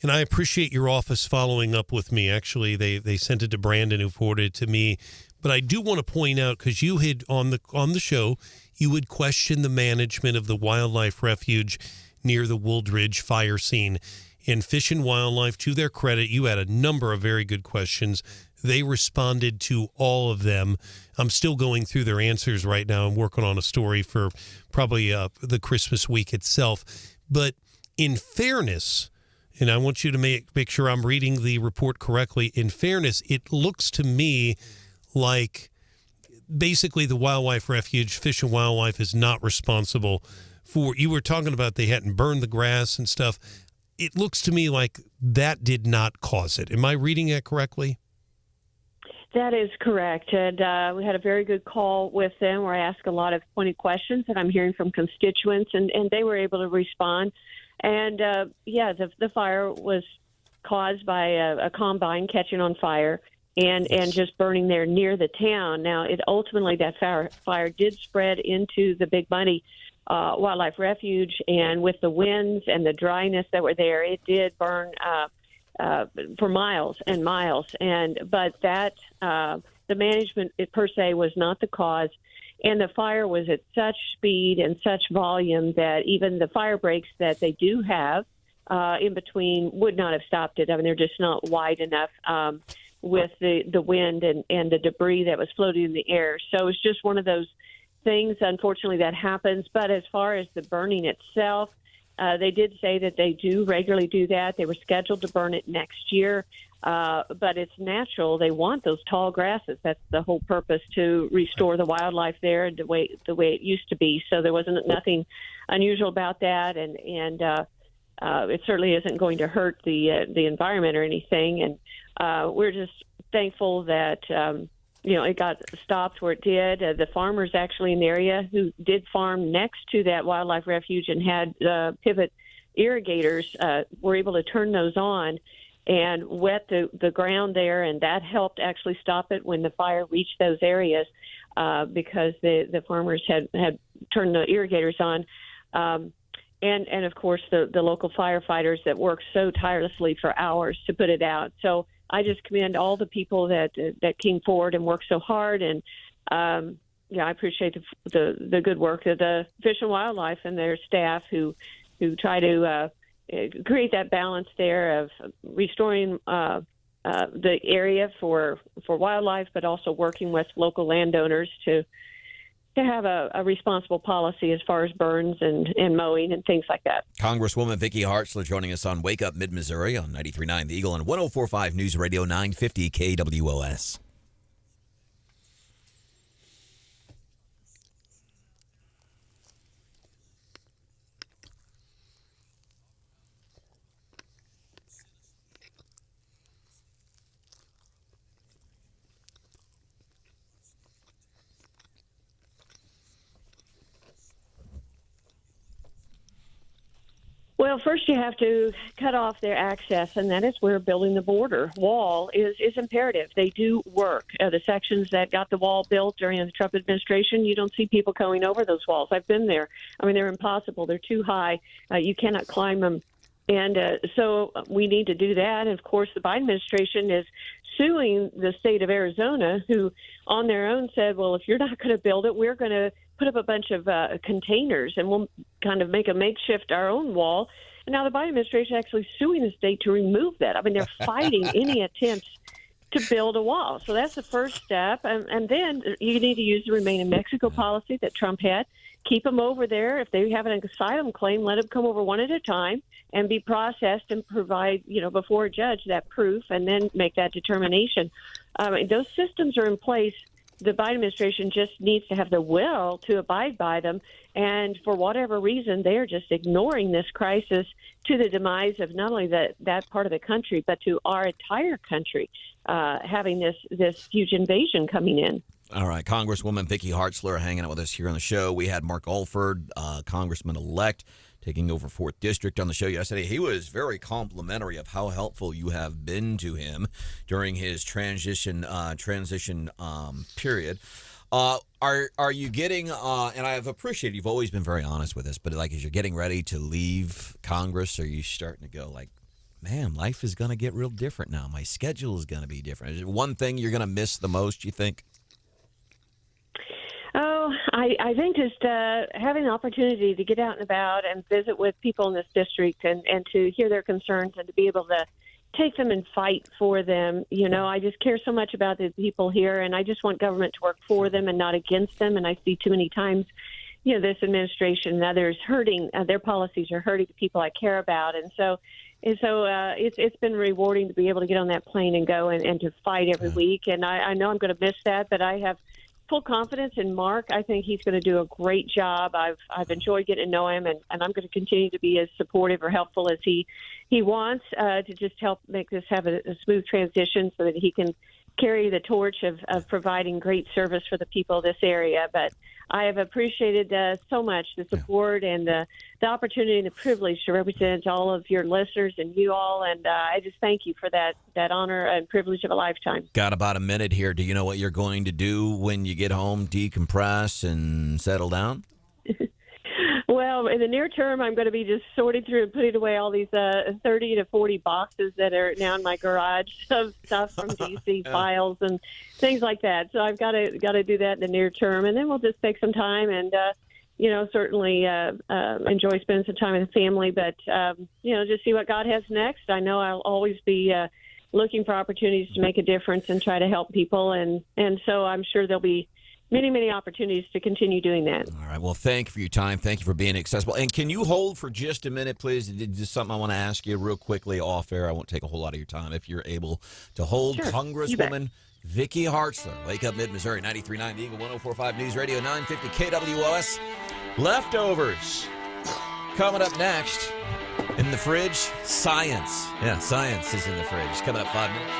and I appreciate your office following up with me. Actually, they sent it to Branden, who forwarded it to me. But I do want to point out, because you had on the show, you would question the management of the wildlife refuge near the Wooldridge fire scene. In Fish and Wildlife, to their credit, you had a number of very good questions They responded to all of them. I'm still going through their answers right now. I'm working on a story for probably the Christmas week itself. But in fairness, and I want you to make sure I'm reading the report correctly. In fairness, it looks to me like basically the wildlife refuge, Fish and Wildlife, is not responsible for, you were talking about they hadn't burned the grass and stuff. It looks to me like that did not cause it. Am I reading that correctly? That is correct. And we had a very good call with them where I asked a lot of pointed questions that I'm hearing from constituents, and they were able to respond. And, the fire was caused by a combine catching on fire and just burning there near the town. Now, ultimately, that fire did spread into the Big Muddy Wildlife Refuge, and with the winds and the dryness that were there, it did burn for miles and miles. But that the management per se was not the cause, and the fire was at such speed and such volume that even the fire breaks that they do have in between would not have stopped it. I mean, they're just not wide enough with the wind and the debris that was floating in the air. So it's just one of those things, unfortunately, that happens. But as far as the burning itself, they did say that they do regularly do that. They were scheduled to burn it next year, but it's natural. They want those tall grasses. That's the whole purpose, to restore the wildlife there the way it used to be. So there wasn't nothing unusual about that, and it certainly isn't going to hurt the environment or anything. And we're just thankful that it got stopped where it did. The farmers actually in the area who did farm next to that wildlife refuge and had pivot irrigators were able to turn those on and wet the ground there, and that helped actually stop it when the fire reached those areas because the farmers had turned the irrigators on. And of course, the local firefighters that worked so tirelessly for hours to put it out. So I just commend all the people that came forward and worked so hard. And, I appreciate the good work of the Fish and Wildlife and their staff who try to create that balance there of restoring the area for wildlife, but also working with local landowners to have a responsible policy as far as burns and mowing and things like that. Congresswoman Vicky Hartzler joining us on Wake Up Mid-Missouri on 93.9 The Eagle and 104.5 News Radio 950 KWOS. Well, first you have to cut off their access, and that is where building the border wall is imperative. They do work. The sections that got the wall built during the Trump administration, you don't see people going over those walls. I've been there. I mean, they're impossible. They're too high. You cannot climb them. And so we need to do that. And, of course, the Biden administration is suing the state of Arizona, who on their own said, well, if you're not going to build it, we're going to put up a bunch of containers and we'll kind of make a makeshift our own wall. And now the Biden administration is actually suing the state to remove that. I mean, they're fighting any attempts to build a wall. So that's the first step. And then you need to use the Remain in Mexico policy that Trump had. Keep them over there. If they have an asylum claim, let them come over one at a time and be processed and provide, before a judge that proof and then make that determination. Those systems are in place. The Biden administration just needs to have the will to abide by them. And for whatever reason, they are just ignoring this crisis to the demise of not only that part of the country, but to our entire country, having this huge invasion coming in. All right, Congresswoman Vicky Hartzler hanging out with us here on the show. We had Mark Alford, Congressman-elect, taking over 4th District on the show yesterday. He was very complimentary of how helpful you have been to him during his transition period. Are you getting, and I've appreciated, you've always been very honest with us, but like as you're getting ready to leave Congress, are you starting to go like, man, life is going to get real different now. My schedule is going to be different. Is there one thing you're going to miss the most, you think? Oh, I think just having the opportunity to get out and about and visit with people in this district and to hear their concerns and to be able to take them and fight for them. I just care so much about the people here, and I just want government to work for them and not against them. And I see too many times, this administration and others hurting, their policies are hurting the people I care about. And so it's been rewarding to be able to get on that plane and go and to fight every week. And I know I'm going to miss that, but I have full confidence in Mark. I think he's going to do a great job. I've enjoyed getting to know him, and I'm going to continue to be as supportive or helpful as he wants to just help make this have a smooth transition so that he can carry the torch of providing great service for the people of this area. But I have appreciated so much the support and the opportunity and the privilege to represent all of your listeners and you all. And I just thank you for that honor and privilege of a lifetime. Got about a minute here. Do you know what you're going to do when you get home, decompress and settle down? Well, in the near term, I'm going to be just sorting through and putting away all these 30 to 40 boxes that are now in my garage of stuff from D.C. files and things like that. So I've got to do that in the near term, and then we'll just take some time and certainly enjoy spending some time with the family. But just see what God has next. I know I'll always be looking for opportunities to make a difference and try to help people, and so I'm sure there'll be many, many opportunities to continue doing that. All right. Well, thank you for your time. Thank you for being accessible. And can you hold for just a minute, please? Just something I want to ask you real quickly off air. I won't take a whole lot of your time if you're able to hold. Sure. Congresswoman Vicky Hartzler, Wake Up Mid-Missouri, 93.9 The Eagle, 104.5 News Radio, 950 KWOS. Leftovers. Coming up next, in the fridge, science. Yeah, science is in the fridge. Coming up 5 minutes.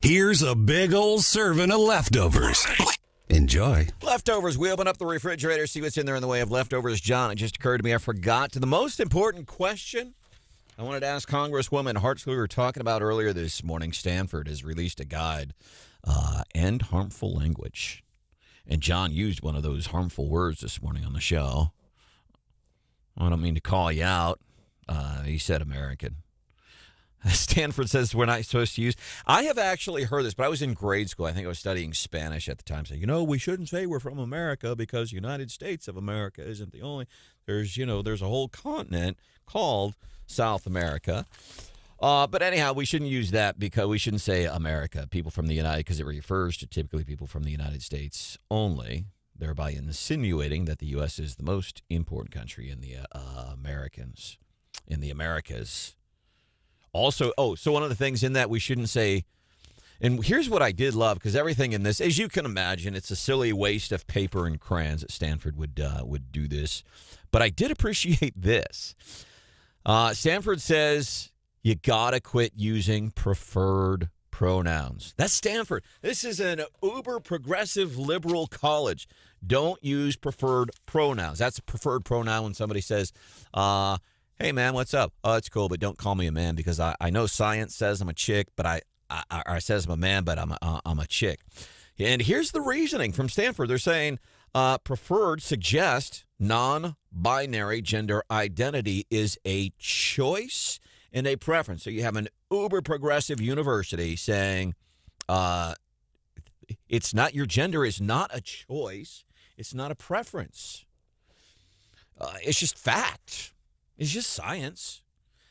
Here's a big old serving of leftovers. Enjoy. Leftovers. We open up the refrigerator, see what's in there in the way of leftovers. John, it just occurred to me I forgot the most important question I wanted to ask Congresswoman Hartzler. We were talking about earlier this morning. Stanford has released a guide, End Harmful Language. And John used one of those harmful words this morning on the show. I don't mean to call you out. He said American. Stanford says we're not supposed to use. I have actually heard this, but I was in grade school. I think I was studying Spanish at the time. So, we shouldn't say we're from America because United States of America isn't the only. There's a whole continent called South America. But anyhow, we shouldn't use that because we shouldn't say America, people from the United, because it refers to typically people from the United States only, thereby insinuating that the U.S. is the most important country in the Americas. Also, so one of the things in that we shouldn't say, and here's what I did love, because everything in this, as you can imagine, it's a silly waste of paper and crayons that Stanford would do this. But I did appreciate this. Stanford says you got to quit using preferred pronouns. That's Stanford. This is an uber progressive liberal college. Don't use preferred pronouns. That's a preferred pronoun when somebody says, hey, man, what's up? Oh, it's cool, but don't call me a man because I know science says I'm a chick, but I says I'm a man, but I'm a chick. And here's the reasoning from Stanford. They're saying preferred suggests non-binary gender identity is a choice and a preference. So you have an uber progressive university saying it's not, your gender is not a choice. It's not a preference. It's just fact. It's just science.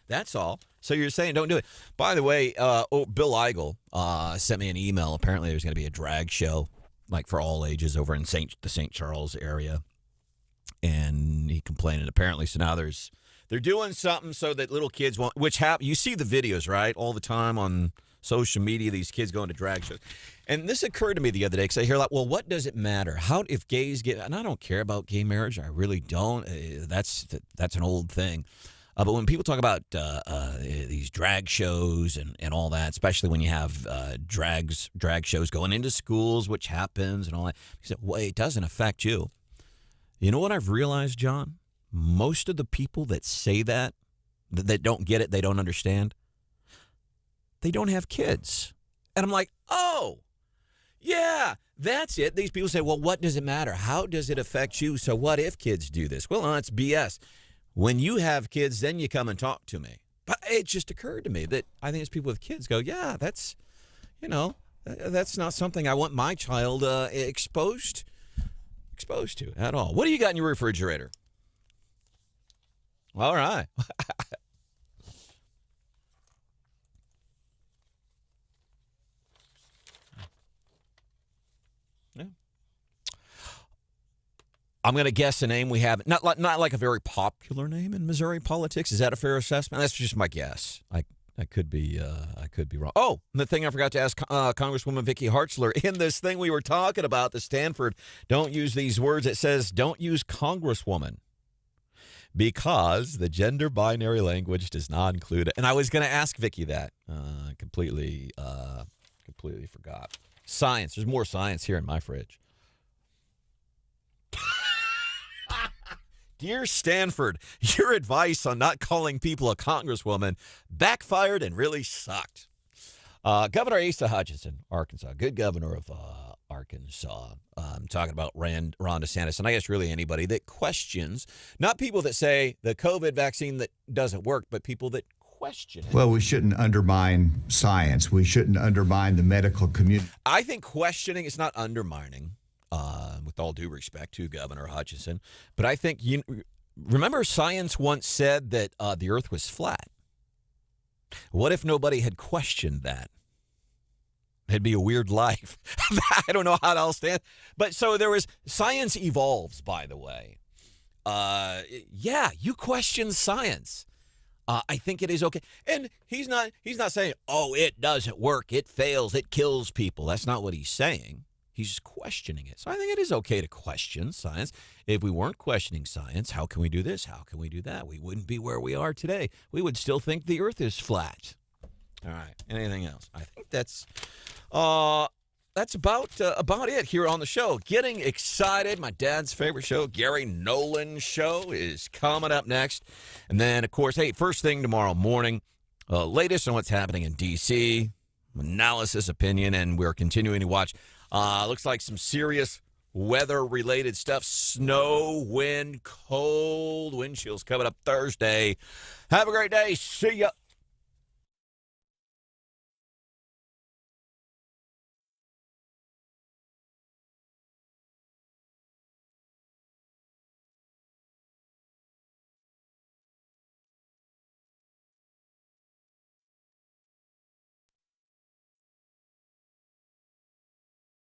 That's all. So you're saying don't do it. By the way, Bill Eigel sent me an email. Apparently there's going to be a drag show, like for all ages, over in the St. Charles area. And he complained. And apparently, so now they're doing something so that little kids won't, you see the videos, right? All the time on social media, these kids going to drag shows. And this occurred to me the other day because I hear like, well, what does it matter? How if gays get, and I don't care about gay marriage. I really don't. That's an old thing. But when people talk about these drag shows and all that, especially when you have drag shows going into schools, which happens and all that, you say, well, it doesn't affect you. You know what I've realized, John? Most of the people that say that don't get it, they don't understand, they don't have kids. And I'm like, oh, yeah, that's it. These people say, well, what does it matter? How does it affect you? So what if kids do this? Well, that's BS. When you have kids, then you come and talk to me. But it just occurred to me that I think as people with kids go, yeah, that's not something I want my child exposed to at all. What do you got in your refrigerator? All right. Yeah. I'm going to guess a name we have, not like a very popular name in Missouri politics. Is that a fair assessment? That's just my guess. I could be wrong. Oh, the thing I forgot to ask Congresswoman Vicky Hartzler, in this thing we were talking about, the Stanford, don't use these words. It says don't use Congresswoman because the gender binary language does not include it. And I was going to ask Vicky that. Completely forgot. Science. There's more science here in my fridge. Dear Stanford, your advice on not calling people a congresswoman backfired and really sucked. Governor Asa Hutchinson, Arkansas, good governor of Arkansas. I'm talking about Ron DeSantis, and I guess really anybody that questions, not people that say the COVID vaccine that doesn't work, but people that question it. Well, we shouldn't undermine science. We shouldn't undermine the medical community. I think questioning is not undermining. With all due respect to Governor Hutchinson. But I think, remember science once said that the earth was flat. What if nobody had questioned that? It'd be a weird life. I don't know how to stand. But so there was, science evolves, by the way. Yeah, you question science. I think it is okay. And he's not saying, oh, it doesn't work. It fails. It kills people. That's not what he's saying. He's just questioning it. So I think it is okay to question science. If we weren't questioning science, how can we do this? How can we do that? We wouldn't be where we are today. We would still think the earth is flat. All right. Anything else? I think that's about it here on the show. Getting excited. My dad's favorite show, Gary Nolan's show, is coming up next. And then, of course, hey, first thing tomorrow morning, latest on what's happening in D.C., analysis, opinion, and we're continuing to watch. Looks like some serious weather-related stuff. Snow, wind, cold wind chills coming up Thursday. Have a great day. See ya.